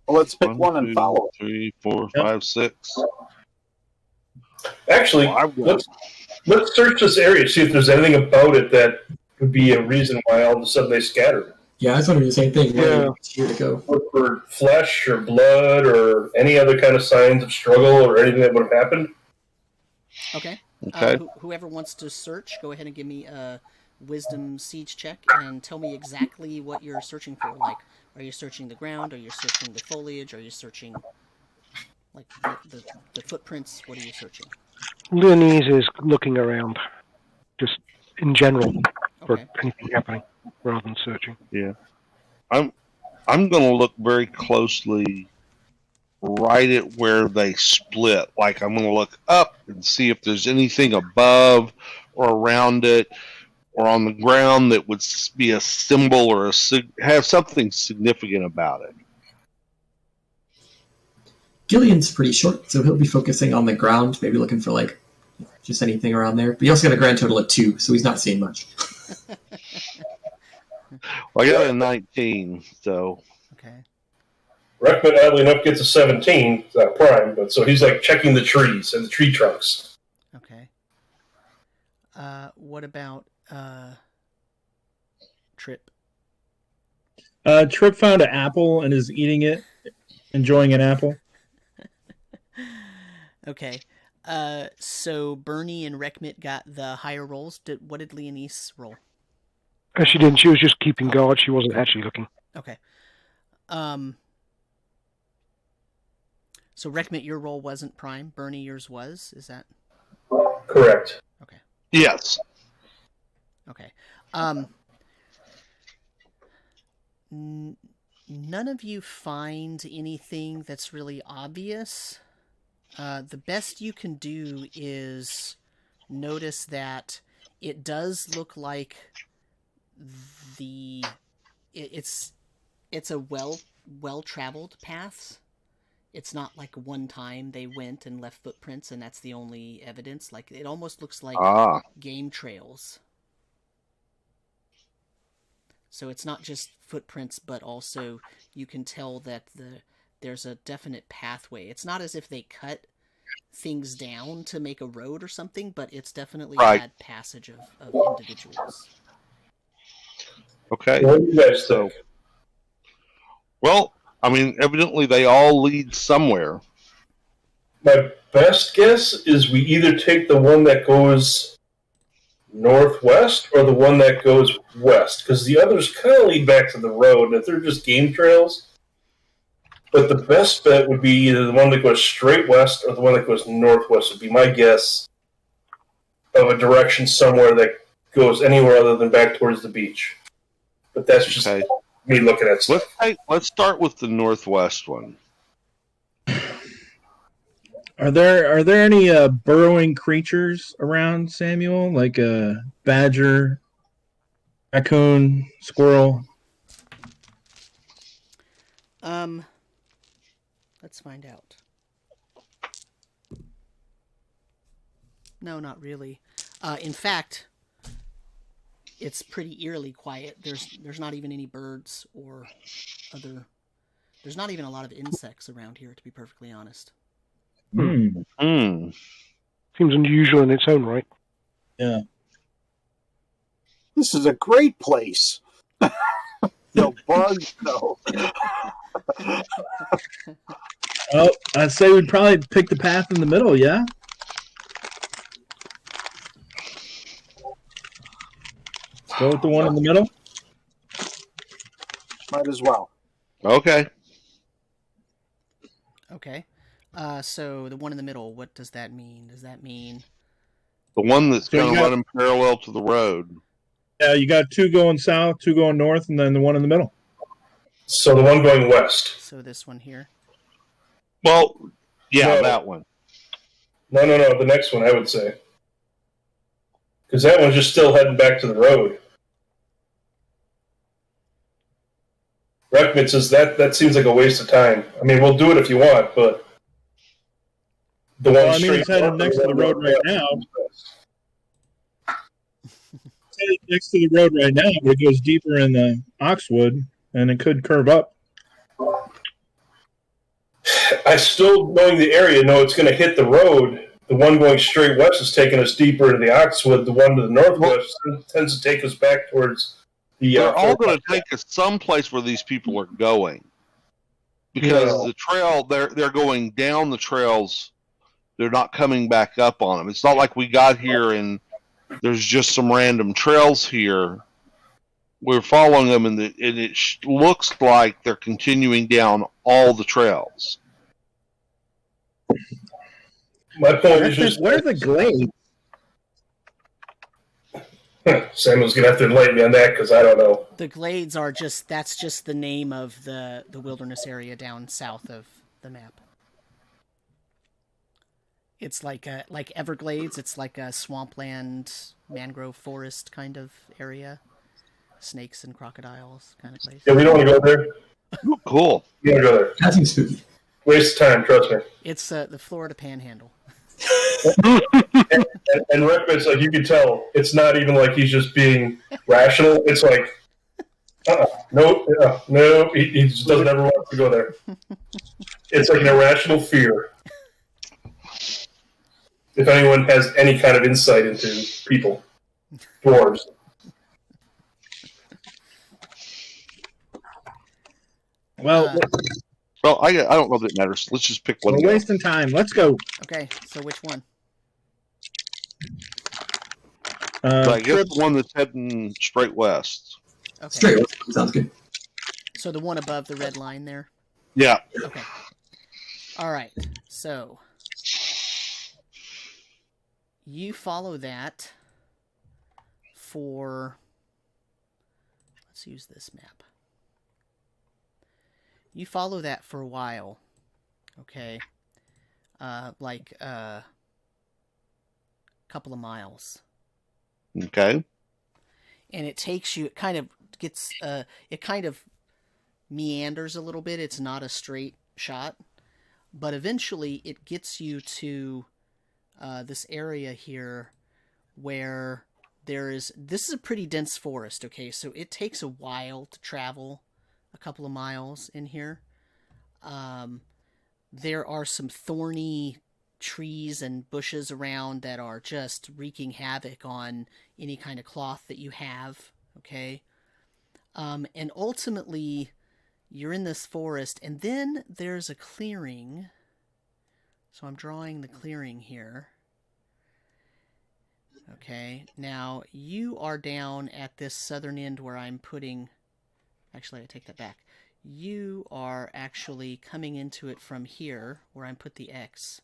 Speaker 5: Well, let's pick one and follow.
Speaker 6: 3, 4, 5, 6.
Speaker 8: Actually, let's search this area, see if there's anything about it that would be a reason why all of a sudden they scattered.
Speaker 4: Yeah, I was wondering the same thing.
Speaker 3: Yeah.
Speaker 4: Here to go.
Speaker 8: Look for flesh or blood or any other kind of signs of struggle or anything that would have happened.
Speaker 2: Okay.
Speaker 6: Okay.
Speaker 2: Whoever wants to search, go ahead and give me a Wisdom Siege check and tell me exactly what you're searching for. Like, are you searching the ground? Are you searching the foliage? Are you searching, like, the footprints? What are you searching?
Speaker 3: Leonese is looking around, just in general, for
Speaker 2: Okay.
Speaker 3: anything happening, rather than searching.
Speaker 6: Yeah. I'm going to look very closely right at where they split. Like, I'm going to look up and see if there's anything above or around it or on the ground that would be a symbol or have something significant about it.
Speaker 4: Gillian's pretty short, so he'll be focusing on the ground, maybe looking for like just anything around there. But he also got a grand total of 2, so he's not seeing much.
Speaker 6: Well, I got a 19, so
Speaker 2: Okay.
Speaker 8: Reckman, oddly enough, gets a 17. It's not prime, but so he's like checking the trees and the tree trunks.
Speaker 2: Okay. What about Trip?
Speaker 7: Trip found an apple and is eating it, enjoying an apple.
Speaker 2: Okay. So Bernie and Reckmit got the higher rolls. What did Leonise roll?
Speaker 3: She didn't. She was just keeping guard. She wasn't actually looking.
Speaker 2: Okay. So Reckmit, your roll wasn't prime. Bernie, yours was. Is that
Speaker 8: Correct.
Speaker 2: okay?
Speaker 6: yes.
Speaker 2: Okay. None of you find anything that's really obvious. The best you can do is notice that it does look like it's a well-traveled path. It's not like one time they went and left footprints and that's the only evidence. Like it almost looks like game trails. So it's not just footprints, but also you can tell that there's a definite pathway. It's not as if they cut things down to make a road or something, but it's definitely had passage of individuals.
Speaker 6: Okay.
Speaker 8: What do you guys think?
Speaker 6: Well, I mean, evidently they all lead somewhere.
Speaker 8: My best guess is we either take the one that goes northwest or the one that goes west, because the others kind of lead back to the road. If they're just game trails, but the best bet would be either the one that goes straight west or the one that goes northwest would be my guess of a direction somewhere that goes anywhere other than back towards the beach. But that's just me looking at stuff.
Speaker 6: Let's start with the northwest one.
Speaker 7: Are there any burrowing creatures around, Samuel? Like a badger, raccoon, squirrel?
Speaker 2: Let's find out. No, not really. In fact, it's pretty eerily quiet. There's not even any birds or other. There's not even a lot of insects around here, to be perfectly honest.
Speaker 3: Seems unusual in its own right.
Speaker 7: Yeah.
Speaker 5: This is a great place. No bugs, no.
Speaker 7: Oh, I'd say we'd probably pick the path in the middle, yeah? Let's go with the one in the middle.
Speaker 5: Might as well.
Speaker 6: Okay.
Speaker 2: Okay. So the one in the middle, what does that mean? Does that mean
Speaker 6: The one that's
Speaker 7: So you
Speaker 6: going to
Speaker 7: got-
Speaker 6: run parallel to the road.
Speaker 7: Yeah, you got two going south, two going north, and then the one in the middle.
Speaker 8: So the one going west.
Speaker 2: so this one here?
Speaker 6: Well, yeah,
Speaker 8: No.
Speaker 6: that one.
Speaker 8: No, the next one I would say. Because that one's just still heading back to the road. Reckman says that seems like a waste of time. I mean, we'll do it if you want, but the one
Speaker 7: Well, I mean,
Speaker 8: straight
Speaker 7: it's headed
Speaker 8: north
Speaker 7: next to the road right now.
Speaker 8: west.
Speaker 7: It's headed next to the road right now, but it goes deeper in the Oxwood, and it could curve up.
Speaker 8: I still, knowing the area, know it's going to hit the road. The one going straight west is taking us deeper into the Oxwood. The one to the northwest tends to take us back towards the.
Speaker 6: They're all going to take us someplace where these people are going. Because
Speaker 8: Yeah.
Speaker 6: the trail, they're going down the trails. They're not coming back up on them. It's not like we got here and there's just some random trails here. We're following them, and it looks like they're continuing down all the trails.
Speaker 8: My point is just
Speaker 7: What are the glades?
Speaker 8: Samuel's going to have to enlighten me on that because I don't know.
Speaker 2: The glades are that's just the name of the wilderness area down south of the map. It's like Everglades. It's like a swampland, mangrove forest kind of area. Snakes and crocodiles kind of place.
Speaker 8: Yeah, we don't want to go there.
Speaker 6: Cool.
Speaker 8: We don't want to go there.
Speaker 4: That seems spooky.
Speaker 8: Waste of time, trust me.
Speaker 2: It's the Florida Panhandle.
Speaker 8: And Reckman's like, you can tell, it's not even like he's just being rational. It's like, Nope. Yeah, no, he just doesn't ever want to go there. It's like an irrational fear. If anyone has any kind of insight into people, dwarves.
Speaker 7: Well,
Speaker 6: Well, I don't know that it matters. Let's just pick one.
Speaker 7: we're wasting time. Let's go.
Speaker 2: Okay, so which one?
Speaker 6: But I guess
Speaker 7: Trip,
Speaker 6: the one that's heading straight west.
Speaker 2: Okay.
Speaker 4: Straight west sounds good.
Speaker 2: So the one above the red line there?
Speaker 6: Yeah.
Speaker 2: Okay. All right. So you follow that for... Let's use this map. You follow that for a while. Okay. Like a couple of miles.
Speaker 6: Okay.
Speaker 2: And it takes you, it kind of gets, it kind of meanders a little bit. It's not a straight shot, but eventually it gets you to this area here where this is a pretty dense forest, okay? So it takes a while to travel a couple of miles in here. There are some thorny trees and bushes around that are just wreaking havoc on any kind of cloth that you have, okay? And ultimately, you're in this forest, and then there's a clearing. So I'm drawing the clearing here. Okay, now you are down at this southern end where I'm putting... Actually, I take that back. You are actually coming into it from here, where I put the X.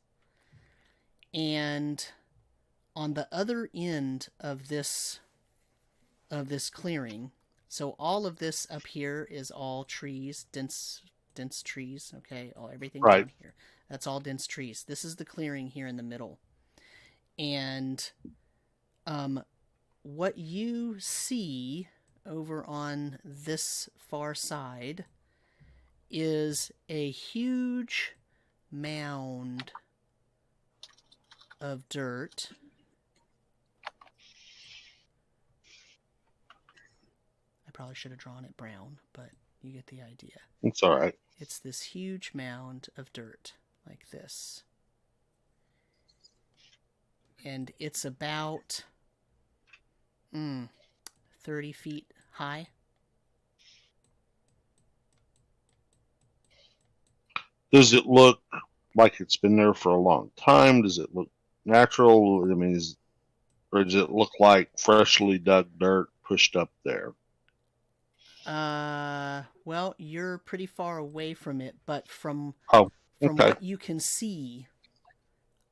Speaker 2: And on the other end of this clearing, so all of this up here is all trees, dense trees, okay? Everything
Speaker 6: right
Speaker 2: down here. That's all dense trees. This is the clearing here in the middle. And what you see over on this far side is a huge mound of dirt. I probably should have drawn it brown, but you get the idea.
Speaker 6: It's all right.
Speaker 2: It's this huge mound of dirt like this. And it's about 30 feet high.
Speaker 6: Does it look like it's been there for a long time? Does it look natural? I mean, or does it look like freshly dug dirt pushed up there?
Speaker 2: Well, you're pretty far away from it, but from
Speaker 6: okay.
Speaker 2: what you can see,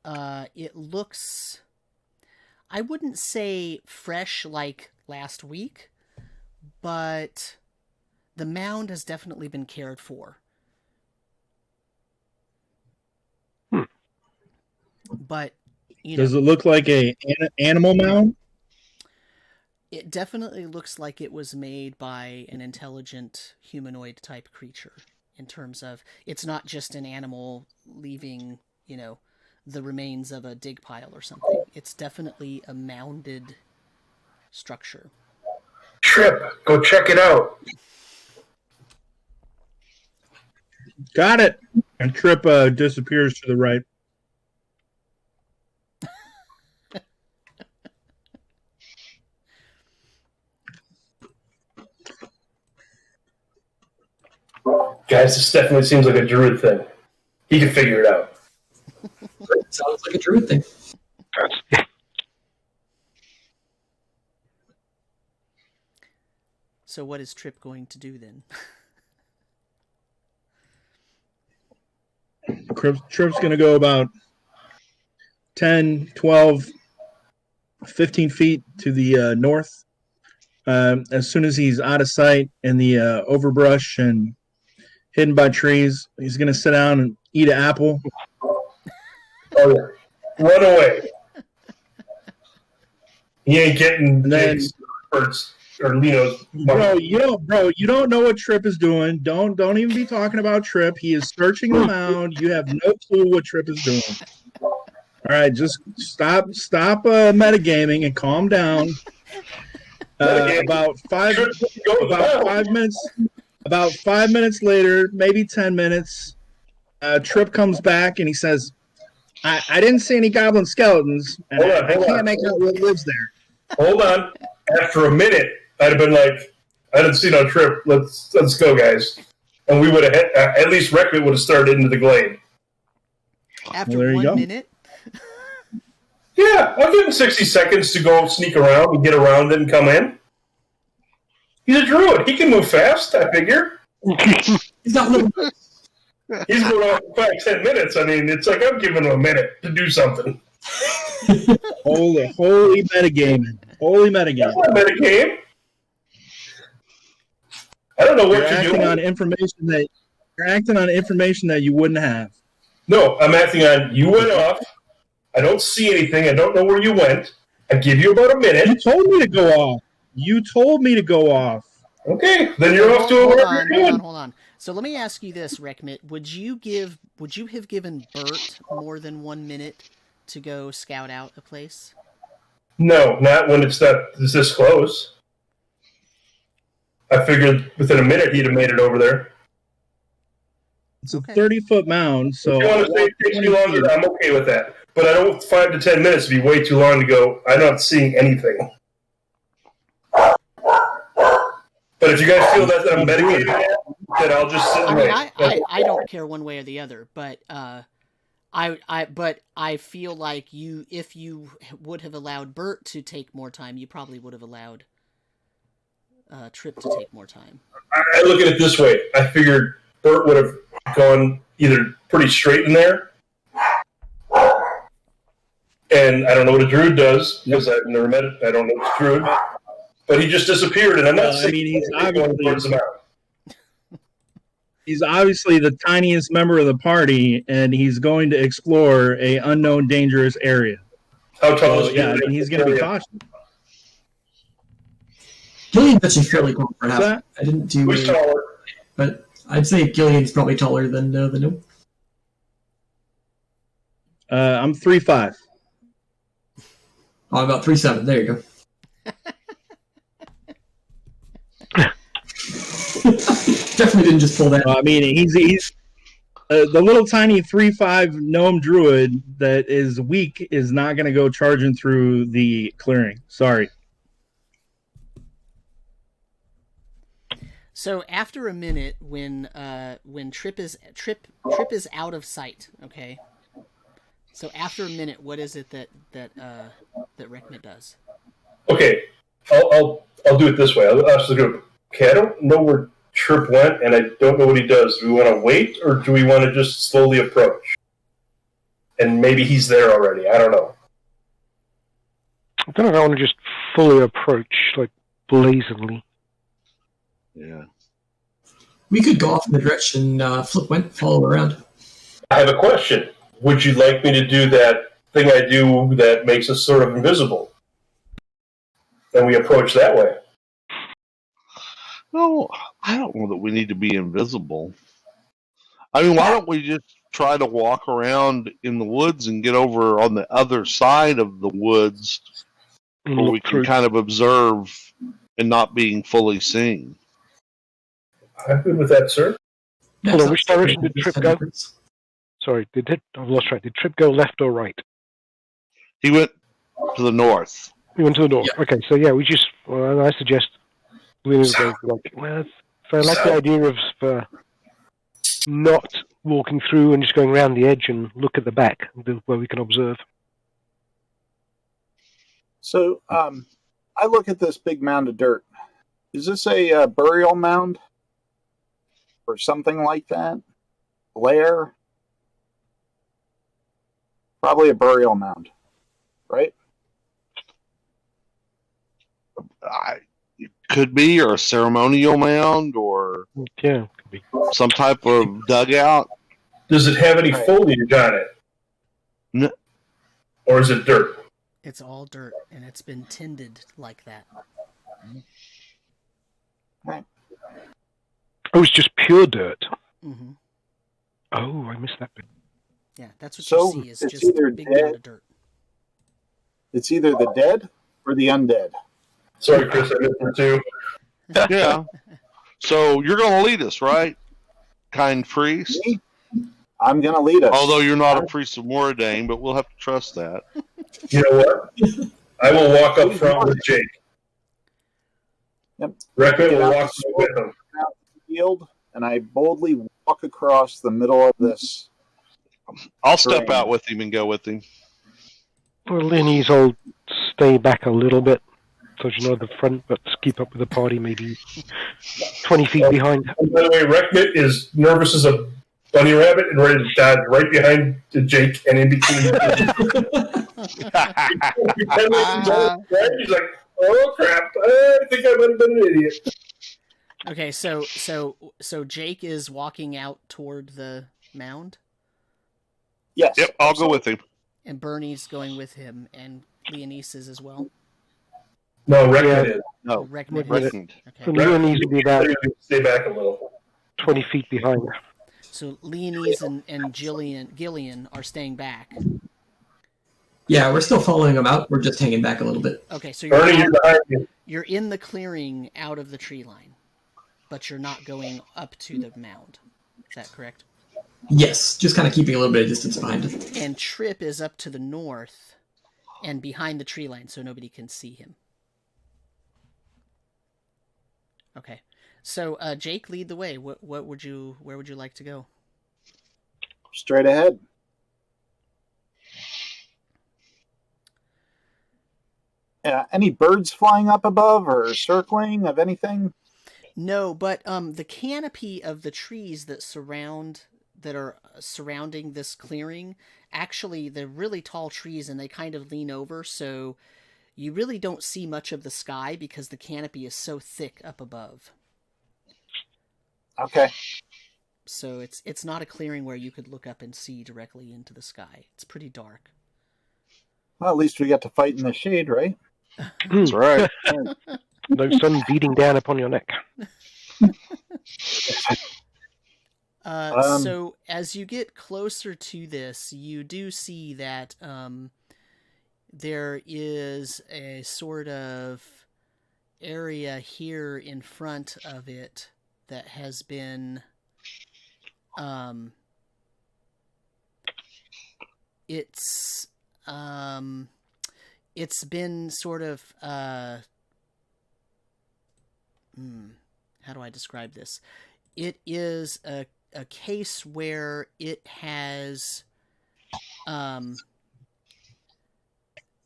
Speaker 2: it looks... I wouldn't say fresh like last week, but the mound has definitely been cared for. But,
Speaker 7: does it look like an animal mound?
Speaker 2: It definitely looks like it was made by an intelligent humanoid type creature, in terms of it's not just an animal leaving, the remains of a dig pile or something. It's definitely a mounded structure.
Speaker 8: Trip, go check it out.
Speaker 7: Got it. And Trip disappears to the right.
Speaker 8: Guys, this definitely seems like a druid thing. He can figure it out.
Speaker 4: Sounds like a druid thing.
Speaker 2: So what is Trip going to do then?
Speaker 7: Trip's going to go about 10, 12, 15 feet to the north. As soon as he's out of sight in the overbrush and hidden by trees, he's going to sit down and eat an apple.
Speaker 8: Oh, yeah. Run away. He ain't getting Jake's or Lino's money.
Speaker 7: Bro, you don't know what Trip is doing. Don't even be talking about Trip. He is searching the mound. You have no clue what Trip is doing. All right, just stop metagaming and calm down. About 5 minutes. About 5 minutes later, maybe 10 minutes, Trip comes back and he says, I didn't see any goblin skeletons, and I can't make out what lives there.
Speaker 8: Hold on. After a minute, I'd have been like, I didn't see no Trip. Let's go, guys. And we would have at least Reckman would have started into the glade.
Speaker 2: After 1 minute?
Speaker 8: Yeah, I'll give him 60 seconds to go sneak around and get around it and come in. He's a druid. He can move fast, I figure.
Speaker 4: He's not living.
Speaker 8: He's going on for 5-10 minutes. I mean, it's like I'm giving him a minute to do something.
Speaker 7: Holy metagaming.
Speaker 8: That's not metagame. I don't know what you're doing.
Speaker 7: You're acting on information that you wouldn't have.
Speaker 8: No, I'm acting on you went off. I don't see anything. I don't know where you went. I give you about a minute.
Speaker 7: You told me to go off.
Speaker 8: Okay, then you're off to a
Speaker 2: Hold on. So let me ask you this, Reckmit. Would you have given Bert more than 1 minute to go scout out a place?
Speaker 8: No, not when it's this close. I figured within a minute he'd have made it over there.
Speaker 7: It's a 30-foot mound, so...
Speaker 8: If you want to say it takes you longer, I'm okay with that. But I don't want 5 to 10 minutes to be way too long to go, I'm not seeing anything. But if you guys feel that I'm medicating it, then I'll just sit and wait.
Speaker 2: I don't care one way or the other, but I feel like if you would have allowed Bert to take more time, you probably would have allowed Trip to take more time.
Speaker 8: I look at it this way. I figured Bert would have gone either pretty straight in there, and I don't know what a druid does, because I've never met it. I don't know what's druid. But he just disappeared, and I'm not saying
Speaker 7: he's obviously the tiniest member of the party, and he's going to explore a unknown, dangerous area.
Speaker 8: How tall is he?
Speaker 7: Yeah, and he's going to be cautious.
Speaker 4: Gillian's actually fairly tall, perhaps. I didn't do
Speaker 8: Who's taller?
Speaker 4: But I'd say Gillian's probably taller than the gnome.
Speaker 7: I'm 3'5".
Speaker 4: Oh, about 3'7". There you go. Definitely didn't just pull that.
Speaker 7: I mean, he's the little tiny 3'5" gnome druid that is weak is not going to go charging through the clearing. Sorry.
Speaker 2: So after a minute, when Trip is out of sight, okay. So after a minute, what is it that Reckmit does?
Speaker 8: Okay, I'll do it this way. I'll ask the group. Okay, I don't know where Trip went, and I don't know what he does. Do we want to wait, or do we want to just slowly approach? And maybe he's there already. I don't know.
Speaker 3: I don't know if I want to just fully approach, like, blazingly.
Speaker 6: Yeah.
Speaker 4: We could go off in the direction Flip went, follow around.
Speaker 8: I have a question. Would you like me to do that thing I do that makes us sort of invisible? And we approach that way.
Speaker 6: No, I don't know that we need to be invisible. I mean, why don't we just try to walk around in the woods and get over on the other side of the woods where we can kind of observe and not being fully seen?
Speaker 8: I'm good with that, sir.
Speaker 3: Hold on, which direction did Trip go? Sorry, I've lost track. Did Trip go left or right?
Speaker 6: He went to the north.
Speaker 3: He went to the north. Yeah. Okay, so yeah, I suggest we go I like the idea of not walking through and just going around the edge and look at the back where we can observe.
Speaker 5: So, I look at this big mound of dirt. Is this a burial mound? Or something like that? Lair? Probably a burial mound, right?
Speaker 6: It could be, or a ceremonial mound, or
Speaker 3: could be
Speaker 6: some type of dugout.
Speaker 8: Does it have any foliage on it?
Speaker 6: No.
Speaker 8: Or is it dirt?
Speaker 2: It's all dirt, and it's been tended like that.
Speaker 5: Right.
Speaker 3: Oh, it's just pure dirt.
Speaker 2: Mm-hmm.
Speaker 3: Oh, I missed that bit.
Speaker 2: Yeah, that's what
Speaker 5: So
Speaker 2: you see. Is
Speaker 5: it's
Speaker 2: just
Speaker 5: either
Speaker 2: a big mound
Speaker 5: dead-
Speaker 2: of dirt.
Speaker 5: It's either the dead or the undead.
Speaker 8: Sorry, Chris, I missed it too.
Speaker 6: Yeah. So you're going to lead us, right? Kind priest?
Speaker 5: Me? I'm going to lead us.
Speaker 6: Although you're not a priest of Moradane, but we'll have to trust that.
Speaker 8: You know what? I will walk up front with Jake.
Speaker 5: Yep.
Speaker 8: Reckman will
Speaker 5: Get out
Speaker 8: walk
Speaker 5: the
Speaker 8: with him.
Speaker 5: field, and I boldly walk across the middle of this.
Speaker 6: I'll step out with him and go with him.
Speaker 3: Well, Lenny's will stay back a little bit, so you know the front, but keep up with the party, maybe 20 feet behind.
Speaker 8: And by the way, Reckman is nervous as a bunny rabbit and ready to dodge right behind Jake and in between. He's like, oh crap, I think I might have been an idiot.
Speaker 2: Okay, so Jake is walking out toward the mound?
Speaker 5: Yes.
Speaker 6: Yep, I'll go with him.
Speaker 2: And Bernie's going with him, and Leonice is as well?
Speaker 8: No, Reckman is.
Speaker 6: No,
Speaker 2: Reckman is.
Speaker 6: Reckman.
Speaker 3: So
Speaker 2: Okay.
Speaker 3: Lenny's will be about
Speaker 8: Stay back a little.
Speaker 3: 20 feet behind.
Speaker 2: So Leonice and Gillian are staying back.
Speaker 4: Yeah, we're still following him out. We're just hanging back a little bit.
Speaker 2: Okay, so
Speaker 8: Bernie, you're behind you.
Speaker 2: you're in the clearing out of the tree line, but you're not going up to the mound. Is that correct?
Speaker 4: Yes, just kind of keeping a little bit of distance behind him.
Speaker 2: And Trip is up to the north and behind the tree line, so nobody can see him. Okay, so Jake, lead the way. Where would you like to go?
Speaker 5: Straight ahead. Any birds flying up above or circling of anything?
Speaker 2: No, but the canopy of the trees that are surrounding this clearing, actually, they're really tall trees and they kind of lean over, so you really don't see much of the sky because the canopy is so thick up above.
Speaker 5: Okay.
Speaker 2: So it's not a clearing where you could look up and see directly into the sky. It's pretty dark.
Speaker 5: Well, at least we got to fight in the shade, right?
Speaker 6: That's right.
Speaker 3: No sun beating down upon your neck.
Speaker 2: So as you get closer to this, you do see that there is a sort of area here in front of it that has been it's been sort of how do I describe this? It is a case where it has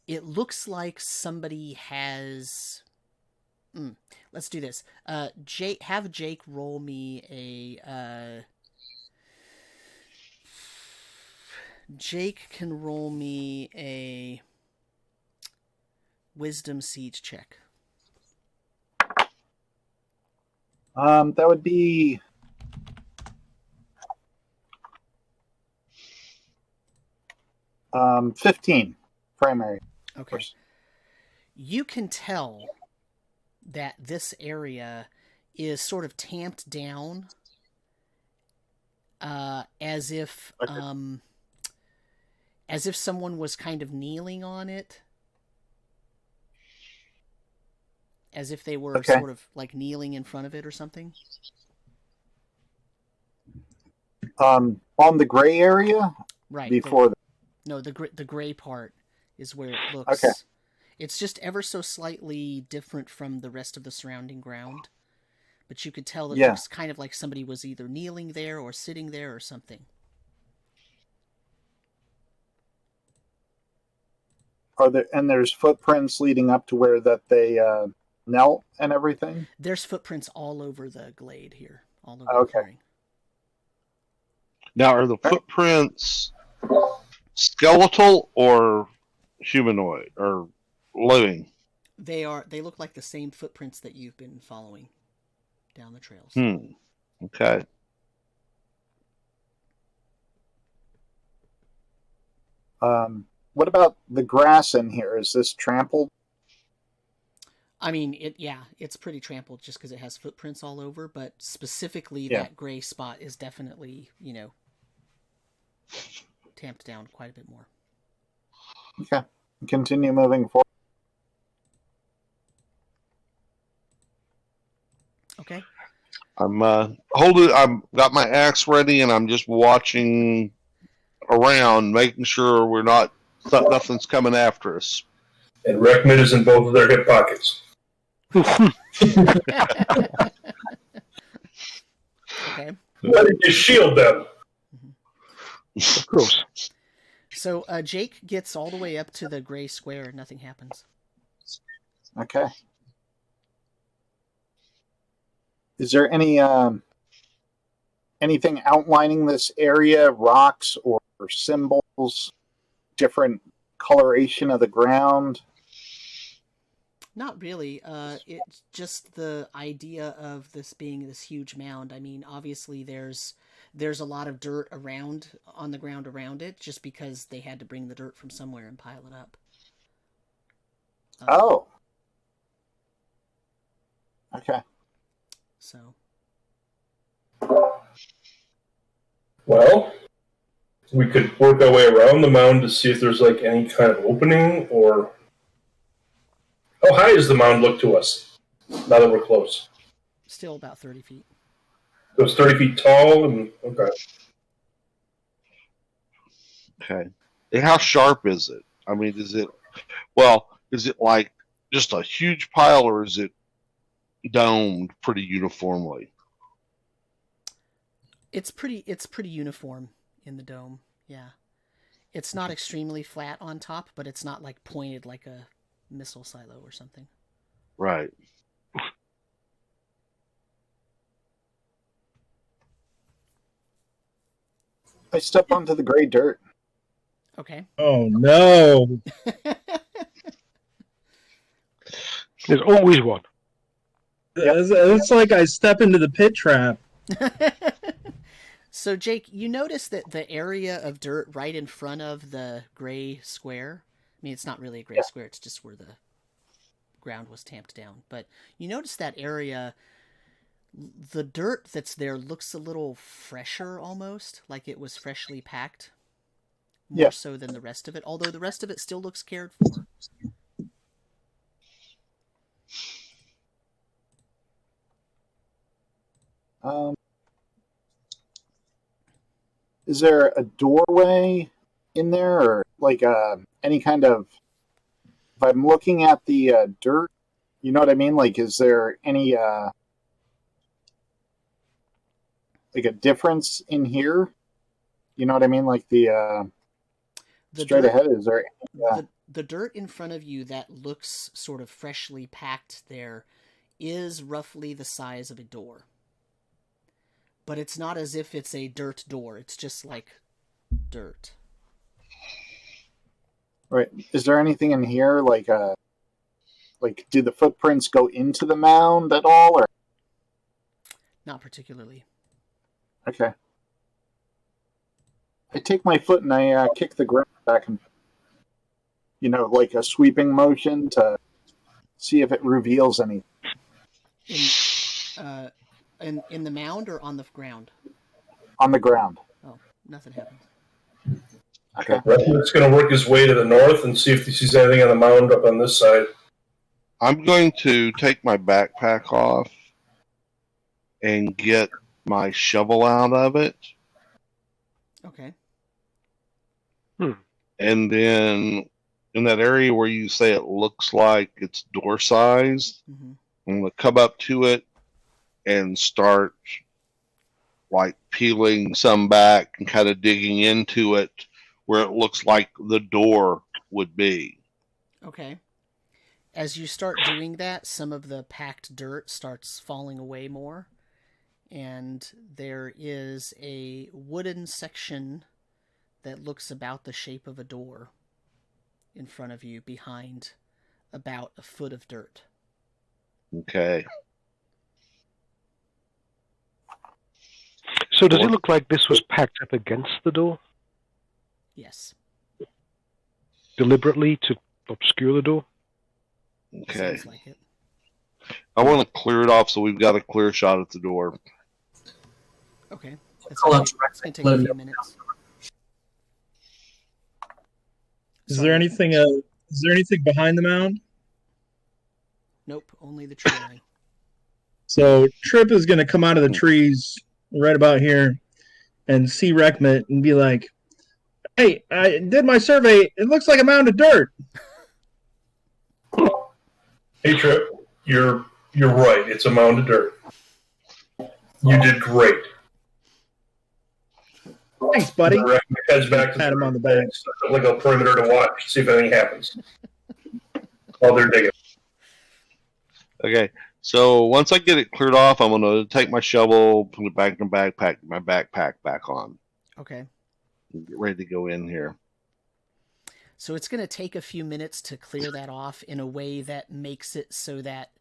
Speaker 2: it looks like somebody has let's do this. Jake roll me a Jake can roll me a wisdom siege check.
Speaker 5: That would be 15 primary.
Speaker 2: Okay. You can tell that this area is sort of tamped down, as if someone was kind of kneeling on it, as if they were sort of like kneeling in front of it or something.
Speaker 5: On the gray area,
Speaker 2: Right.
Speaker 5: Before
Speaker 2: the gray part is where it looks.
Speaker 5: Okay.
Speaker 2: It's just ever so slightly different from the rest of the surrounding ground, but you could tell that it looks kind of like somebody was either kneeling there or sitting there or something.
Speaker 5: there's footprints leading up to where that they knelt and everything?
Speaker 2: There's footprints all over the glade here, all over the
Speaker 5: Okay.
Speaker 2: clearing.
Speaker 6: Now, are the footprints skeletal or humanoid or living?
Speaker 2: They look like the same footprints that you've been following down the trails.
Speaker 6: Okay.
Speaker 5: What about the grass in here? Is this trampled?
Speaker 2: I mean, it's pretty trampled just because it has footprints all over, but specifically that gray spot is definitely, tamped down quite a bit more.
Speaker 5: Okay. Continue moving forward.
Speaker 2: Okay.
Speaker 6: I'm holding. I've got my axe ready, and I'm just watching around, making sure we're nothing's coming after us.
Speaker 8: And Rekmid is in both of their hip pockets.
Speaker 2: Okay.
Speaker 8: Why did you shield them?
Speaker 3: Of course.
Speaker 2: So Jake gets all the way up to the gray square and nothing happens.
Speaker 5: Okay. Is there any anything outlining this area? Rocks or symbols? Different coloration of the ground?
Speaker 2: Not really. It's just the idea of this being this huge mound. I mean, obviously there's a lot of dirt on the ground around it, just because they had to bring the dirt from somewhere and pile it up.
Speaker 5: Oh. Okay.
Speaker 2: So.
Speaker 8: Well, we could work our way around the mound to see if there's like any kind of opening, or how high does the mound look to us now that we're close?
Speaker 2: Still about 30 feet.
Speaker 8: So it's 30 feet tall, and okay.
Speaker 6: Okay. And how sharp is it? I mean, is it like just a huge pile, or is it domed pretty uniformly?
Speaker 2: It's pretty uniform in the dome. Yeah. It's not extremely flat on top, but it's not like pointed like a missile silo or something.
Speaker 6: Right.
Speaker 5: I step onto the gray dirt.
Speaker 2: Okay.
Speaker 7: Oh no!
Speaker 3: There's always one.
Speaker 7: It's like I step into the pit trap.
Speaker 2: So, Jake, you notice that the area of dirt right in front of the gray square, I mean, it's not really a gray square, it's just where the ground was tamped down. But you notice that area, the dirt that's there looks a little fresher almost, like it was freshly packed. More so than the rest of it, although the rest of it still looks cared for.
Speaker 5: Is there a doorway in there, or like any kind of? If I'm looking at the dirt, you know what I mean. Like, is there any like a difference in here? You know what I mean. Like the straight
Speaker 2: dirt,
Speaker 5: ahead. Is there
Speaker 2: the dirt in front of you that looks sort of freshly packed there is roughly the size of a door. But it's not as if it's a dirt door. It's just like dirt.
Speaker 5: Right. Is there anything in here like do the footprints go into the mound at all, or?
Speaker 2: Not particularly.
Speaker 5: Okay. I take my foot and I kick the ground back, and like a sweeping motion to see if it reveals anything.
Speaker 2: In the mound or on the ground?
Speaker 5: On the ground.
Speaker 2: Oh, nothing happened.
Speaker 5: Okay.
Speaker 8: Rekmid's going to work his way to the north and see if he sees anything on the mound up on this side.
Speaker 6: I'm going to take my backpack off and get my shovel out of it.
Speaker 2: Okay.
Speaker 6: And then in that area where you say it looks like it's door sized, I'm going to come up to it and start like peeling some back and kind of digging into it where it looks like the door would be.
Speaker 2: Okay. As you start doing that, some of the packed dirt starts falling away more, and there is a wooden section that looks about the shape of a door in front of you behind about a foot of dirt.
Speaker 6: Okay.
Speaker 3: So does it look like this was packed up against the door?
Speaker 2: Yes.
Speaker 3: Deliberately to obscure the door?
Speaker 6: Okay.
Speaker 2: Sounds like it.
Speaker 6: I want to clear it off so we've got a clear shot at the door.
Speaker 2: Okay. It's going to take a few minutes.
Speaker 7: Is there anything behind the mound?
Speaker 2: Nope, only the tree line.
Speaker 7: So Trip is going to come out of the trees right about here and see Reckmet and be like, "Hey, I did my survey. It looks like a mound of dirt."
Speaker 8: Hey, Trip, you're right. It's a mound of dirt. You did great.
Speaker 7: Thanks, buddy.
Speaker 8: Heads back to
Speaker 7: Pat him on the back.
Speaker 8: Like a perimeter to watch, see if anything happens while they're digging.
Speaker 6: Okay, so once I get it cleared off, I'm going to take my shovel, put it back in the backpack, my backpack back on.
Speaker 2: Okay.
Speaker 6: Get ready to go in here.
Speaker 2: So it's going to take a few minutes to clear that off in a way that makes it so that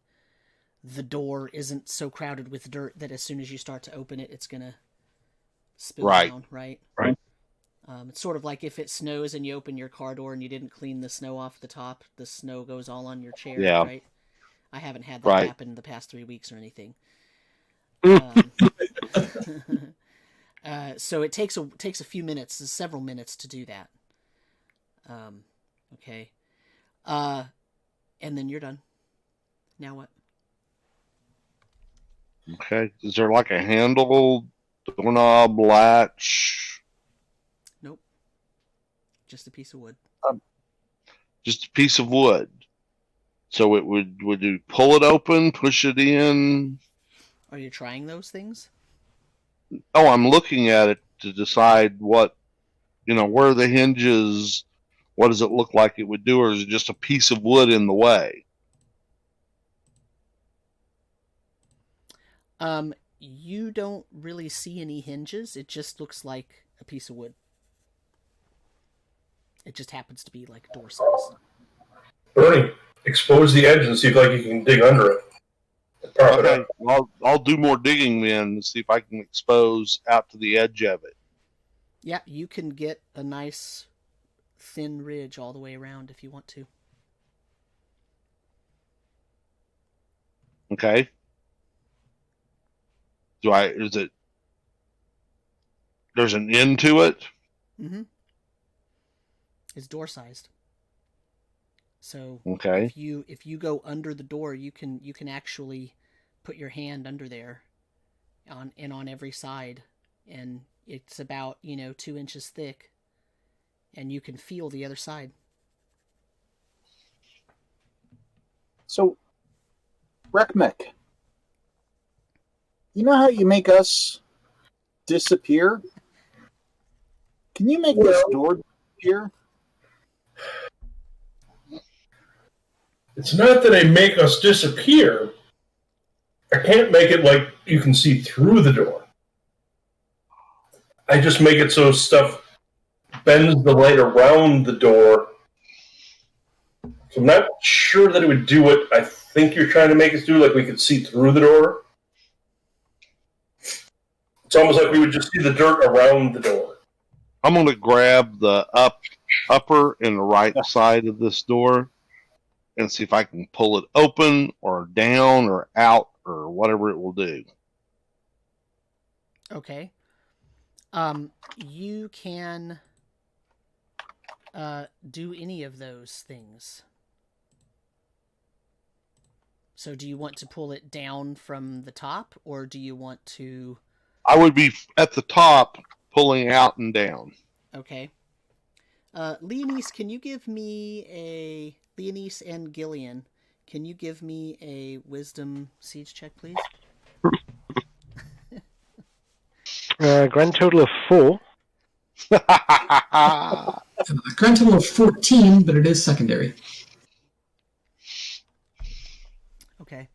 Speaker 2: the door isn't so crowded with dirt that as soon as you start to open it, it's going to spill down, right?
Speaker 3: Right.
Speaker 2: It's sort of like if it snows and you open your car door and you didn't clean the snow off the top, the snow goes all on your chair, right? I haven't had that happen in the past 3 weeks or anything. So it takes a few minutes, several minutes to do that. Okay. And then you're done. Now what?
Speaker 6: Okay. Is there like a handle, doorknob, latch?
Speaker 2: Nope. Just a piece of wood.
Speaker 6: Just a piece of wood. So it would you pull it open, push it in?
Speaker 2: Are you trying those things?
Speaker 6: Oh, I'm looking at it to decide what, where are the hinges, what does it look like it would do, or is it just a piece of wood in the way?
Speaker 2: You don't really see any hinges. It just looks like a piece of wood. It just happens to be like door size.
Speaker 8: Bernie, expose the edge and see if you can dig under it.
Speaker 6: Okay, I'll do more digging then and see if I can expose out to the edge of it.
Speaker 2: Yeah, you can get a nice thin ridge all the way around if you want to.
Speaker 6: Okay. There's an end to it?
Speaker 2: Mm-hmm. It's door sized. So
Speaker 6: okay.
Speaker 2: if you go under the door, you can actually put your hand under there on every side, and it's about 2 inches thick, and you can feel the other side.
Speaker 5: So, Reckmek, you know how you make us disappear? Can you make this door disappear?
Speaker 8: It's not that I make us disappear. I can't make it like you can see through the door. I just make it so stuff bends the light around the door. So I'm not sure that it would do what I think you're trying to make us do, like we could see through the door. It's almost like we would just see the dirt around the door.
Speaker 6: I'm going to grab the upper and the right side of this door and see if I can pull it open or down or out or whatever it will do.
Speaker 2: Okay. You can do any of those things. So do you want to pull it down from the top, or do you want to...
Speaker 6: I would be at the top, pulling out and down.
Speaker 2: Okay. Leonise, can you give me a... Leonise and Gillian, can you give me a wisdom siege check, please?
Speaker 3: Grand total of 4.
Speaker 4: A grand total of 14, but it is secondary.
Speaker 2: Okay.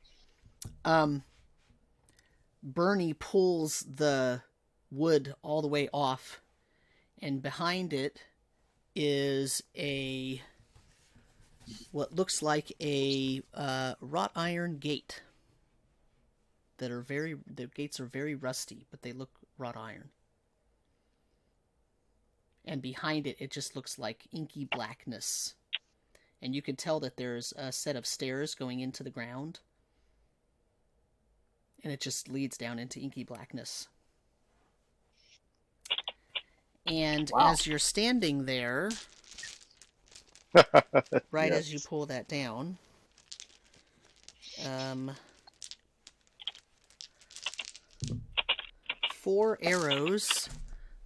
Speaker 2: Bernie pulls the wood all the way off, and behind it is what looks like a wrought iron gate. The gates are very rusty, but they look wrought iron. And behind it, it just looks like inky blackness. And you can tell that there's a set of stairs going into the ground. And it just leads down into inky blackness. And as you're standing there, right as you pull that down, 4 arrows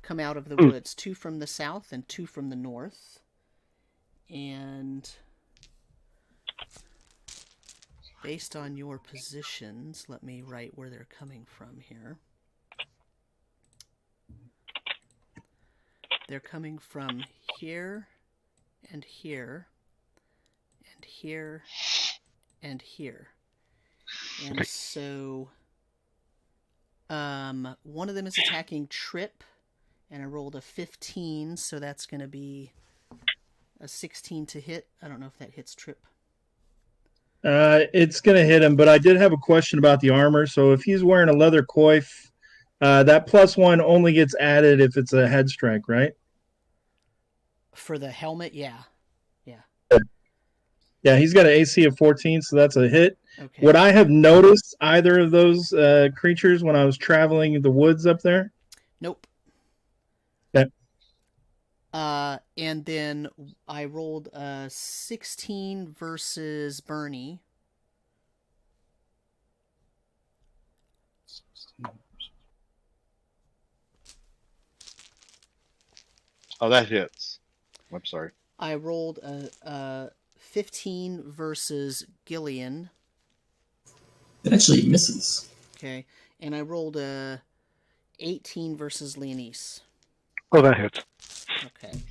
Speaker 2: come out of the woods, 2 from the south and 2 from the north. And based on your positions, let me write where they're coming from here. They're coming from here and here and here and here. And so one of them is attacking Trip, and I rolled a 15, so that's going to be a 16 to hit. I don't know if that hits Trip.
Speaker 7: It's going to hit him, but I did have a question about the armor. So if he's wearing a leather coif, that +1 only gets added if it's a head strike, right?
Speaker 2: For the helmet, yeah.
Speaker 7: Yeah, he's got an AC of 14, so that's a hit.
Speaker 2: Okay.
Speaker 7: Would I have noticed either of those creatures when I was traveling the woods up there?
Speaker 2: Nope.
Speaker 7: Okay.
Speaker 2: And then I rolled a 16 versus Bernie.
Speaker 6: Oh, that hits. I'm sorry.
Speaker 2: I rolled a 15 versus Gillian.
Speaker 4: It actually misses.
Speaker 2: Okay. And I rolled a 18 versus Leonise.
Speaker 3: Oh, that hits.
Speaker 2: Okay.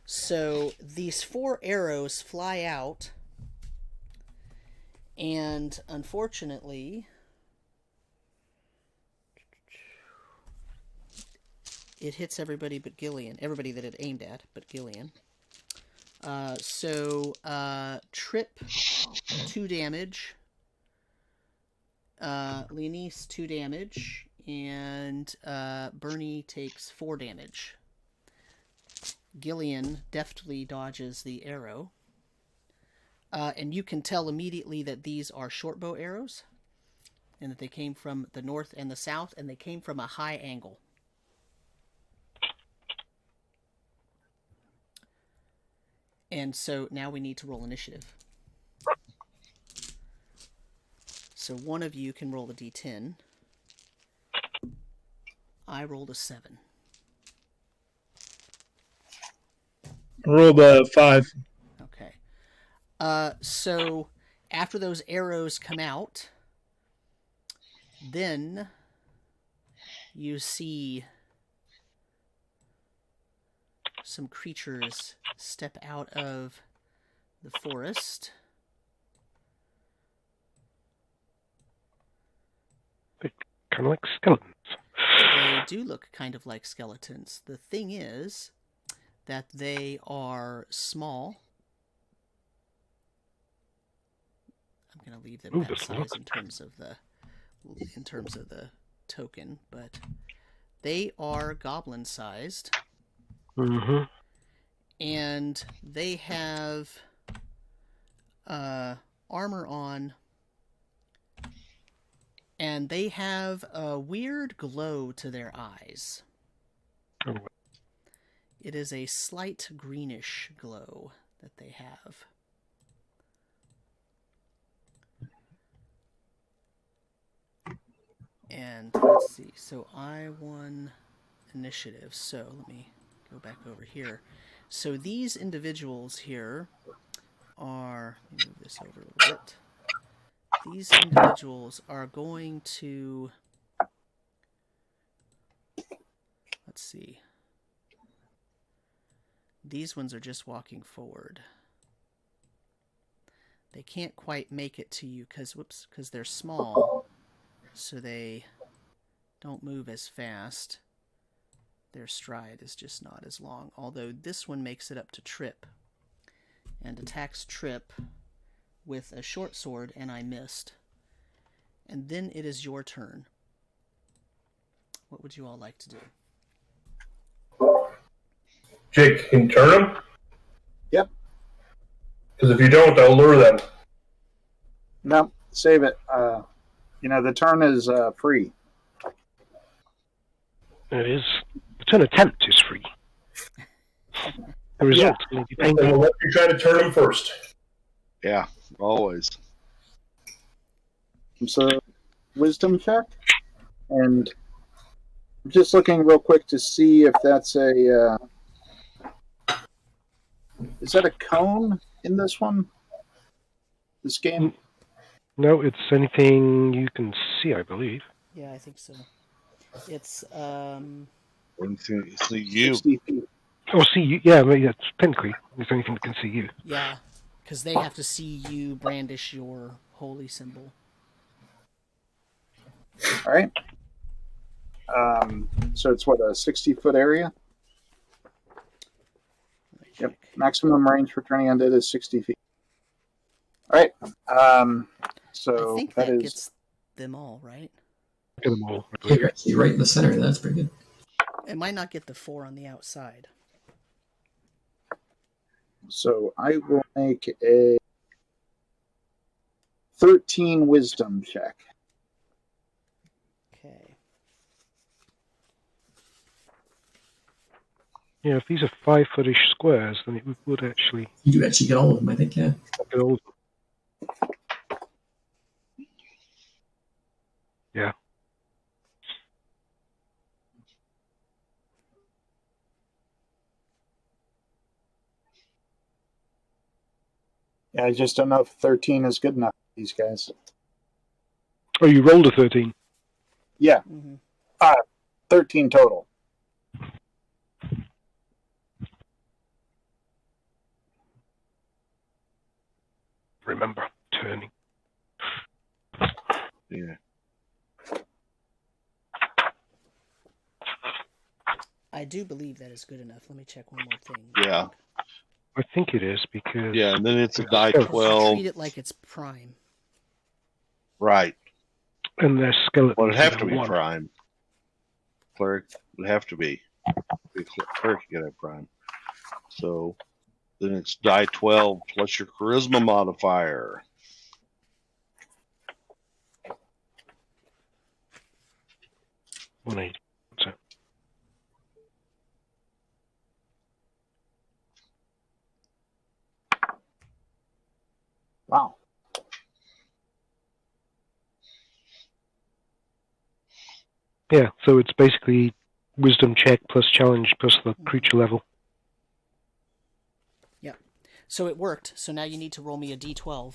Speaker 2: So these 4 arrows fly out, and unfortunately, it hits everybody but Gillian. Everybody that it aimed at, but Gillian. Trip, 2 damage. Leonise, 2 damage. And Bernie takes 4 damage. Gillian deftly dodges the arrow. And you can tell immediately that these are shortbow arrows, and that they came from the north and the south, and they came from a high angle. And so now we need to roll initiative. So one of you can roll the d10. I rolled a 7.
Speaker 7: I rolled a 5.
Speaker 2: Okay. So after those arrows come out, then you see some creatures step out of the forest.
Speaker 3: They kind of like skeletons.
Speaker 2: They do look kind of like skeletons. The thing is that they are small. I'm going to leave them that size in terms of the token, but they are goblin sized.
Speaker 3: Mm-hmm.
Speaker 2: And they have armor on, and they have a weird glow to their eyes.
Speaker 3: Oh.
Speaker 2: It is a slight greenish glow that they have. And let's see, so I won initiative, so let me go back over here. So these individuals here are, let me move this over a little bit. These individuals are going to, let's see. These ones are just walking forward. They can't quite make it to you because they're small, so they don't move as fast. Their stride is just not as long. Although this one makes it up to Trip and attacks Trip with a short sword, and I missed. And then it is your turn. What would you all like to do?
Speaker 8: Jake, can you turn them?
Speaker 5: Yep.
Speaker 8: Because if you don't, I'll lure them.
Speaker 5: No, save it. The turn is free.
Speaker 3: It is. The turn attempt is free. The result may be
Speaker 8: And
Speaker 3: painful.
Speaker 8: we'll let you try to turn them first.
Speaker 6: Yeah, always.
Speaker 5: It's a wisdom check, and I'm just looking real quick to see if that's a. Is that a cone in this one? This game?
Speaker 3: No, it's anything you can see, I believe.
Speaker 2: Yeah, I think so. It's
Speaker 6: See you.
Speaker 5: 60 feet.
Speaker 3: Oh, see you. Yeah, well, yeah, technically, it's anything that can see you.
Speaker 2: yeah, because they have to see you brandish your holy symbol.
Speaker 5: All right. So it's what, a 60-foot area? Yep. Maximum range for turning undead is 60 feet. All right. So
Speaker 2: I think
Speaker 5: that
Speaker 2: that
Speaker 5: is.
Speaker 2: gets them all, right?
Speaker 3: Get them all.
Speaker 4: You're right in the center. That's pretty good.
Speaker 2: It might not get the 4 on the outside.
Speaker 5: So I will make a 13 wisdom check.
Speaker 2: Okay.
Speaker 3: Yeah, if these are 5-footish squares, then it would actually
Speaker 4: You do actually get all of them, I think, yeah.
Speaker 3: get all of them. Yeah.
Speaker 5: Yeah, I just don't know if 13 is good enough for these guys.
Speaker 3: Oh, you rolled a 13.
Speaker 5: Yeah,
Speaker 2: Mm-hmm.
Speaker 5: 13 total.
Speaker 3: Remember, turning.
Speaker 6: Yeah.
Speaker 2: I do believe that is good enough. Let me check one more thing.
Speaker 6: Yeah.
Speaker 3: I think it is because.
Speaker 6: Yeah, and then it's a die
Speaker 3: Oh.
Speaker 6: 12.
Speaker 2: Treat it like it's prime.
Speaker 6: Right.
Speaker 3: And their skeletons.
Speaker 6: Well, it'd have to
Speaker 3: are
Speaker 6: be
Speaker 3: one.
Speaker 6: prime. Cleric would have to be. Cleric can have prime. So then it's die 12 plus your charisma modifier.
Speaker 3: $180. So,
Speaker 5: Wow.
Speaker 3: yeah, so it's basically wisdom check plus challenge plus the creature level.
Speaker 2: So it worked. So now you need to roll me a d12.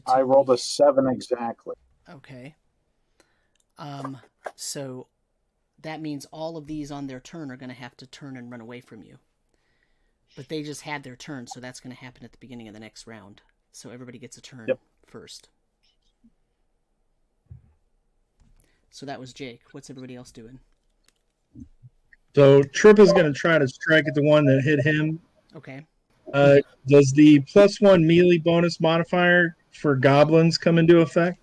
Speaker 5: I rolled a 7 exactly.
Speaker 2: Okay. So that means all of these on their turn are going to have to turn and run away from you. But they just had their turn, so that's going to happen at the beginning of the next round. So everybody gets a turn first. So that was Jake. What's everybody else doing?
Speaker 7: So Trip is going to try to strike at the one that hit him.
Speaker 2: Okay.
Speaker 7: Does the +1 melee bonus modifier for goblins come into effect?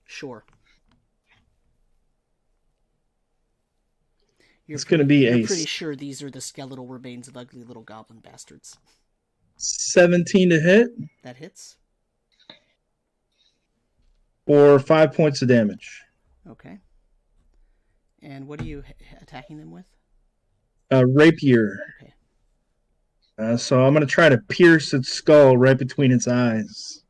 Speaker 2: Sure.
Speaker 7: It's going to be
Speaker 2: You're
Speaker 7: a
Speaker 2: pretty sure these are the skeletal remains of ugly little goblin bastards.
Speaker 7: 17 to hit
Speaker 2: That hits.
Speaker 7: or 5 points of damage.
Speaker 2: Okay. And what are you attacking them with?
Speaker 7: Rapier.
Speaker 2: Okay.
Speaker 7: So I'm going to try to pierce its skull right between its eyes.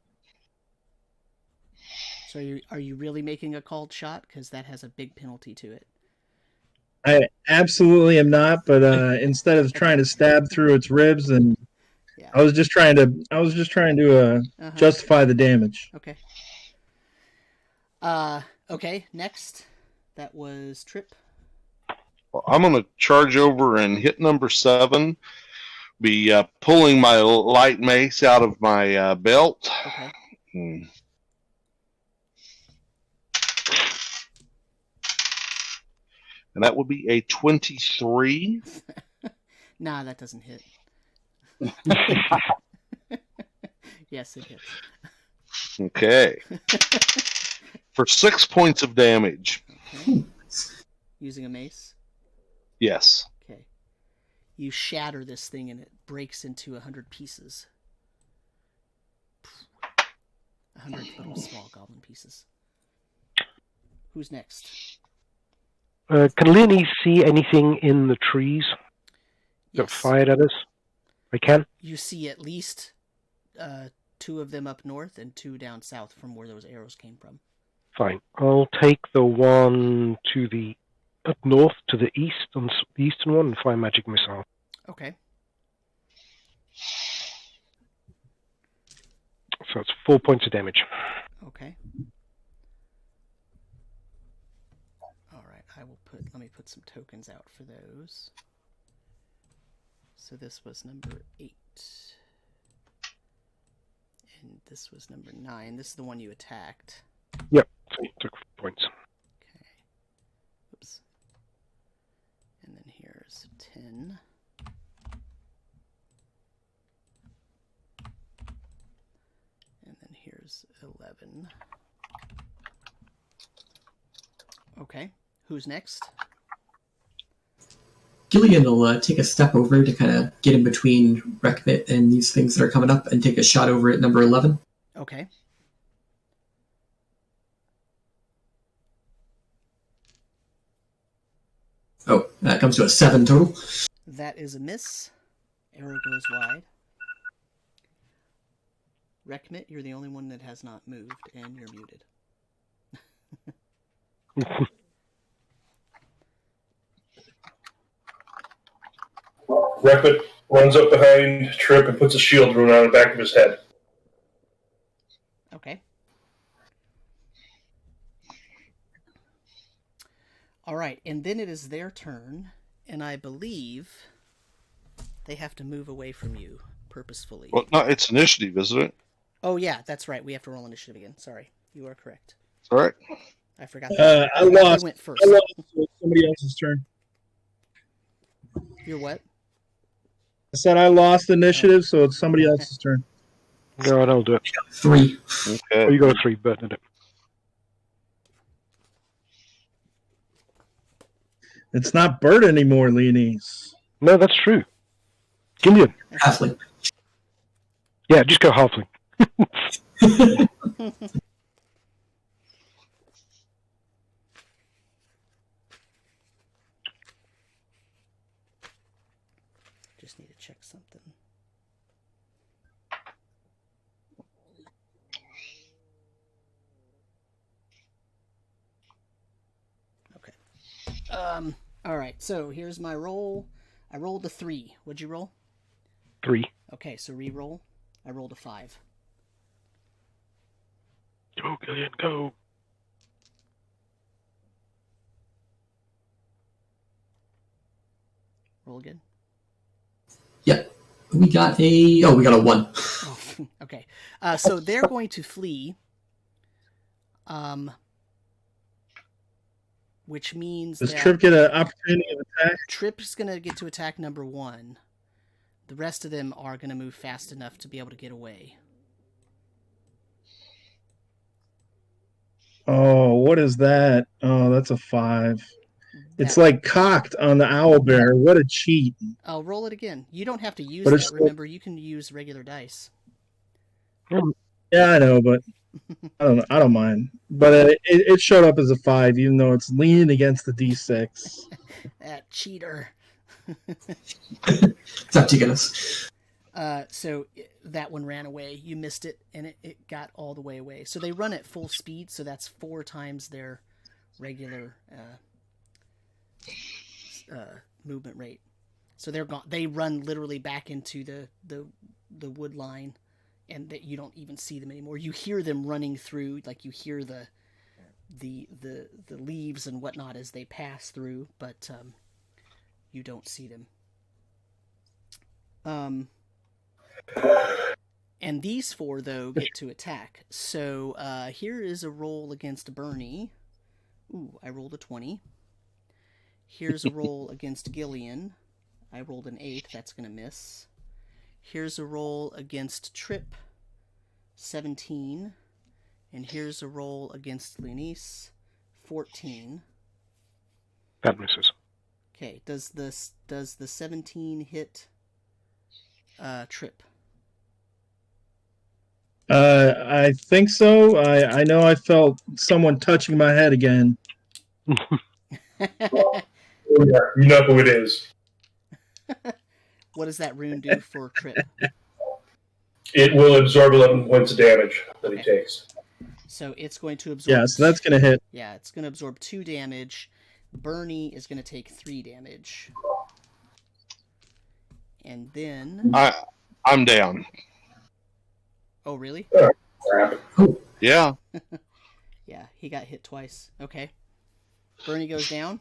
Speaker 2: So are you really making a called shot? Because that has a big penalty to it.
Speaker 7: I absolutely am not, but instead of trying to stab through its ribs, and I was just trying to justify the damage.
Speaker 2: Okay. Okay. Next, that was Trip.
Speaker 6: Well, I'm going to charge over and hit number 7. Be pulling my light mace out of my belt.
Speaker 2: Okay.
Speaker 6: And that would be a 23.
Speaker 2: Nah, that doesn't hit. Yes, it hits.
Speaker 6: Okay. For 6 points of damage.
Speaker 2: Okay. Using a mace?
Speaker 6: Yes.
Speaker 2: Okay. You shatter this thing and it breaks into 100 pieces. 100 little small goblin pieces. Who's next?
Speaker 3: Can Leonie see anything in the trees that fired at us? I can.
Speaker 2: You see at least 2 of them up north and 2 down south from where those arrows came from.
Speaker 3: Fine. I'll take the one to the up north to the east, on the eastern one, and fire magic missile.
Speaker 2: Okay.
Speaker 3: So it's 4 points of damage.
Speaker 2: Okay. All right. Let me put some tokens out for those. So this was number 8. And this was number 9. This is the one you attacked.
Speaker 3: Yep. So you took 4 points.
Speaker 2: Okay. Oops. And then here's 10. And then here's 11. Okay. Who's next?
Speaker 4: Gillian will take a step over to kind of get in between Rekmit and these things that are coming up and take a shot over at number 11.
Speaker 2: Okay.
Speaker 4: Oh, that comes to a 7 total.
Speaker 2: That is a miss. Arrow goes wide. Rekmit, you're the only one that has not moved, and you're muted.
Speaker 8: Rekmit runs up behind Trip and puts a shield rune on the back of his head.
Speaker 2: Okay. All right, and then it is their turn, and I believe they have to move away from you purposefully.
Speaker 6: Well, no, it's initiative, isn't it?
Speaker 2: Oh, yeah, that's right. We have to roll initiative again. Sorry. You are correct.
Speaker 6: All right.
Speaker 2: I forgot. I
Speaker 7: lost.
Speaker 2: went first.
Speaker 7: I lost. So it's somebody else's turn.
Speaker 2: You're what?
Speaker 7: I said I lost initiative, so it's somebody else's turn.
Speaker 3: No, I'll do it.
Speaker 4: 3.
Speaker 6: Okay.
Speaker 3: Oh, you got a 3, but did it.
Speaker 7: It's not Bert anymore, Leonese.
Speaker 3: No, that's true. Gillian.
Speaker 4: Halfling.
Speaker 3: Yeah, just go halfling.
Speaker 2: Just need to check something. Okay. All right. So here's my roll. I rolled a 3. What'd you roll?
Speaker 3: 3.
Speaker 2: Okay, so re-roll. I rolled a 5.
Speaker 3: Go, Gillian, go.
Speaker 2: Roll again.
Speaker 4: Yep. We got a 1.
Speaker 2: Oh, okay. So they're going to flee. Which means
Speaker 7: Does
Speaker 2: that
Speaker 7: Trip get an opportunity of attack?
Speaker 2: Trip's going to get to attack number 1. The rest of them are going to move fast enough to be able to get away.
Speaker 7: Oh, what is that? Oh, that's a 5. It's like cocked on the owlbear. What a cheat.
Speaker 2: I'll roll it again. You don't have to use
Speaker 7: But it's
Speaker 2: that. Remember, you can use regular dice.
Speaker 7: Yeah, I know, but I don't mind. But it showed up as a 5, even though it's leaning against the D6.
Speaker 2: That cheater.
Speaker 4: It's up to you guys.
Speaker 2: So that one ran away. You missed it, and it got all the way away. So they run at full speed, so that's 4 times their regular movement rate. So they're gone. They run literally back into the wood line, and that you don't even see them anymore. You hear them running through, like you hear the leaves and whatnot as they pass through, but you don't see them. And these 4 though get to attack. So here is a roll against Bernie. Ooh, I rolled a 20. Here's a roll against Gillian. I rolled an 8. That's going to miss. Here's a roll against Trip. 17. And here's a roll against Lenice. 14.
Speaker 3: That misses.
Speaker 2: Okay, does the 17 hit Trip?
Speaker 7: I think so. I know I felt someone touching my head again.
Speaker 8: Oh, yeah, you know who it is.
Speaker 2: What does that rune do for Trip?
Speaker 8: It will absorb 11 points of damage that he takes.
Speaker 2: So it's going to absorb.
Speaker 7: Yeah, so that's going to hit.
Speaker 2: Yeah, it's going to absorb 2 damage. Bernie is going to take 3 damage. And then.
Speaker 6: I'm down.
Speaker 2: Oh, really?
Speaker 8: Crap.
Speaker 6: Yeah.
Speaker 2: Yeah, he got hit twice. Okay. Bernie goes down.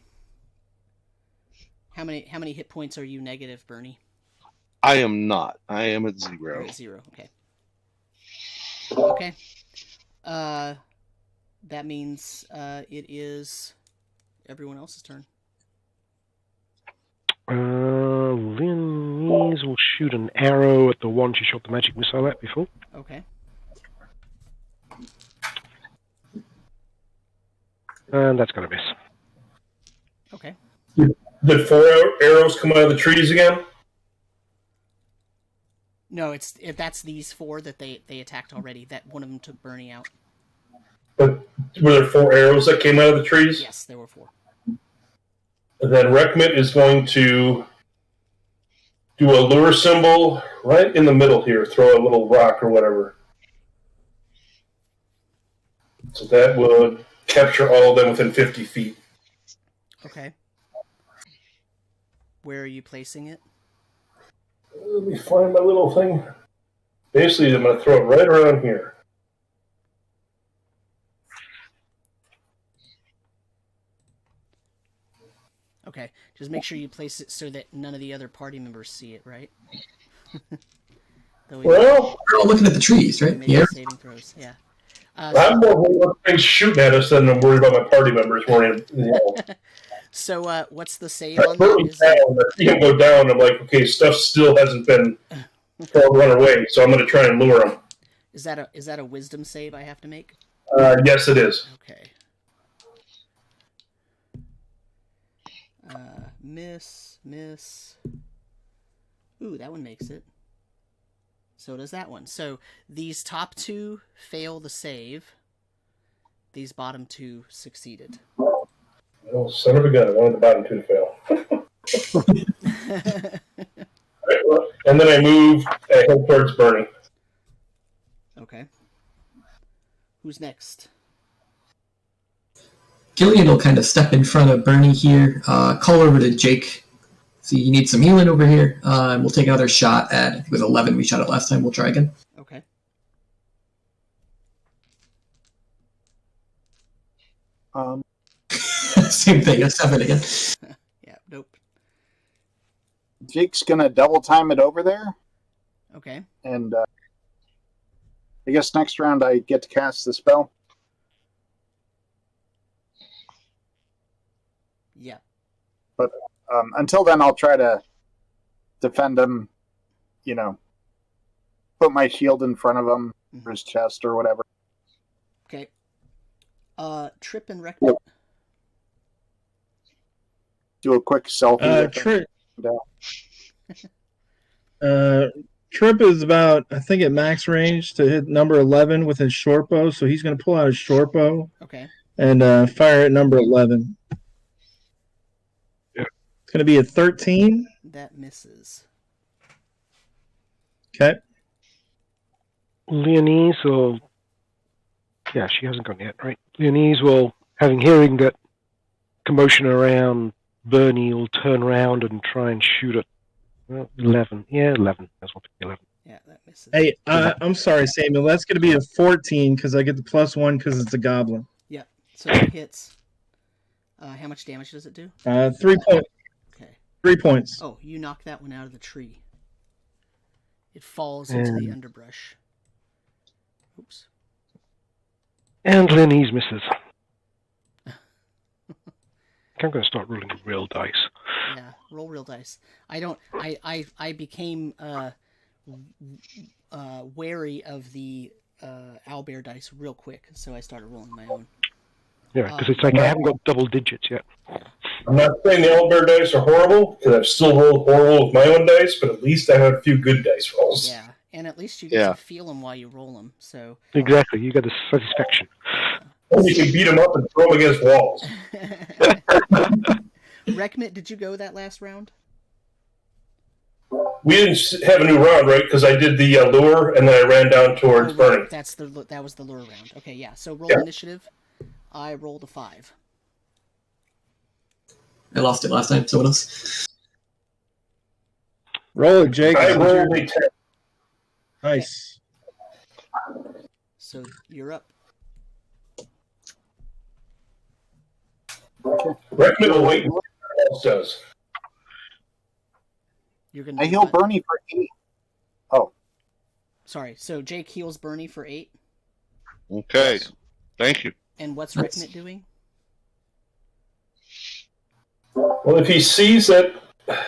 Speaker 2: How many hit points are you negative, Bernie?
Speaker 6: I am not. I am at 0.
Speaker 2: You're at 0. Okay. Okay. That means it is everyone else's turn.
Speaker 3: Leonese will shoot an arrow at the one she shot the magic missile at before.
Speaker 2: Okay.
Speaker 3: And that's going to miss.
Speaker 2: Okay.
Speaker 8: Did 4 arrows come out of the trees again?
Speaker 2: No, that's these 4 that they attacked already. That one of them took Bernie out.
Speaker 8: But were there 4 arrows that came out of the trees?
Speaker 2: Yes, there were 4.
Speaker 8: And then Rekmit is going to do a lure symbol right in the middle here. Throw a little rock or whatever. So that would capture all of them within 50 feet.
Speaker 2: Okay. Where are you placing it?
Speaker 8: Let me find my little thing. Basically, I'm going to throw it right around here.
Speaker 2: Okay. Just make sure you place it so that none of the other party members see it, right?
Speaker 8: Well,
Speaker 4: We're all looking at the trees, right?
Speaker 2: Yeah. Saving throws. Yeah.
Speaker 8: I'm more worried about things shooting at us than I'm worried about my party members.
Speaker 2: So, what's the save on that?
Speaker 8: I see him go down. I'm like, okay, stuff still hasn't been run away, so I'm going to try and lure him.
Speaker 2: Is that a wisdom save I have to make?
Speaker 8: Yes, it is.
Speaker 2: Okay. Miss. Ooh, that one makes it. So does that one. So these top 2 fail the save. These bottom 2 succeeded.
Speaker 8: Oh, son of a gun. I wanted the bottom 2 to fail. Right, well, and then I move head towards Bernie.
Speaker 2: Okay. Who's next?
Speaker 4: Gillian will kind of step in front of Bernie here, call over to Jake. See, you need some healing over here. And we'll take another shot at, I think it was 11 we shot it last time. We'll try again.
Speaker 2: Okay.
Speaker 4: Same thing, a 7 again.
Speaker 2: Yeah, nope.
Speaker 5: Jake's going to double time it over there.
Speaker 2: Okay.
Speaker 5: And I guess next round I get to cast the spell.
Speaker 2: Yeah.
Speaker 5: But until then, I'll try to defend him, put my shield in front of him, or his chest, or whatever.
Speaker 2: Okay. Trip and Rekmit.
Speaker 5: Do a quick selfie.
Speaker 7: Trip is about, I think, at max range to hit number 11 with his short bow, so he's going to pull out his short bow.
Speaker 2: Okay.
Speaker 7: And fire at number 11. It's going to be a 13.
Speaker 2: That misses.
Speaker 7: Okay.
Speaker 3: Leonese will... Yeah, she hasn't gone yet, right? Leonese will, hearing that commotion around Bernie, will turn around and try and shoot at 11. Yeah, 11. That's what 11.
Speaker 2: Yeah, that misses.
Speaker 7: Hey, I'm sorry, Samuel. That's going to be a 14 because I get the +1 because it's a goblin.
Speaker 2: Yeah, so it hits. How much damage does it do?
Speaker 7: 3 points.
Speaker 2: Okay.
Speaker 7: 3 points.
Speaker 2: Oh, you knock that one out of the tree. It falls into the underbrush. Oops.
Speaker 3: And Leonese misses. I'm going to start rolling real dice.
Speaker 2: Yeah, roll real dice. I became wary of the owlbear dice real quick, so I started rolling my own.
Speaker 3: Yeah, because it's like I haven't got double digits yet.
Speaker 8: I'm not saying the owlbear dice are horrible, because I've still rolled horrible with my own dice, but at least I had a few good dice rolls.
Speaker 2: Yeah, and at least you get to feel them while you roll them. So
Speaker 3: exactly, you got the satisfaction.
Speaker 8: Or you can beat them up and throw them against walls.
Speaker 2: Rekmit, did you go that last round?
Speaker 8: We didn't have a new round, right? Because I did the lure, and then I ran down towards Bernie.
Speaker 2: That was the lure round. Okay, yeah. So roll
Speaker 8: Yeah.
Speaker 2: initiative. I rolled a 5.
Speaker 4: I lost it last time. Someone else.
Speaker 7: Roll it, Jake.
Speaker 8: I rolled a 10.
Speaker 7: Nice.
Speaker 2: So you're up.
Speaker 8: Recommend we'll wait and see what else does.
Speaker 2: You're gonna.
Speaker 5: I
Speaker 2: do
Speaker 5: heal
Speaker 2: what?
Speaker 5: Bernie for 8. Oh,
Speaker 2: Sorry. So Jake heals Bernie for 8.
Speaker 6: Okay. Thank you.
Speaker 2: And what's Ricknit doing?
Speaker 8: Well, if he sees that,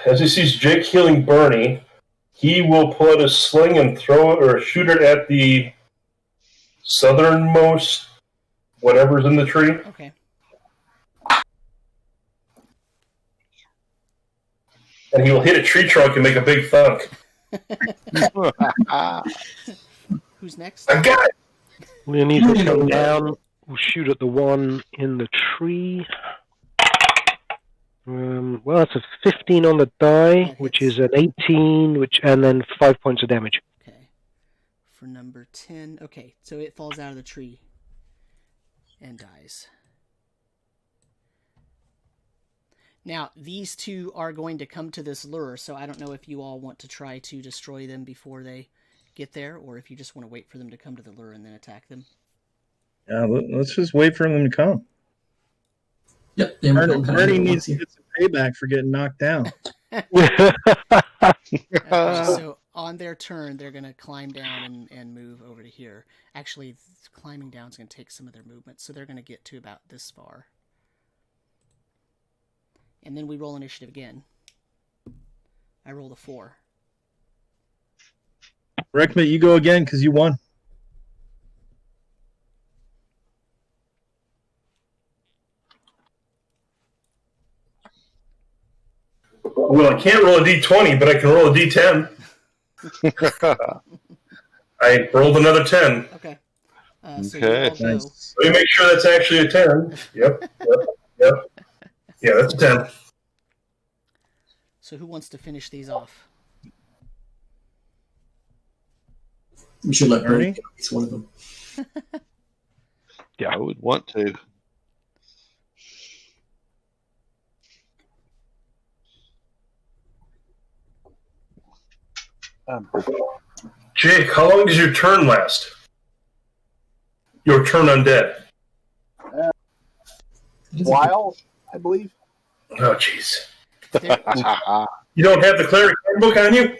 Speaker 8: as he sees Jake healing Bernie, he will pull out his sling and throw it or shoot it at the southernmost whatever's in the tree.
Speaker 2: Okay.
Speaker 8: And he will hit a tree trunk and make a big thunk.
Speaker 2: Who's next?
Speaker 8: I got it!
Speaker 3: We'll need to come down. We'll shoot at the one in the tree. Well, that's a 15 on the die, which is an 18, and then 5 points of damage.
Speaker 2: Okay. For number 10. Okay, so it falls out of the tree and dies. Now, these two are going to come to this lure, so I don't know if you all want to try to destroy them before they get there, or if you just want to wait for them to come to the lure and then attack them.
Speaker 7: Yeah, let's just wait for them to come.
Speaker 4: Yep.
Speaker 7: Bernie needs to get some payback for getting knocked down.
Speaker 2: So on their turn, they're going to climb down and move over to here. Actually, climbing down is going to take some of their movement, so they're going to get to about this far. And then we roll initiative again. I rolled a 4.
Speaker 7: Rickmit, you go again because you won.
Speaker 8: Well, I can't roll a d20, but I can roll a d10. I rolled another 10.
Speaker 2: Okay.
Speaker 6: Okay.
Speaker 2: So you all go.
Speaker 7: Nice.
Speaker 8: Let me make sure that's actually a 10. Yep. Yeah, that's a 10.
Speaker 2: So who wants to finish these off?
Speaker 4: We should let Bernie
Speaker 7: Bernie?
Speaker 4: get at least one of them.
Speaker 6: Yeah, I would want to.
Speaker 8: Jake, how long does your turn last? Your turn undead.
Speaker 5: while, I believe.
Speaker 8: Oh, jeez.
Speaker 2: There-
Speaker 8: You don't have the cleric handbook on you?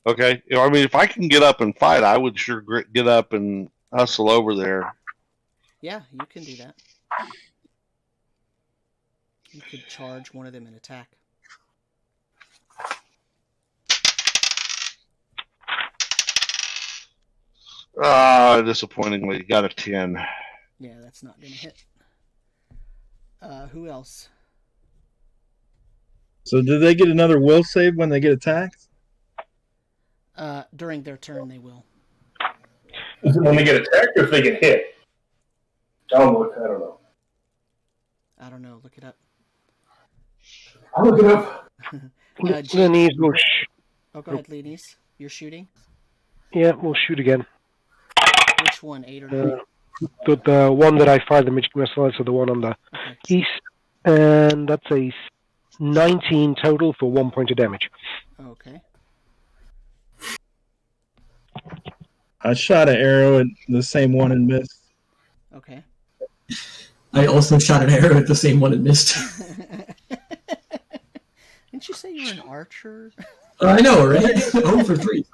Speaker 6: Okay. I mean, if I can get up and fight, I would sure get up and hustle over there.
Speaker 2: Yeah, you can do that. You could charge one of them and attack.
Speaker 6: Disappointingly, got a 10.
Speaker 2: Yeah, that's not going to hit. Who else?
Speaker 7: So did they get another will save when they get attacked?
Speaker 2: During their turn, they will.
Speaker 8: Is it when they get attacked or if they get hit? I'll look. I don't know.
Speaker 2: I don't know. Look it up.
Speaker 8: I'll look it up.
Speaker 3: Lenise will
Speaker 2: Oh, go ahead, Lenise. You're shooting?
Speaker 3: we'll shoot again.
Speaker 2: Which one, 8 or 9?
Speaker 3: The one that I fired the magic missile at, so the one on the
Speaker 2: Okay.
Speaker 3: east, and that's a 19 total for 1 point of damage.
Speaker 2: Okay.
Speaker 7: I shot an arrow at the same one and missed.
Speaker 2: Okay.
Speaker 4: I also shot an arrow at the same one and missed.
Speaker 2: Didn't you say you were an archer?
Speaker 4: I know, right? 0 for 3.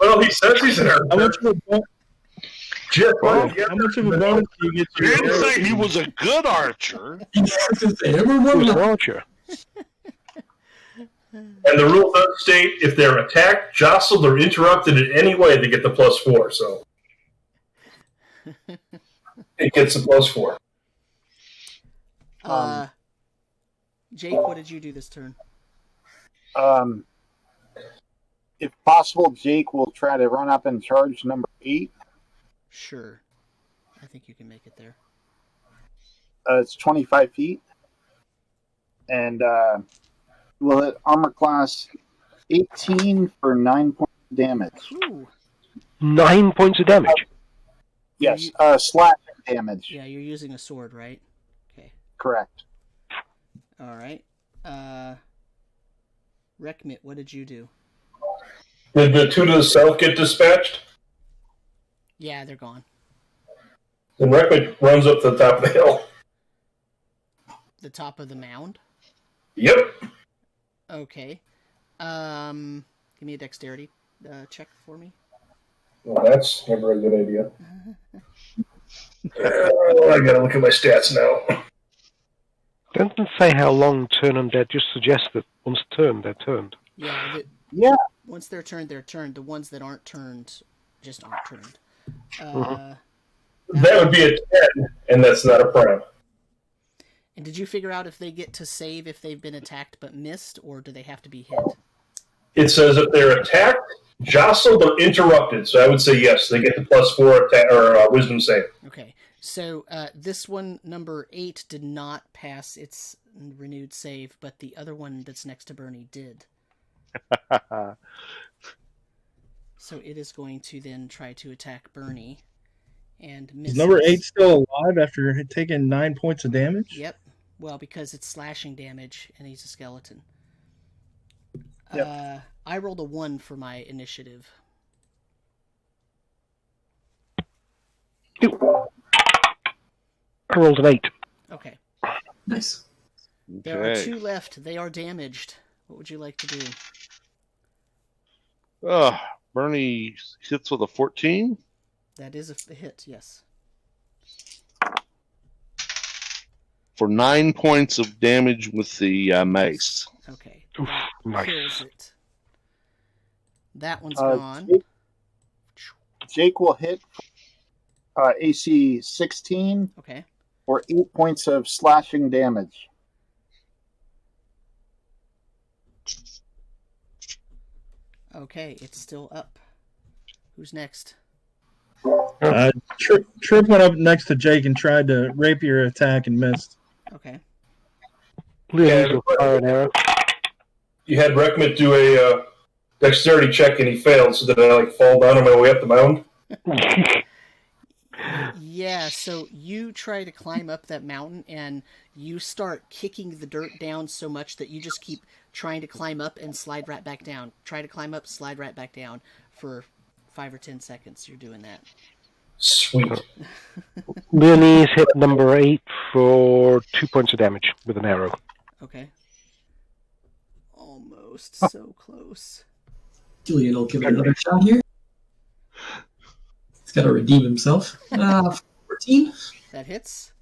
Speaker 8: Well, he says he's an
Speaker 7: How
Speaker 8: archer.
Speaker 7: much of a,
Speaker 8: Just
Speaker 7: how much of a bonus do you get to
Speaker 6: You
Speaker 7: your
Speaker 6: didn't
Speaker 7: arrow?
Speaker 6: say he was a good archer.
Speaker 3: Who's an archer?
Speaker 8: And the rule does state if they're attacked, jostled, or interrupted in any way, they get the +4. So it gets a +4.
Speaker 2: Jake, what did you do this turn?
Speaker 5: If possible, Jake will try to run up and charge number 8.
Speaker 2: Sure. I think you can make it there.
Speaker 5: It's 25 feet. And will hit armor class 18 for 9 points of damage.
Speaker 2: Ooh.
Speaker 3: 9 points of damage.
Speaker 5: Yes, slashing damage.
Speaker 2: Yeah, you're using a sword, right? Okay.
Speaker 5: Correct.
Speaker 2: All right. Rekmit, what did you do?
Speaker 8: Did the two to the south get dispatched?
Speaker 2: Yeah, they're gone.
Speaker 8: Then Rekmit runs up to the top of the hill.
Speaker 2: The top of the mound?
Speaker 8: Yep.
Speaker 2: Okay. Give me a dexterity check for me.
Speaker 8: Well, that's never a good idea. I gotta look at my stats now.
Speaker 3: Doesn't say how long turn undead, just suggests that once turned, they're turned.
Speaker 2: Yeah.
Speaker 5: Yeah.
Speaker 2: Once they're turned, they're turned. The ones that aren't turned just aren't turned.
Speaker 8: That would be a 10, and that's not a prime.
Speaker 2: And did you figure out if they get to save if they've been attacked but missed, or do they have to be hit?
Speaker 8: It says if they're attacked, jostled, or interrupted. So I would say yes, they get the +4 attack or wisdom save.
Speaker 2: Okay. So this one, number 8, did not pass its renewed save, but the other one that's next to Bernie did. So it is going to then try to attack Bernie. And misses.
Speaker 7: Is number 8 still alive after taking 9 points of damage?
Speaker 2: Yep. Well, because it's slashing damage, and he's a skeleton.
Speaker 8: Yep.
Speaker 2: I rolled a 1 for my initiative.
Speaker 3: I rolled an 8.
Speaker 2: Okay.
Speaker 4: Nice.
Speaker 2: There are 2 left. They are damaged. What would you like to do?
Speaker 6: Bernie hits with a 14.
Speaker 2: That is a hit, yes.
Speaker 6: For 9 points of damage with the mace.
Speaker 2: Okay.
Speaker 3: Oof,
Speaker 2: That
Speaker 3: nice.
Speaker 2: kills it. That one's gone.
Speaker 5: Jake will hit AC 16
Speaker 2: Okay.
Speaker 5: or 8 points of slashing damage.
Speaker 2: Okay, it's still up. Who's next?
Speaker 7: Trip went up next to Jake and tried to rapier attack and missed.
Speaker 2: Okay.
Speaker 3: Leon's will fire an arrow.
Speaker 8: You had Rekmit do a dexterity check and he failed, so did I fall down on my way up the mound?
Speaker 2: Yeah, so you try to climb up that mountain and you start kicking the dirt down so much that you just keep trying to climb up and slide right back down. Try to climb up, slide right back down for 5 or 10 seconds. You're doing that.
Speaker 8: Sweet.
Speaker 3: Leonese hit number 8 for 2 points of damage with an arrow.
Speaker 2: Okay. Almost so close.
Speaker 4: Julian will give it another shot here. He's got to redeem himself. 14.
Speaker 2: That hits.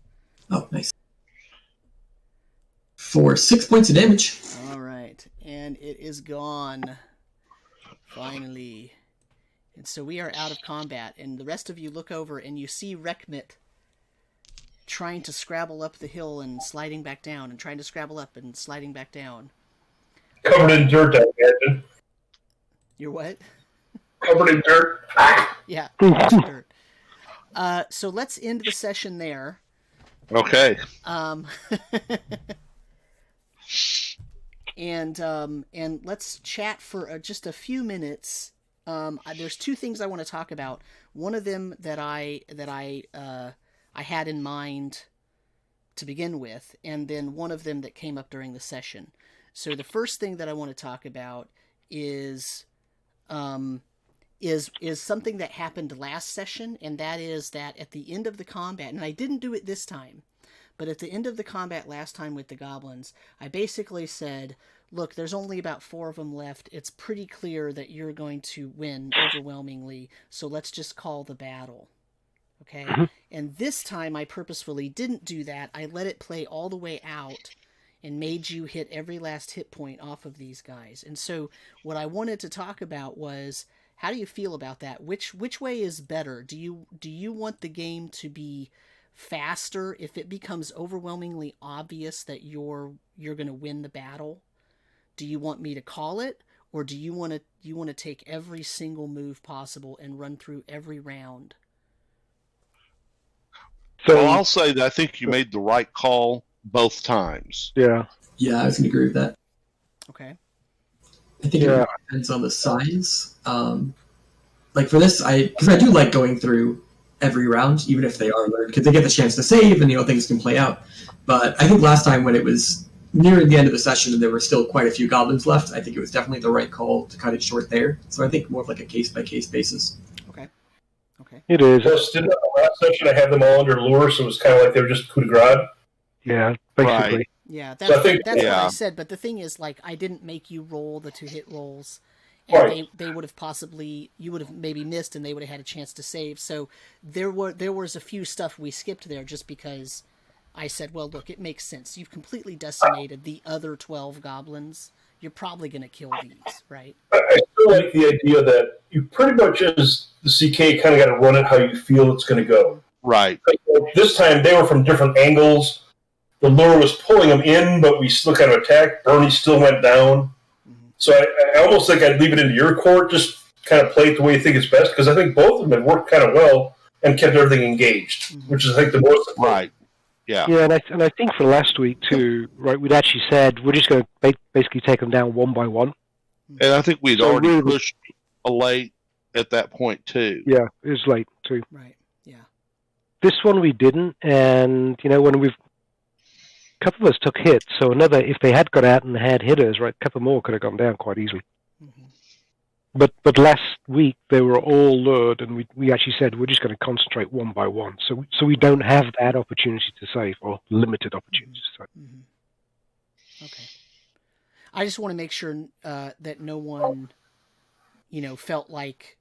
Speaker 4: Oh, nice. For 6 points of damage.
Speaker 2: All right, and it is gone. Finally. And so we are out of combat, and the rest of you look over and you see Rekmit trying to scrabble up the hill and sliding back down, and trying to scrabble up and sliding back down.
Speaker 8: Covered in dirt, I imagine.
Speaker 2: You're what?
Speaker 8: Covered in dirt.
Speaker 2: Yeah, dirt. So let's end the session there.
Speaker 6: Okay.
Speaker 2: And let's chat for just a few minutes. There's 2 things I want to talk about. One of them that I had in mind to begin with, and then one of them that came up during the session. So the first thing that I want to talk about is something that happened last session, and that is that at the end of the combat, and I didn't do it this time, but at the end of the combat last time with the goblins, I basically said, look, there's only about 4 of them left. It's pretty clear that you're going to win overwhelmingly, so let's just call the battle. Okay? Mm-hmm. And this time I purposefully didn't do that. I let it play all the way out and made you hit every last hit point off of these guys. And so what I wanted to talk about was, how do you feel about that? Which way is better? Do you want the game to be faster if it becomes overwhelmingly obvious that you're going to win the battle? Do you want me to call it, or do you want to take every single move possible and run through every round?
Speaker 6: So I'll say that I think you made the right call both times.
Speaker 3: Yeah.
Speaker 4: Yeah, I was going to agree with that.
Speaker 2: Okay.
Speaker 4: I think it depends on the size. Like for this, because I do like going through every round, even if they are learned, because they get the chance to save and things can play out. But I think last time when it was nearing the end of the session and there were still quite a few goblins left, I think it was definitely the right call to cut it short there. So I think more of like a case-by-case basis.
Speaker 2: Okay. Okay.
Speaker 3: It is.
Speaker 8: Plus, didn't the last session I had them all under lure, so it was kind of like they were just coup de grace?
Speaker 3: Yeah, basically.
Speaker 6: Right.
Speaker 2: Yeah,
Speaker 8: So I think-
Speaker 2: that's what I
Speaker 6: Yeah.
Speaker 2: said. But the thing is, like, I didn't make you roll the 2-hit rolls, and
Speaker 8: Right.
Speaker 2: they would have you would have maybe missed, and they would have had a chance to save. So there was a few stuff we skipped there just because I said, well, look, it makes sense. You've completely decimated the other 12 goblins. You're probably going to kill these, right?
Speaker 8: I still like the idea that you pretty much, as the CK, kind of got to run it how you feel it's going to go.
Speaker 6: Right.
Speaker 8: Like, this time they were from different angles. The lure was pulling them in, but we still kind of attacked. Bernie still went down. So I almost think I'd leave it into your court, just kind of play it the way you think is best, because I think both of them have worked kind of well and kept everything engaged, which is, I think, the most important.
Speaker 6: Right. Yeah.
Speaker 3: Yeah, and I think for last week too, right? We'd actually said we're just going to basically take them down one by one.
Speaker 6: And I think we'd
Speaker 3: So
Speaker 6: already
Speaker 3: really-
Speaker 6: pushed a late at that point too.
Speaker 3: Yeah, it was late too.
Speaker 2: Right. Yeah.
Speaker 3: This one we didn't, and when a couple of us took hits, so if they had got out and had hitters, right, a couple more could have gone down quite easily.
Speaker 2: Mm-hmm.
Speaker 3: But last week they were all lured, and we actually said we're just going to concentrate one by one, so we don't have that opportunity to save, or limited opportunity to save.
Speaker 2: Mm-hmm. Okay. I just want to make sure that no one, felt like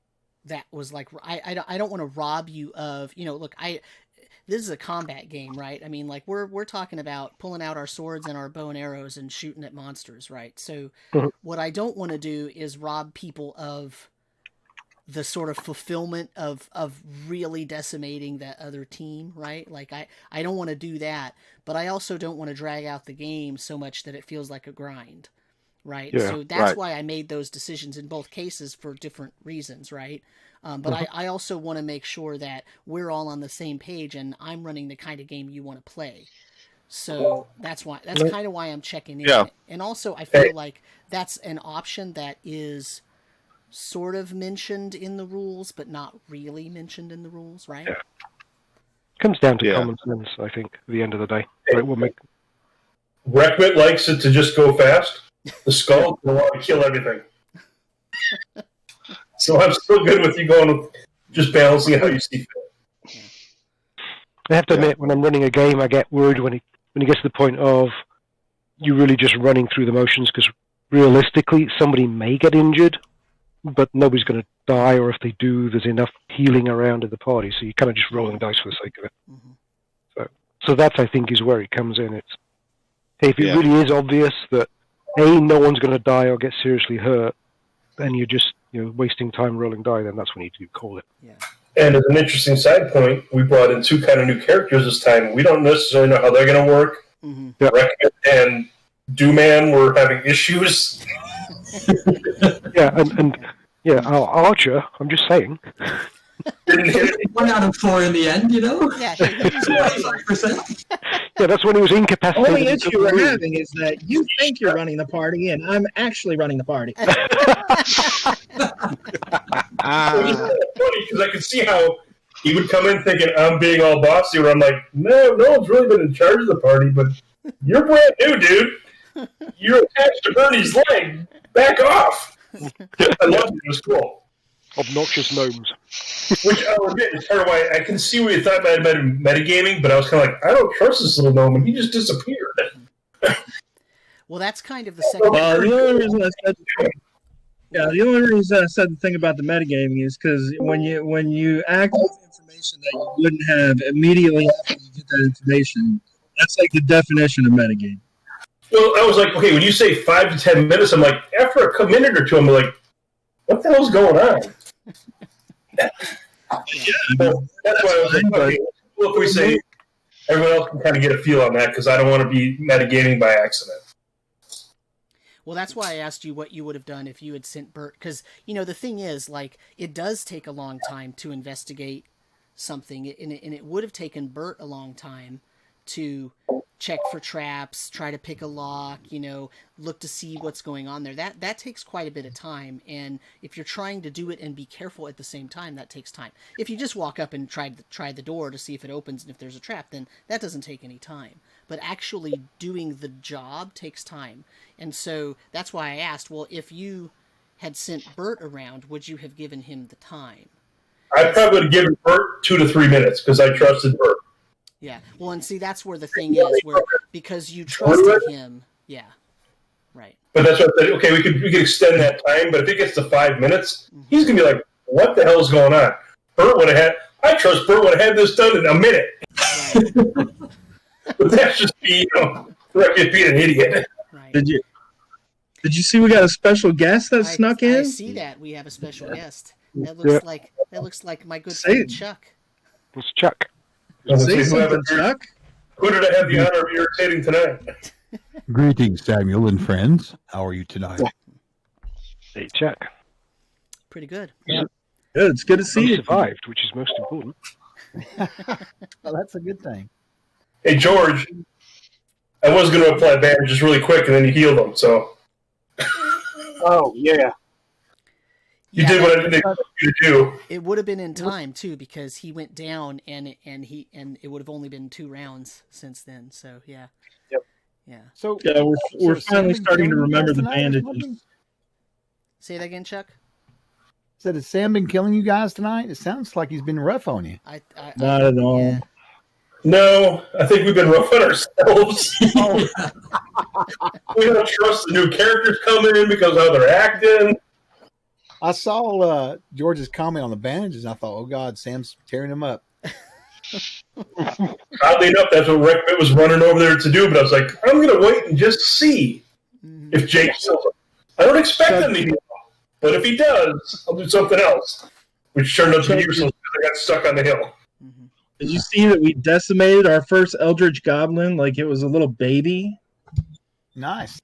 Speaker 2: that was like I don't want to rob you of look, this is a combat game, right? I mean, like we're talking about pulling out our swords and our bow and arrows and shooting at monsters, right? So what I don't want to do is rob people of the sort of fulfillment of really decimating that other team, right? Like I don't want to do that, but I also don't want to drag out the game so much that it feels like a grind, right?
Speaker 3: Yeah,
Speaker 2: so that's why I made those decisions in both cases for different reasons, right? But I also want to make sure that we're all on the same page and I'm running the kind of game you want to play. So that's kind of why I'm checking in.
Speaker 6: Yeah.
Speaker 2: And also I feel like that's an option that is sort of mentioned in the rules, but not really mentioned in the rules, right?
Speaker 3: Yeah. Comes down to
Speaker 6: Yeah.
Speaker 3: common sense, I think, at the end of the day. Right, we'll make
Speaker 8: Wreckbit likes it to just go fast. The skull will want to kill everything. So I'm still good with you going with just balancing how you see fit.
Speaker 3: I have to admit, when I'm running a game, I get worried when it gets to the point of you really just running through the motions, because realistically, somebody may get injured, but nobody's going to die, or if they do, there's enough healing around in the party, so you're kind of just rolling dice for the sake of it.
Speaker 2: Mm-hmm.
Speaker 3: So that, I think, is where it comes in. It's, hey, if it
Speaker 6: Yeah.
Speaker 3: really is obvious that, A, no one's going to die or get seriously hurt, then you're just wasting time rolling die, then that's when you do call it.
Speaker 2: Yeah.
Speaker 8: And as an interesting side point, we brought in two kind of new characters this time. We don't necessarily know how they're going to work.
Speaker 2: Mm-hmm.
Speaker 3: Yeah.
Speaker 8: Wreckbit and Dooman were having issues.
Speaker 3: Yeah, and Archer, I'm just saying.
Speaker 8: Didn't hit it.
Speaker 4: 1 out of 4 in the end,
Speaker 2: Yeah. He's right.
Speaker 4: 25%.
Speaker 3: Yeah, that's when he was incapacitated.
Speaker 7: Only
Speaker 3: in
Speaker 7: issue
Speaker 3: the
Speaker 7: we're
Speaker 3: room.
Speaker 7: having is that you think you're running the party, and I'm actually running the party.
Speaker 8: It was funny because I could see how he would come in thinking I'm being all bossy, where I'm like, no one's really been in charge of the party, but you're brand new, dude. You're attached to Bernie's leg. Back off. I loved it. It was cool.
Speaker 3: Obnoxious gnomes.
Speaker 8: Which I'll admit is part of why I can see where you thought might have been metagaming, but I was kind of like, I don't trust this little gnome, and he just disappeared.
Speaker 2: Well, that's kind of the second.
Speaker 7: The only reason I said the thing about the metagaming is because when you access information that you wouldn't have immediately after you get that information, that's like the definition of metagame.
Speaker 8: Well, I was like, okay, when you say 5 to 10 minutes, I'm like, after a minute or two, I'm like, what the hell's going on? So that's why I was like, okay, well, if we say everyone else can kind of get a feel on that, because I don't want to be metagaming by accident.
Speaker 2: Well, that's why I asked you what you would have done if you had sent Bert, because the thing is, like, it does take a long time to investigate something, and it would have taken Bert a long time to check for traps, try to pick a lock, look to see what's going on there. That takes quite a bit of time, and if you're trying to do it and be careful at the same time, that takes time. If you just walk up and try the door to see if it opens and if there's a trap, then that doesn't take any time. But actually doing the job takes time. And so that's why I asked, well, if you had sent Bert around, would you have given him the time?
Speaker 8: I probably would have given Bert 2 to 3 minutes because I trusted Bert.
Speaker 2: Yeah. Well, and see, that's where the thing is, where because you trusted him. Yeah. Right.
Speaker 8: But that's what I said. Okay, we could extend that time, but if it gets to 5 minutes, he's gonna be like, "What the hell is going on?" I trust Bert would have had this done in a minute.
Speaker 2: Right.
Speaker 8: But that's just being an idiot.
Speaker 2: Right.
Speaker 7: Did you see we got a special guest that snuck in?
Speaker 2: I see that we have a special guest. That looks like my good friend Chuck.
Speaker 3: It's Chuck.
Speaker 7: Say something, Chuck.
Speaker 8: Who did I have the honor of irritating tonight?
Speaker 1: Greetings, Samuel and friends. How are you tonight?
Speaker 3: Hey, Chuck.
Speaker 2: Pretty good.
Speaker 7: Good. It's good to see you.
Speaker 3: Survived, which is most important.
Speaker 9: Well, that's a good thing.
Speaker 8: Hey, George, I was going to apply bandage just really quick, and then you healed them, so.
Speaker 5: Oh, yeah.
Speaker 8: You did what I didn't expect you to do.
Speaker 2: It would have been in time too, because he went down, and it would have only been 2 rounds since then. So yeah.
Speaker 5: Yep.
Speaker 2: Yeah.
Speaker 9: So
Speaker 7: yeah, we're finally starting to remember the bandages.
Speaker 2: Say that again, Chuck.
Speaker 9: So has Sam been killing you guys tonight? It sounds like he's been rough on you.
Speaker 7: Not at all.
Speaker 2: Yeah.
Speaker 8: No, I think we've been rough on ourselves. We don't trust the new characters coming in because of how they're acting.
Speaker 9: I saw George's comment on the bandages. And I thought, oh God, Sam's tearing him up.
Speaker 8: Oddly enough, that's what Rick Pitt was running over there to do. But I was like, I'm going to wait and just see if Jake kills him. I don't expect him to heal him, but if he does, I'll do something else. Which turned out to be useless because I got stuck on the hill.
Speaker 7: Did you see that we decimated our first Eldritch Goblin like it was a little baby?
Speaker 9: Nice.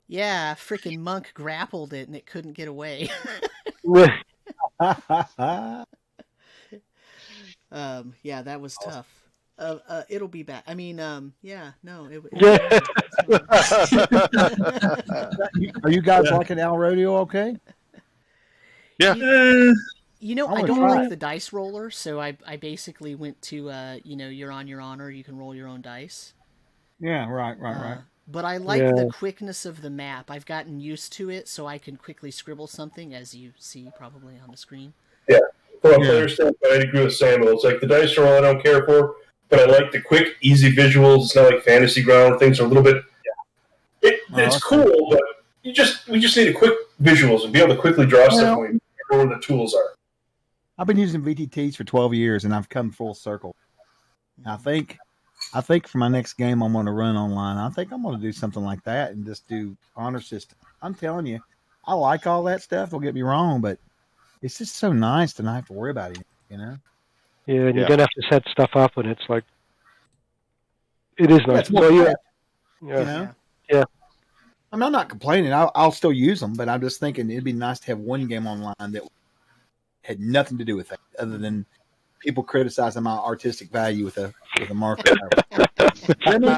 Speaker 2: Yeah, freaking monk grappled it and it couldn't get away. Yeah, that was tough. It'll be back. I mean, yeah, no.
Speaker 9: Are you guys liking Al Rodeo okay?
Speaker 6: Yeah.
Speaker 2: I don't like the dice roller, so I basically went to, you're on your honor. You can roll your own dice.
Speaker 9: Yeah, right.
Speaker 2: But I like the quickness of the map. I've gotten used to it, so I can quickly scribble something, as you see probably on the screen.
Speaker 8: Yeah. From a player standpoint, I agree with Samuel. It's like the dice roll I don't care for, but I like the quick, easy visuals. It's not like Fantasy Ground. Things are a little bit... It's cool, but we just need a quick visuals and be able to quickly draw stuff when we know where the tools are.
Speaker 9: I've been using VTTs for 12 years, and I've come full circle. I think for my next game I'm going to run online, I think I'm going to do something like that and just do honor system. I'm telling you, I like all that stuff. Don't get me wrong, but it's just so nice to not have to worry about it,
Speaker 3: Yeah, and you don't have to set stuff up, and it's like, it is nice.
Speaker 9: Yeah.
Speaker 3: Yeah.
Speaker 9: I mean, I'm not complaining. I'll still use them, but I'm just thinking it'd be nice to have one game online that had nothing to do with that, other than people criticizing my artistic value with a marker. I mean,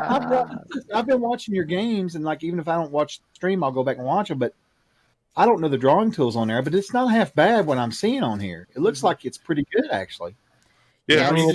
Speaker 9: I've been watching your games, and like even if I don't watch the stream, I'll go back and watch them. But I don't know the drawing tools on there, but it's not half bad what I'm seeing on here. It looks like it's pretty good, actually.
Speaker 6: Yeah,
Speaker 9: I mean,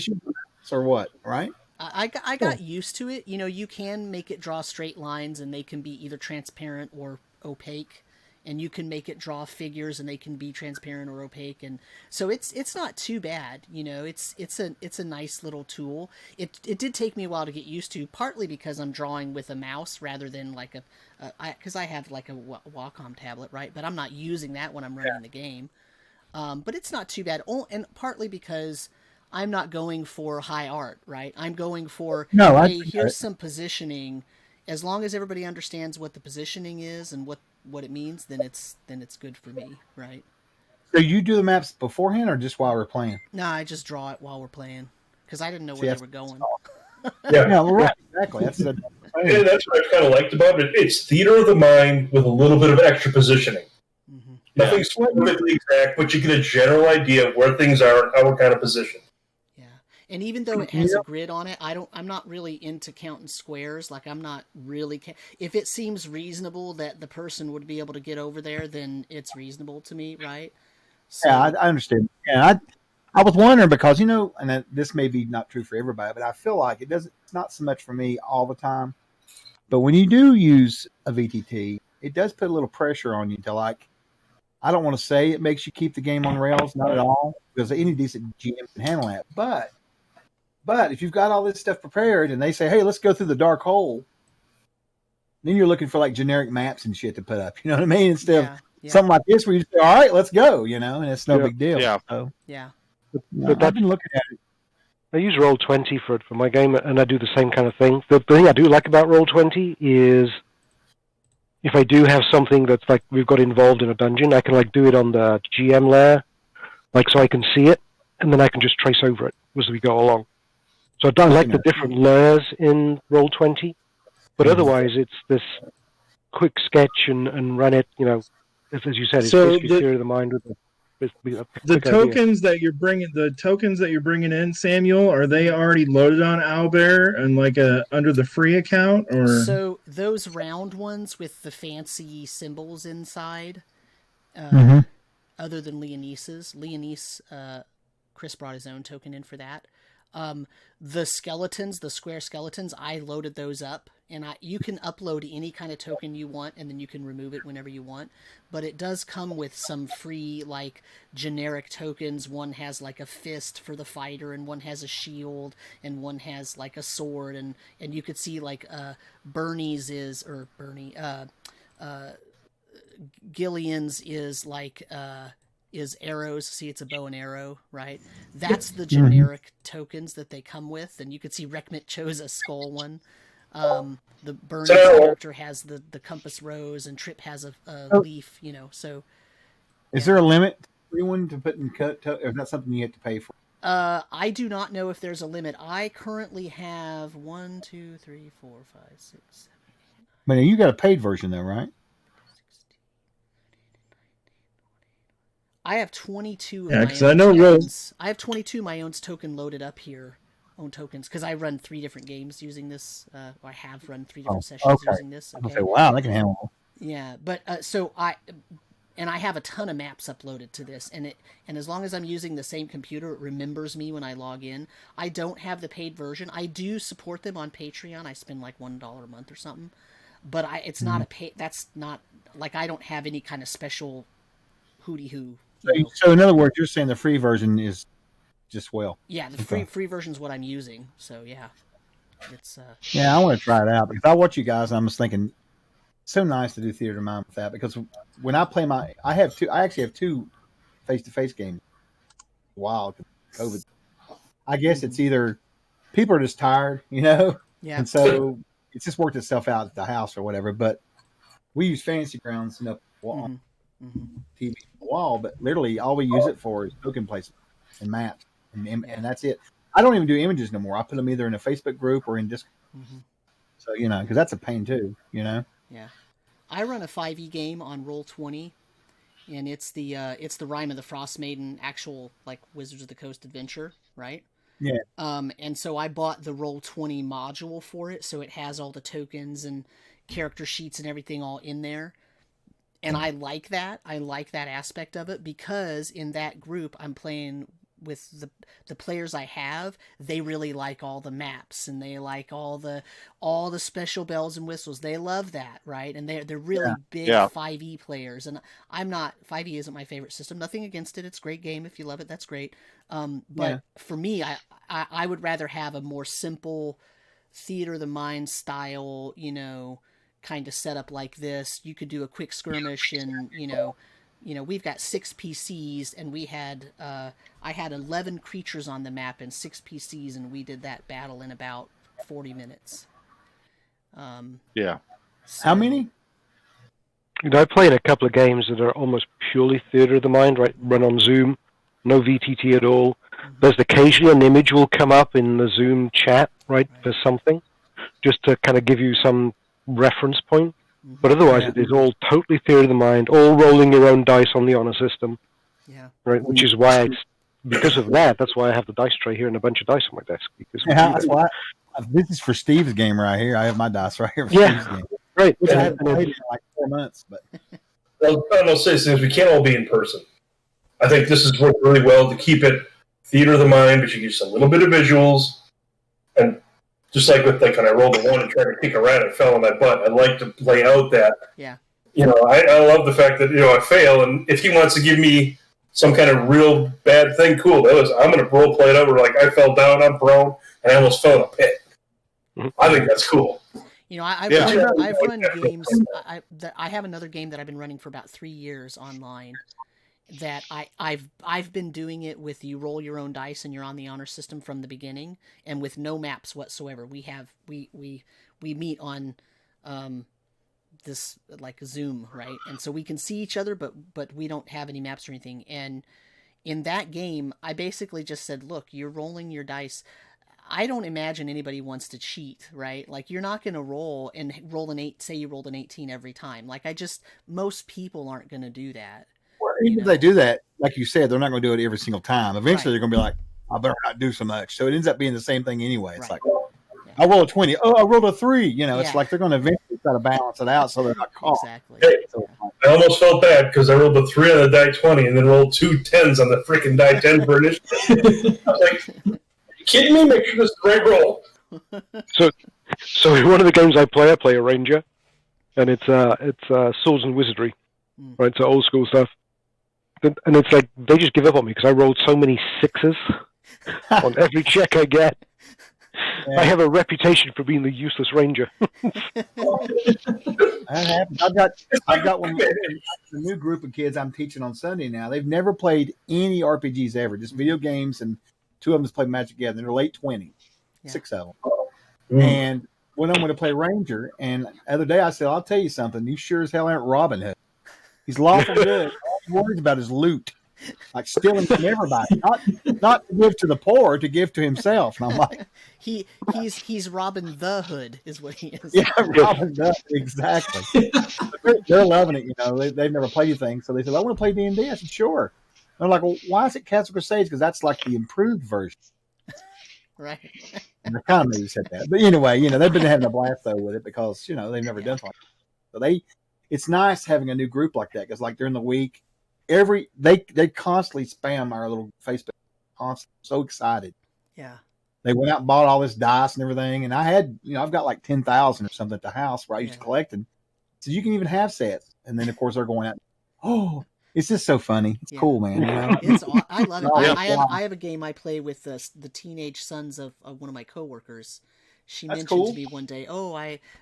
Speaker 9: or what, right?
Speaker 2: I got used to it. You can make it draw straight lines, and they can be either transparent or opaque. And you can make it draw figures, and they can be transparent or opaque, and so it's not too bad. It's a nice little tool. It did take me a while to get used to, partly because I'm drawing with a mouse rather than like because I have like a Wacom tablet, right? But I'm not using that when I'm running the game. But it's not too bad, and partly because I'm not going for high art, right? I'm going for here's some positioning. As long as everybody understands what the positioning is and what it means, then it's good for me, right?
Speaker 9: So you do the maps beforehand or just while we're playing?
Speaker 2: No, I just draw it while we're playing because I didn't know where they were going.
Speaker 8: Yeah,
Speaker 9: right, exactly. That's what
Speaker 8: I've kind of liked about it. It's theater of the mind with a little bit of extra positioning.
Speaker 2: Mm-hmm.
Speaker 8: Nothing's perfectly exact, but you get a general idea of where things are and how we're kind of positioned.
Speaker 2: Yeah, And even though it has a grid on it, I'm not really into counting squares. Like, I'm not really if it seems reasonable that the person would be able to get over there, then it's reasonable to me, right? So,
Speaker 9: Yeah, I understand. Yeah, I was wondering because, and this may be not true for everybody, but I feel like it's not so much for me all the time. But when you do use a VTT, it does put a little pressure on you to, like, I don't want to say it makes you keep the game on rails, not at all, because any decent GM can handle that. But if you've got all this stuff prepared and they say, hey, let's go through the dark hole, then you're looking for, like, generic maps and shit to put up. You know what I mean? Instead of something like this where you say, all right, let's go, and it's no big deal.
Speaker 6: Yeah.
Speaker 9: So,
Speaker 2: yeah.
Speaker 3: But
Speaker 9: I've been looking at it.
Speaker 3: I use Roll20 for my game, and I do the same kind of thing. The thing I do like about Roll20 is if I do have something that's like we've got involved in a dungeon, I can like do it on the GM layer, like so I can see it, and then I can just trace over it as we go along. So I like the different layers in Roll20, but otherwise it's this quick sketch and run it. As you said, it's basically theory of the mind with
Speaker 7: the tokens that you're bringing in, Samuel, are they already loaded on Owlbear and like under the free account, or
Speaker 2: so those round ones with the fancy symbols inside? Other than Leonice's, Chris brought his own token in for that. The skeletons, the square skeletons, I loaded those up, and you can upload any kind of token you want, and then you can remove it whenever you want. But it does come with some free, like, generic tokens. One has like a fist for the fighter, and one has a shield, and one has like a sword, and you could see like Gillian's is like is arrows. See, it's a bow and arrow, right? That's the generic tokens that they come with, and you could see Rekmit chose a skull one. The Bernie character has the compass rose, and Trip has a leaf. So
Speaker 9: is there a limit to everyone to put in cut? Or is that something you have to pay for?
Speaker 2: I do not know if there's a limit. I currently have 1, 2, 3, 4, 5, 6, 7, 8, 9.
Speaker 9: But you got a paid version though, right?
Speaker 2: I have 22 I have 22 of my own token loaded up here. Own tokens, because I run 3 different games using this. I have run 3 different sessions using this. Okay.
Speaker 9: Okay, wow, they can handle it.
Speaker 2: Yeah, but I have a ton of maps uploaded to this, and as long as I'm using the same computer, it remembers me when I log in. I don't have the paid version. I do support them on Patreon. I spend like $1 a month or something, but it's not a pay. That's not like I don't have any kind of special hooty hoo.
Speaker 9: So in other words, you're saying the free version is just
Speaker 2: yeah, the free version is what I'm using. So yeah, it's
Speaker 9: yeah, I want to try it out because I watch you guys and I'm just thinking it's so nice to do theater of mind with that, because when I play I actually have 2 face-to-face games. Wow, COVID. I guess it's either people are just tired, yeah, and so it's just worked itself out at the house or whatever. But we use Fantasy Grounds on TV wall, but literally all we use it for is token placement and maps. And that's it. I don't even do images no more. I put them either in a Facebook group or in Discord. So, because that's a pain too, Yeah.
Speaker 2: I run a 5e game on Roll20, and it's the Rime of the Frost Maiden actual, like, Wizards of the Coast adventure, right?
Speaker 9: Yeah.
Speaker 2: And so I bought the Roll20 module for it, so it has all the tokens and character sheets and everything all in there. And I like that. I like that aspect of it, because in that group I'm playing with the players I have. They really like all the maps, and they like all the special bells and whistles. They love that, right? And they're really big 5e players. And I'm not. 5e isn't my favorite system. Nothing against it. It's a great game. If you love it, that's great. But for me, I would rather have a more simple theater of the mind style, kind of setup like this. You could do a quick skirmish, and we've got 6 PCs, and we had I had 11 creatures on the map and 6 PCs, and we did that battle in about 40 minutes.
Speaker 6: Yeah.
Speaker 2: So,
Speaker 9: how many?
Speaker 3: I played a couple of games that are almost purely theater of the mind, right? Run on Zoom, no VTT at all. There's occasionally an image will come up in the Zoom chat, right, for something, just to kind of give you some reference point. But otherwise, it is all totally theater of the mind, all rolling your own dice on the honor system.
Speaker 2: Yeah.
Speaker 3: Right, which is why because of that, that's why I have the dice tray here and a bunch of dice on my desk. Because
Speaker 9: That's why. This is for Steve's game right here. I have my dice right here for
Speaker 3: Yeah.
Speaker 9: Steve's game.
Speaker 3: right.
Speaker 9: Which I haven't played in like 4 months, but
Speaker 8: Well, I'm gonna say things. We can't all be in person. I think this has worked really well to keep it theater of the mind, but you get just a little bit of visuals, and just like with when I rolled a 1 and tried to kick a rat, I fell on my butt. I like to lay out that.
Speaker 2: Yeah.
Speaker 8: I love the fact that I fail, and if he wants to give me some kind of real bad thing, cool. I'm going to role play it over like I fell down, I'm prone, and I almost fell in a pit. I think that's cool.
Speaker 2: I've run games. I have another game that I've been running for about 3 years online. That I've been doing it with you roll your own dice and you're on the honor system from the beginning and with no maps whatsoever. We meet on this like Zoom, right? And so we can see each other, but we don't have any maps or anything. And in that game, I basically just said, look, you're rolling your dice. I don't imagine anybody wants to cheat, right? Like you're not going to roll an 8, say you rolled an 18 every time. Like most people aren't going to do that.
Speaker 9: even if they do that, like you said, they're not going to do it every single time. Eventually, they're going to be like, I better not do so much. So it ends up being the same thing anyway. It's like, I roll a 20. Oh, I rolled a 3. You know, it's like they're going to eventually try to balance it out so they're not caught.
Speaker 2: Exactly.
Speaker 8: Hey, I almost felt bad because I rolled a 3 on the die 20 and then rolled 2 10s on the freaking die 10 for initiative. I was like, are you kidding me? Make sure this is the right roll.
Speaker 3: So in one of the games I play a ranger, and it's swords and wizardry, right? So old school stuff. And it's like they just give up on me because I rolled so many 6s on every check I get. Yeah. I have a reputation for being the useless ranger.
Speaker 9: I've got one. The new group of kids I'm teaching on Sunday now. They've never played any RPGs ever, just video games, and 2 of them play Magic the Gathering. They're late 20s, 6 of them. And one of them went to play Ranger. And the other day I said, I'll tell you something. You sure as hell aren't Robin Hood. He's lawful good. All he worries about is loot. Like stealing from everybody, not to give to the poor, to give to himself. And I'm like,
Speaker 2: he's Robin the Hood, is what he is.
Speaker 9: Yeah, Robin the exactly. They're loving it. You know, they've never played anything, so they said, I want to play D&D. I said, sure. And they're like, well, why is it Castle Crusades? Because that's like the improved version.
Speaker 2: Right.
Speaker 9: And they kind of maybe said that, but anyway, you know, they've been having a blast though with it because you know they've never done something. So it's nice having a new group like that because like during the week. They constantly spam our little Facebook. Constantly, so excited.
Speaker 2: Yeah. They
Speaker 9: went out and bought all this dice and everything, and I had, I've got like 10,000 or something at the house where I used to collect them. So you can even have sets, and then of course they're going out. Oh, it's just so funny. It's cool, man.
Speaker 2: I love it. I have a game I play with the teenage sons of one of my coworkers. She mentioned to me one day,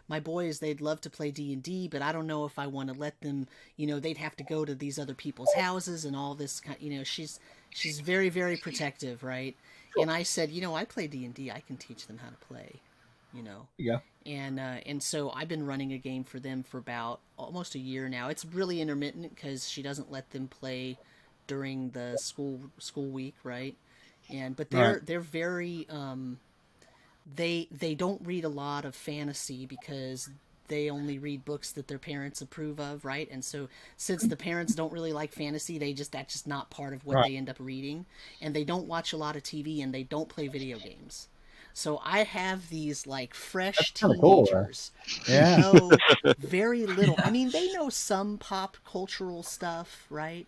Speaker 2: my boys, they'd love to play D&D, but I don't know if I want to let them, they'd have to go to these other people's houses and all this kind, she's very, very protective, right? And I said, I play D&D, I can teach them how to play,
Speaker 9: Yeah.
Speaker 2: And so I've been running a game for them for about almost a year now. It's really intermittent because she doesn't let them play during the school week, right? But they're very They don't read a lot of fantasy because they only read books that their parents approve of, right? And so since the parents don't really like fantasy, that's just not part of what they end up reading. And they don't watch a lot of TV and they don't play video games. So I have these like fresh teenagers who know very little. I mean, they know some pop cultural stuff, right?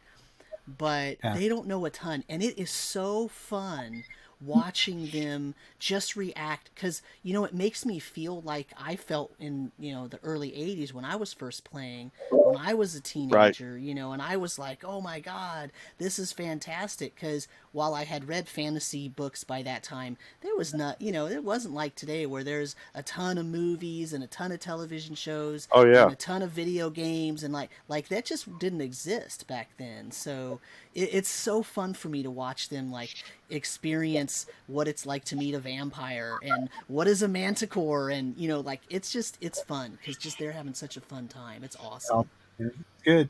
Speaker 2: But they don't know a ton. And it is so fun watching them just react because it makes me feel like I felt in the early 80s when I was first playing, when I was a teenager, and I was like, oh my god, this is fantastic, because while I had read fantasy books by that time, there was not it wasn't like today where there's a ton of movies and a ton of television shows and a ton of video games, and like that just didn't exist back then. So it's so fun for me to watch them like experience what it's like to meet a vampire and what is a manticore, and it's fun because just they're having such a fun time. It's awesome.
Speaker 9: It's good.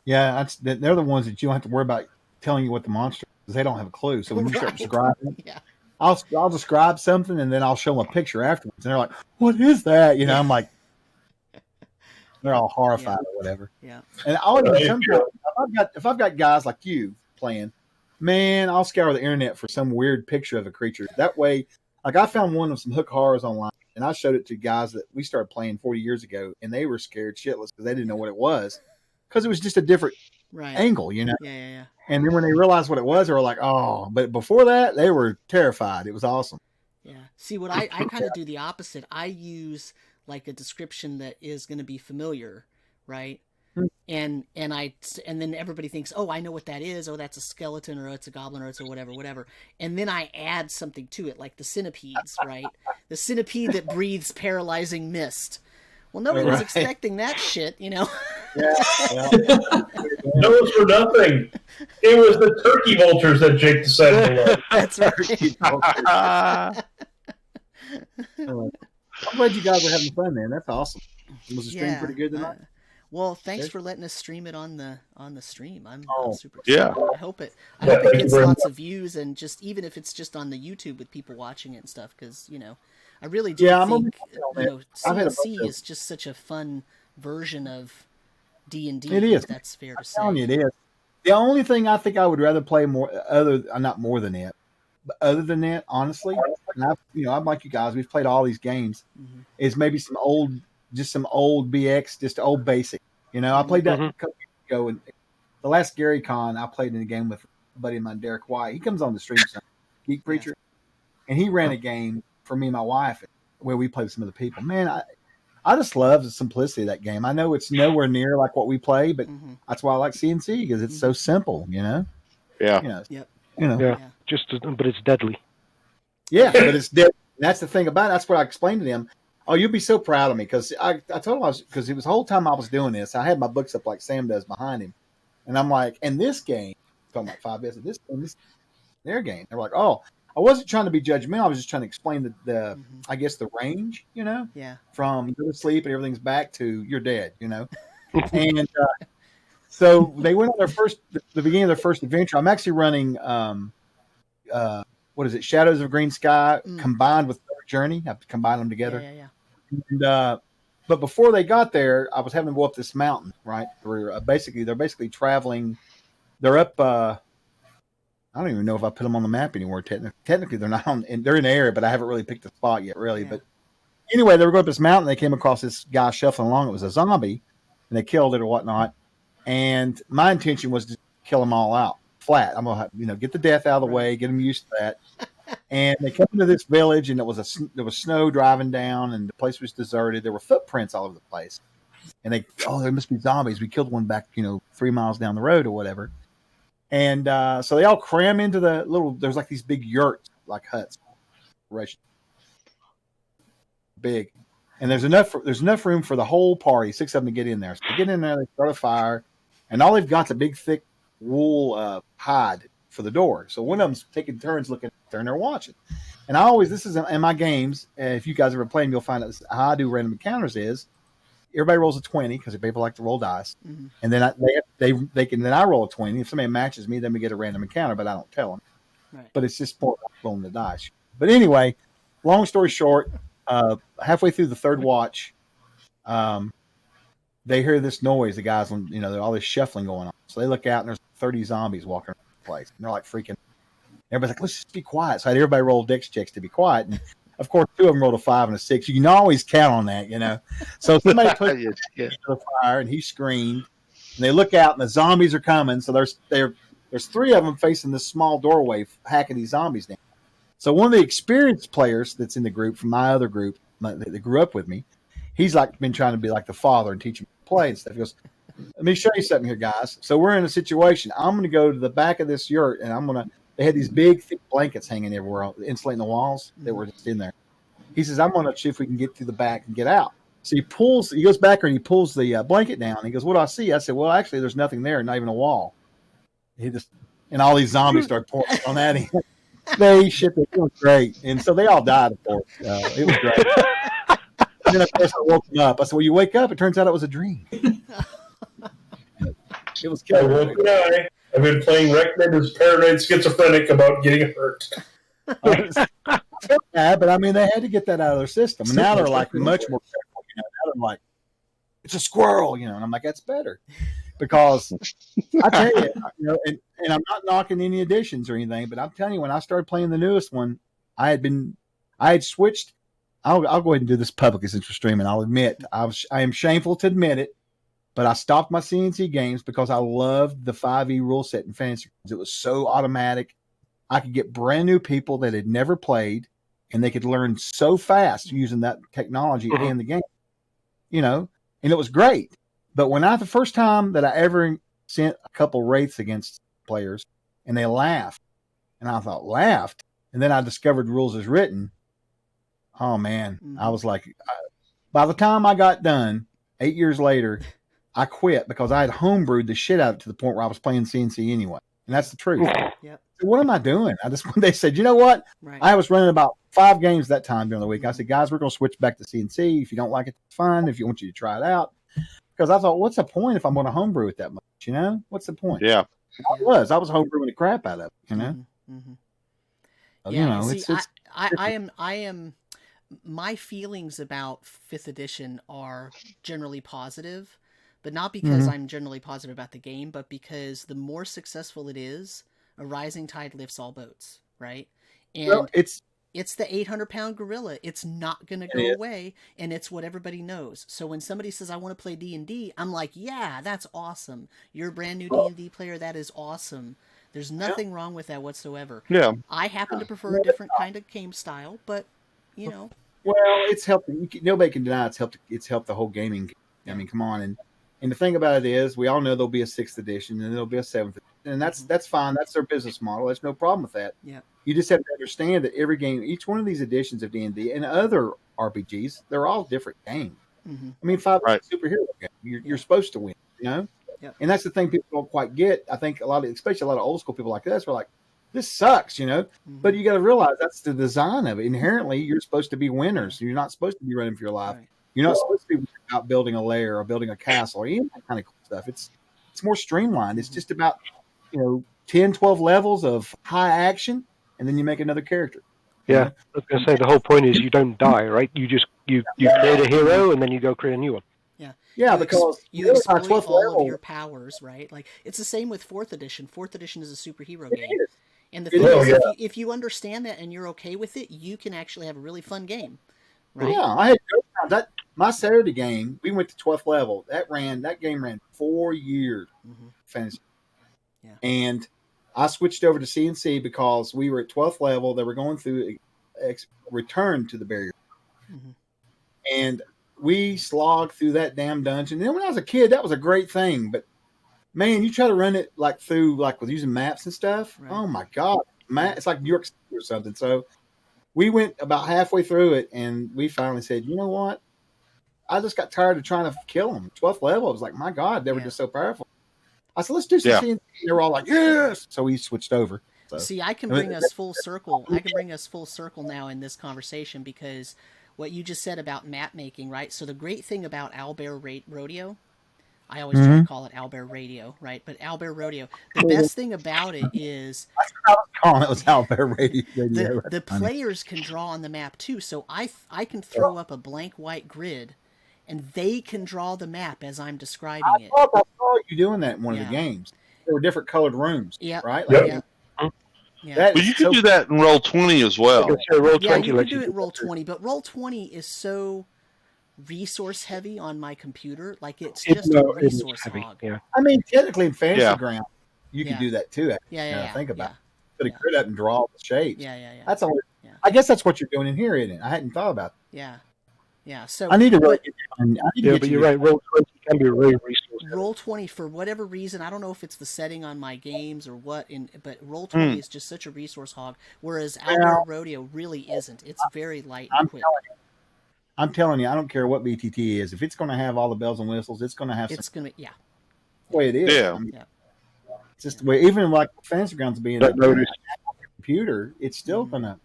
Speaker 9: Yeah, they're the ones that you don't have to worry about telling you what the monster is because they don't have a clue. So when you start describing it, I'll describe something and then I'll show them a picture afterwards, and they're like, "What is that?" I'm like, they're all horrified or whatever.
Speaker 2: Yeah.
Speaker 9: And if I've got guys like you playing, Man, I'll scour the internet for some weird picture of a creature. That way, like I found one of some hook horrors online, and I showed it to guys that we started playing 40 years ago, and they were scared shitless because they didn't know what it was, because it was just a different angle, you know.
Speaker 2: Yeah.
Speaker 9: And then when they realized what it was, they were like, "Oh!" But before that, they were terrified. It was awesome.
Speaker 2: Yeah. See, what I kind of do the opposite. I use like a description that is going to be familiar, right? And then everybody thinks, oh, I know what that is. Oh, that's a skeleton, or it's a goblin, or it's a whatever. And then I add something to it, like the centipedes, right? The centipede that breathes paralyzing mist. Well, nobody was expecting that shit, you know.
Speaker 8: Yeah. Those were nothing. It was the turkey vultures that Jake decided to love.
Speaker 2: That's right.
Speaker 9: I'm glad you guys are having fun, man. That's awesome. Was the stream pretty good tonight?
Speaker 2: Well, thanks for letting us stream it on the stream. I'm super excited.
Speaker 6: Yeah.
Speaker 2: I hope it gets lots of views, and just even if it's just on the YouTube with people watching it and stuff, because you know, I really do think CNC is just such a fun version of D&D.
Speaker 9: It is.
Speaker 2: That's fair to say.
Speaker 9: I'm telling you, it is. The only thing I think I would rather play not more than it, but other than that, honestly, and I'm like you guys. We've played all these games.
Speaker 2: Mm-hmm.
Speaker 9: Is maybe some old BX, just old basic. You know, I played that a couple years ago, and the last Gary Con I played in a game with a buddy of mine, Derek White. He comes on the stream, Geek Preacher, and he ran a game for me and my wife where we played with some other people. Man, I just love the simplicity of that game. I know it's nowhere near like what we play, but that's why I like CNC, because it's so simple. You know.
Speaker 6: Yeah.
Speaker 9: You know.
Speaker 2: Yep.
Speaker 9: You know.
Speaker 3: Yeah. But it's deadly.
Speaker 9: Yeah, but it's deadly. That's the thing about it. That's what I explained to them. Oh, you'll be so proud of me, because I told him because it was the whole time I was doing this, I had my books up like Sam does behind him, and I'm like, in this game, talking about 5 bits, this their game, they're like, oh, I wasn't trying to be judgmental, I was just trying to explain the I guess the range, you know, from go to sleep and everything's back to you're dead, you know, and so they went on the beginning of their first adventure. I'm actually running what is it, Shadows of Green Sky combined with Journey. I have to combine them together.
Speaker 2: Yeah.
Speaker 9: And, but before they got there, I was having to go up this mountain, right? Where they're basically traveling. They're up. I don't even know if I put them on the map anymore. Technically, they're not on. They're in the area, but I haven't really picked a spot yet, really. Yeah. But anyway, they were going up this mountain. They came across this guy shuffling along. It was a zombie, and they killed it or whatnot. And my intention was to kill them all out flat. I'm gonna get the death out of the way, get them used to that. And they come to this village, and there was snow driving down, and the place was deserted. There were footprints all over the place, and there must be zombies. We killed one back, 3 miles down the road or whatever. And so they all cram into there's like these big yurts, like huts, big, and there's enough room for the whole party, 6 of them, to get in there. So they get in there, they start a fire, and all they've got's a big thick wool hide for the door. So one of them's taking turns looking there, and they're watching. And this is in my games, if you guys ever played them, you'll find out how I do random encounters is everybody rolls a 20, because people like to roll dice. And then I roll a 20. If somebody matches me, then we get a random encounter, but I don't tell them.
Speaker 2: Right.
Speaker 9: But it's just for rolling the dice. But anyway, long story short, halfway through the third watch, they hear this noise. The guys, there's all this shuffling going on. So they look out, and there's 30 zombies walking around the place. And they're like freaking. Everybody's like, let's just be quiet. So I had everybody roll dex checks to be quiet. And of course, 2 of them rolled a 5 and a 6. You can always count on that, So somebody put him into the fire, and he screamed. And they look out, and the zombies are coming. So there's 3 of them facing this small doorway, hacking these zombies down. So one of the experienced players that's in the group from my other group that grew up with me, he's like been trying to be like the father and teach him to play and stuff. He goes, let me show you something here, guys. So we're in a situation. I'm going to go to the back of this yurt, and they had these big, thick blankets hanging everywhere, insulating the walls that were just in there. He says, I'm going to see if we can get through the back and get out. So he goes back there and he pulls the blanket down. And he goes, what do I see? I said, well, actually, there's nothing there, not even a wall. And all these zombies start pouring on at him. It was great. And so they all died, of course. It was great. And then, of course, I woke him up. I said, well, you wake up. It turns out it was a dream. It was killer.
Speaker 8: I've been playing Reckman as paranoid schizophrenic about getting hurt.
Speaker 9: Yeah, but they had to get that out of their system. And now they're like much more careful. Now they're like, it's a squirrel, and I'm like, that's better. because I tell you, and I'm not knocking any editions or anything, but I'm telling you, when I started playing the newest one, I had switched. I'll go ahead and do this publicly since we're streaming. I'll admit I am shameful to admit it, but I stopped my CNC games because I loved the 5e rule set in Fantasy. It was so automatic. I could get brand new people that had never played, and they could learn so fast using that technology and the game, and it was great. But the first time that I ever sent a couple wraiths against players, and they laughed, and I thought, laughed, and then I discovered rules as written. Oh man, I was like, by the time I got done, 8 years later, I quit because I had homebrewed the shit out of it to the point where I was playing CNC anyway. And that's the truth.
Speaker 2: Yep.
Speaker 9: So what am I doing? I just one day said, you know what?
Speaker 2: Right.
Speaker 9: I was running about 5 games that time during the week. I said, guys, we're going to switch back to CNC. If you don't like it, it's fine. If you want you to try it out. Because I thought, what's the point if I'm going to homebrew it that much? What's the point?
Speaker 6: Yeah.
Speaker 9: I was homebrewing the crap out of it,
Speaker 2: Yeah,
Speaker 9: it's
Speaker 2: I am my feelings about 5th edition are generally positive, but not because I'm generally positive about the game, but because the more successful it is, a rising tide lifts all boats, right? And it's the 800-pound gorilla. It's not going to go away, and it's what everybody knows. So when somebody says, I want to play D&D, I'm like, yeah, that's awesome. You're a brand new D&D player. That is awesome. There's nothing wrong with that whatsoever.
Speaker 6: Yeah.
Speaker 2: I happen to prefer a different kind of game style, but,
Speaker 9: Well, it's helped. Nobody can deny it's helped the whole gaming. I mean, come on. And the thing about it is, we all know there'll be a 6th edition and there'll be a 7th edition, and that's fine. That's their business model. There's no problem with that.
Speaker 2: Yeah.
Speaker 9: You just have to understand that every game, each one of these editions of D&D and other RPGs, they're all different games. I mean, 5 is a superhero game. You're supposed to win, Yep. And that's the thing people don't quite get. I think especially a lot of old school people like us, were like, this sucks, But you got to realize that's the design of it. Inherently, you're supposed to be winners. You're not supposed to be running for your life.
Speaker 2: Right.
Speaker 9: You're not supposed to be out building a lair or building a castle or any of that kind of cool stuff. It's more streamlined. It's just about 10, 12 levels of high action, and then you make another character.
Speaker 3: Yeah, I was going to say the whole point is you don't die, right? You just you create a hero and then you go create a new one.
Speaker 9: Yeah, because
Speaker 2: you exploit
Speaker 9: 12th
Speaker 2: all
Speaker 9: level
Speaker 2: of your powers, right? Like it's the same with 4th edition. 4th edition is a superhero game. And the thing is, if you understand that and you're okay with it, you can actually have a really fun game, right?
Speaker 9: Yeah, I had that. My Saturday game, we went to 12th level. That game ran 4 years. Fantasy. Yeah. And I switched over to CNC because we were at 12th level. They were going through return to the barrier, and we slogged through that damn dungeon. And then when I was a kid, that was a great thing, but. Man, you try to run it with using maps and stuff. Right. Oh my God, it's like New York City or something. So we went about halfway through it, and we finally said, you know what? I just got tired of trying to kill them. 12th level, it was like, my God, they were just so powerful. I said, let's do some. Yeah. They were all like, yes. So we switched over. So.
Speaker 2: See, I can bring us full circle. I can bring us full circle now in this conversation because what you just said about map making, right? So the great thing about Owlbear Rodeo. I always try to call it Owlbear Radio, right? But Owlbear Rodeo, the best thing about it is
Speaker 9: it was Owlbear Radio.
Speaker 2: The players can draw on the map too, so I can throw up a blank white grid, and they can draw the map as I'm describing it.
Speaker 9: I saw you doing that in one of the games. There were different colored rooms, right?
Speaker 6: But you can do that in Roll20 as well.
Speaker 2: You can do it in Roll20, but Roll20 is so resource heavy on my computer, like it's just a resource hog.
Speaker 9: Yeah. I mean, technically in Fantasy Ground, you can do that too. Think about it. Put a grid up and draw all the shapes. That's all. I guess that's what you're doing in here, isn't it? I hadn't thought about that.
Speaker 2: Yeah. So
Speaker 9: I need to really.
Speaker 3: But you're right. Roll20 can be really resource.
Speaker 2: Roll20 for whatever reason, I don't know if it's the setting on my games or what. But Roll20 is just such a resource hog, whereas Owlbear Rodeo really isn't. It's very light and quick.
Speaker 9: I'm telling you, I don't care what BTT is. If it's going to have all the bells and whistles, it's going to have.
Speaker 2: It's going to
Speaker 9: the way it is.
Speaker 6: Yeah.
Speaker 9: It's just the way. Even like Fantasy Grounds being a computer, it's still going to.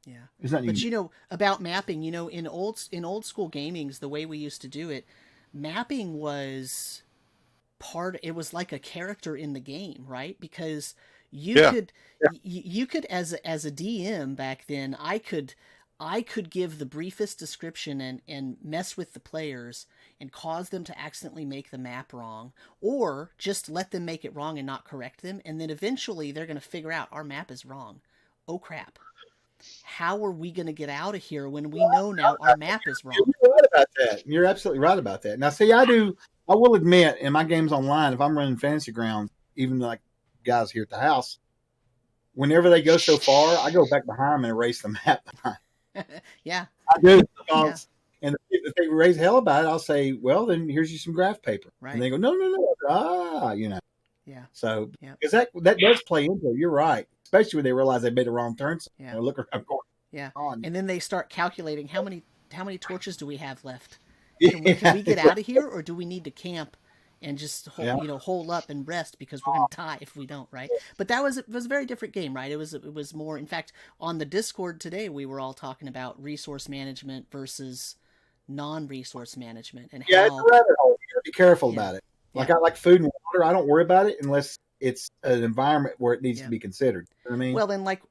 Speaker 2: Yeah.
Speaker 9: It's not.
Speaker 2: But about mapping, in old school gamings, the way we used to do it, mapping was it was like a character in the game, right? Because you could as a DM back then, I could give the briefest description and mess with the players and cause them to accidentally make the map wrong, or just let them make it wrong and not correct them, and then eventually they're going to figure out our map is wrong. Oh crap. How are we going to get out of here when we know now our map is wrong?
Speaker 9: You're right about that. You're absolutely right about that. Now, see, I will admit, in my games online, if I'm running Fantasy Grounds, even like guys here at the house, whenever they go so far, I go back behind them and erase the map behind.
Speaker 2: Yeah.
Speaker 9: I do. And if they raise hell about it, I'll say, well, then here's you some graph paper.
Speaker 2: Right.
Speaker 9: And they go, no.
Speaker 2: Yeah.
Speaker 9: So, because that does play into it. You're right. Especially when they realize they made a wrong turn. So,
Speaker 2: Yeah.
Speaker 9: look around going,
Speaker 2: yeah.
Speaker 9: on.
Speaker 2: And then they start calculating how many torches do we have left? Can we get out of here, or do we need to camp and just hole up and rest because we're going to die if we don't, right? But it was a very different game, right? It was more. In fact, on the Discord today, we were all talking about resource management versus non-resource management, and
Speaker 9: it's a rabbit hole. You gotta be careful about it. Like I like food and water. I don't worry about it unless it's an environment where it needs to be considered. You know what I mean?
Speaker 2: Well, then, like,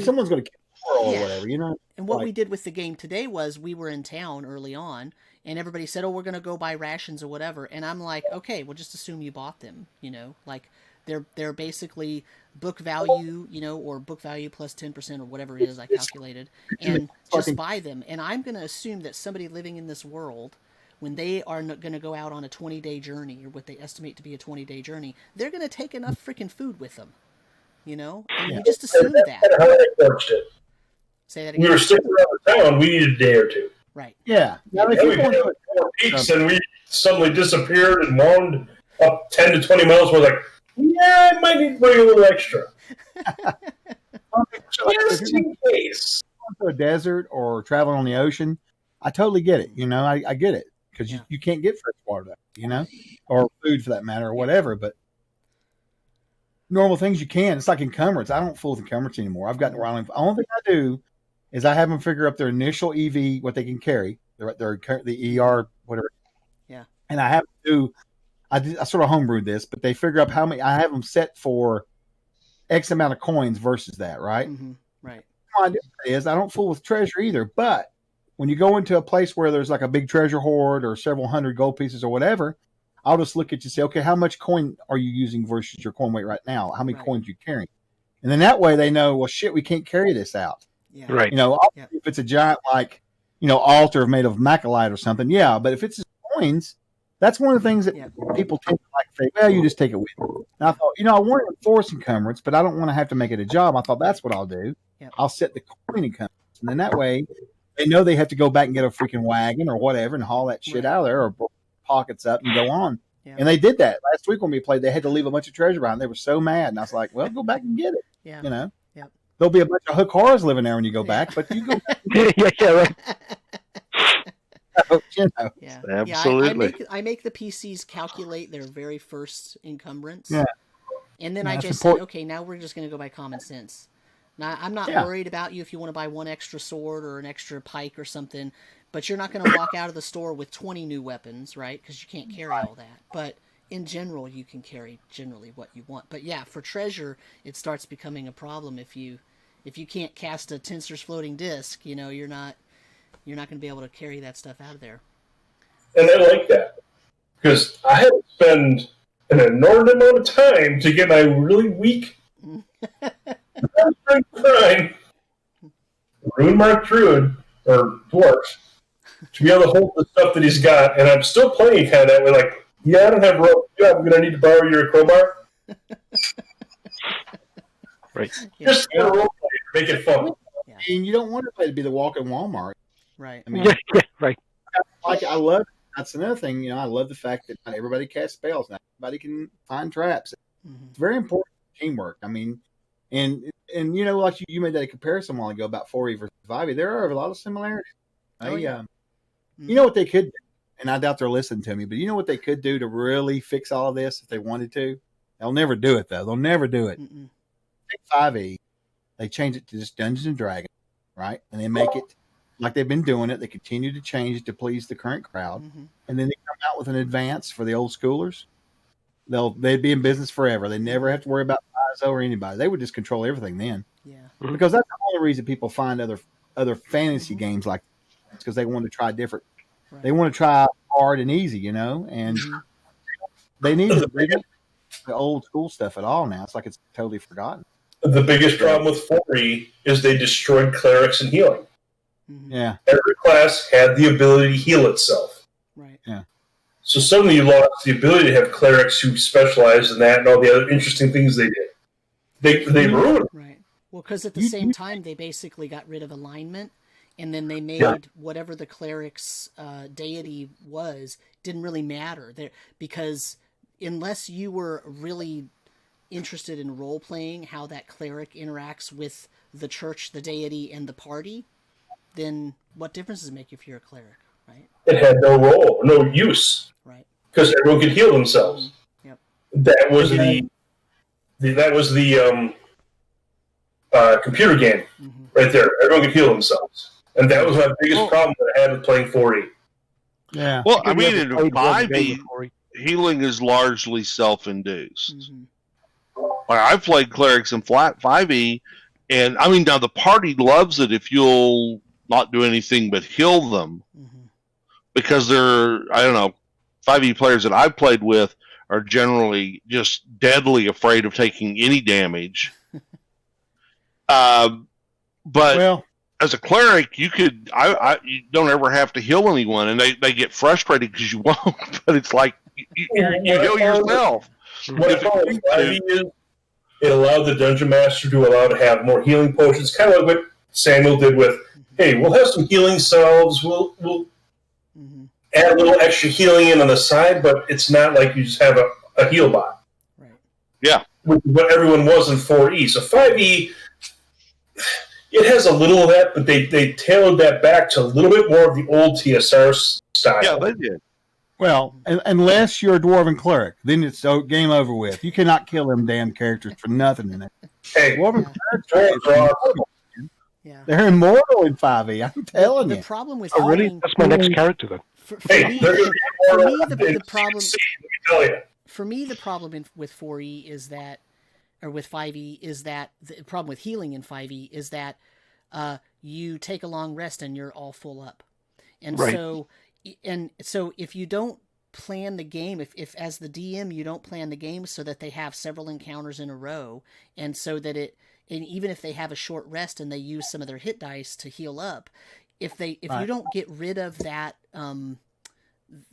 Speaker 9: someone's going to kill or whatever, you know.
Speaker 2: And what we did with the game today was we were in town early on, and everybody said, "Oh, we're going to go buy rations or whatever." And I'm like, "Okay, we'll just assume you bought them." You know, like they're basically book value, or book value plus 10% or whatever it is I calculated, and just buy them. And I'm going to assume that somebody living in this world, when they are going to go out on a 20-day journey, or what they estimate to be a 20-day journey, they're going to take enough freaking food with them, and we just assumed that.
Speaker 8: How they approached it.
Speaker 2: Say that again.
Speaker 8: We were sticking around the town. We needed a day or two.
Speaker 2: Right.
Speaker 9: Yeah.
Speaker 8: Now, we hit 4 peaks and we suddenly disappeared and wound up 10 to 20 miles. We're like, I might need to bring a little extra. Just in case.
Speaker 9: To a desert or traveling on the ocean, I totally get it. I get it because you can't get fresh water there, or food for that matter, or whatever. But normal things you can. It's like encumbrance. I don't fool with encumbrance anymore. I've gotten around. The only thing I do is I have them figure up their initial EV, what they can carry, the ER, whatever.
Speaker 2: Yeah.
Speaker 9: And I have to. I sort of homebrewed this, but they figure up how many. I have them set for X amount of coins versus that, right?
Speaker 2: Mm-hmm. Right.
Speaker 9: My idea is I don't fool with treasure either, but when you go into a place where there's like a big treasure hoard or several hundred gold pieces or whatever, I'll just look at you and say, okay, how much coin are you using versus your coin weight right now? How many coins you carrying? And then that way they know, well, shit, we can't carry this out.
Speaker 2: Yeah.
Speaker 3: Right.
Speaker 9: If it's a giant, altar made of macrolite or something, yeah. But if it's just coins, that's one of the things that people tend to say, well, you just take it with you. And I thought, I want to enforce encumbrance, but I don't want to have to make it a job. I thought that's what I'll do.
Speaker 2: Yep.
Speaker 9: I'll set the coin encumbrance. And then that way they know they have to go back and get a freaking wagon or whatever and haul that shit out of there or pockets up and go on. Yeah. And they did that last week when we played. They had to leave a bunch of treasure behind. They were so mad. And I was like, well, go back and get it.
Speaker 2: Yeah.
Speaker 9: Yep. There'll be a bunch of hookaras living there when you go back, but you go back and
Speaker 3: get it.
Speaker 9: Right.
Speaker 2: Yeah.
Speaker 6: Absolutely.
Speaker 2: I make the PCs calculate their very first encumbrance.
Speaker 9: Yeah.
Speaker 2: And then I just say, okay, now we're just going to go by common sense. Now, I'm not worried about you if you want to buy one extra sword or an extra pike or something, but you're not going to walk out of the store with 20 new weapons, right? Because you can't carry all that. But in general, you can carry generally what you want. But yeah, for treasure, it starts becoming a problem if you can't cast a Tensor's floating disc. You're not going to be able to carry that stuff out of there.
Speaker 8: And I like that because I had to spend an inordinate amount of time to get my really weak Crime, Rune Mark Druid, or Dwarf, to be able to hold the stuff that he's got, and I'm still playing kind of that way, like, I don't have rope, I'm going to need to borrow your crowbar.
Speaker 3: Right.
Speaker 8: Just get a role play, make it fun.
Speaker 9: Yeah. And you don't want to play to be the walking Walmart.
Speaker 2: Right.
Speaker 9: I mean,
Speaker 3: right.
Speaker 9: I love, that's another thing, I love the fact that not everybody casts spells. Not everybody can find traps.
Speaker 2: Mm-hmm.
Speaker 9: It's very important teamwork. I mean, and like you made that comparison a while ago about 4E versus 5E. There are a lot of similarities. You know what they could do, and I doubt they're listening to me, but you know what they could do to really fix all of this if they wanted to? They'll never do it, though. They'll never do it.
Speaker 2: Mm-mm.
Speaker 9: Take 5E, they change it to just Dungeons and Dragons, right? And they make it like they've been doing it. They continue to change it to please the current crowd.
Speaker 2: Mm-hmm.
Speaker 9: And then they come out with an advance for the old schoolers. They'd be in business forever. They never have to worry about ISO or anybody. They would just control everything then.
Speaker 2: Yeah.
Speaker 9: Because that's the only reason people find other other fantasy games like because they want to try different.
Speaker 2: Right.
Speaker 9: They want to try hard and easy, and they need to bring up the old school stuff at all now. It's like it's totally forgotten.
Speaker 8: The biggest problem with 4E is they destroyed clerics and healing.
Speaker 9: Yeah.
Speaker 8: Every class had the ability to heal itself.
Speaker 2: Right.
Speaker 9: Yeah.
Speaker 8: So suddenly you lost the ability to have clerics who specialized in that and all the other interesting things they did. They ruined it.
Speaker 2: Right. Well, because at the same time, they basically got rid of alignment, and then they made whatever the cleric's deity was didn't really matter there, because unless you were really interested in role playing how that cleric interacts with the church, the deity, and the party, then what difference does it make if you're a cleric, right?
Speaker 8: It had no role, no use,
Speaker 2: right?
Speaker 8: Because everyone could heal themselves.
Speaker 2: Yep.
Speaker 8: That was the computer game right there. Everyone could heal themselves, and that was my biggest problem that I had with playing 4E.
Speaker 9: Yeah.
Speaker 6: Well, I mean, in 5E, healing is largely self-induced. Like, I've played clerics in 5E, and I mean, now the party loves it if you'll not do anything but heal them, because they're, I don't know, 5E players that I've played with are generally just deadly afraid of taking any damage. But as a cleric, you could, you don't ever have to heal anyone, and they get frustrated because you won't. But it's like you heal yourself.
Speaker 8: What I call it 5E is it allowed the dungeon master to have more healing potions, kind of like what Samuel did with, hey, we'll have some healing salves, we'll add a little extra healing in on the side, but it's not like you just have a heal bot.
Speaker 2: Right.
Speaker 6: Yeah.
Speaker 8: Which is what everyone was in 4E. So 5E, it has a little of that, but they tailored that back to a little bit more of the old TSR style.
Speaker 6: Yeah, they did.
Speaker 9: Well, unless you're a dwarven cleric, then it's game over with. You cannot kill them damn characters for nothing in it.
Speaker 8: Hey,
Speaker 9: dwarven clerics, they're immortal in 5e. I'm telling you.
Speaker 2: The problem with
Speaker 3: really? That's my next character then.
Speaker 2: For me, the problem. For me, the problem with 4e is that, or with 5e is that the problem with healing in 5e is that you take a long rest and you're all full up, and so if you don't plan the game, if as the DM you don't plan the game so that they have several encounters in a row, and so that and even if they have a short rest and they use some of their hit dice to heal up, if you don't get rid of that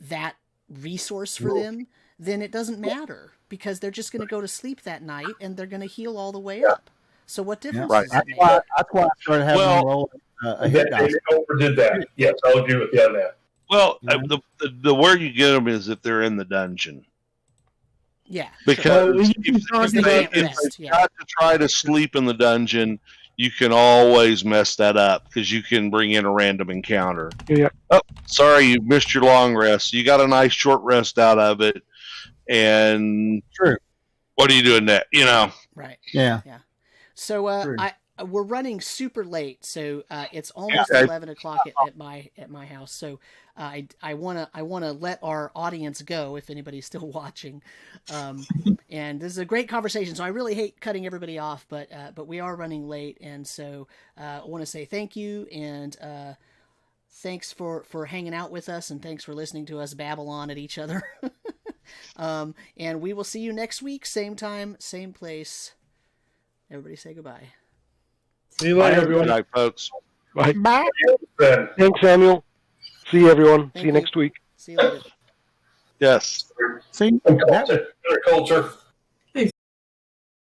Speaker 2: that resource for them, then it doesn't matter, because they're just going to go to sleep that night and they're going to heal all the way up. So what difference does it make?
Speaker 9: That's why I started having them roll a hit dice.
Speaker 8: They overdid that. Yes, I'll agree with you on that.
Speaker 6: Well, the where you get them is if they're in the dungeon.
Speaker 2: Yeah.
Speaker 6: Because if they got to try to sleep in the dungeon, you can always mess that up, because you can bring in a random encounter.
Speaker 3: Yeah.
Speaker 6: Oh, sorry, you missed your long rest. You got a nice short rest out of it, and what are you doing that?
Speaker 2: Right.
Speaker 9: Yeah.
Speaker 2: Yeah. So we're running super late, so it's almost 11 o'clock at my house. So I wanna let our audience go if anybody's still watching. And this is a great conversation, so I really hate cutting everybody off, but we are running late, and so I want to say thank you, and thanks for hanging out with us, and thanks for listening to us babble on at each other. And we will see you next week, same time, same place. Everybody say goodbye.
Speaker 7: See you later,
Speaker 3: everyone.
Speaker 6: Good night, folks.
Speaker 3: Bye. Thanks, Samuel. See you, everyone. See you next week.
Speaker 2: See you later.
Speaker 6: Yes.
Speaker 9: See,
Speaker 8: Culture.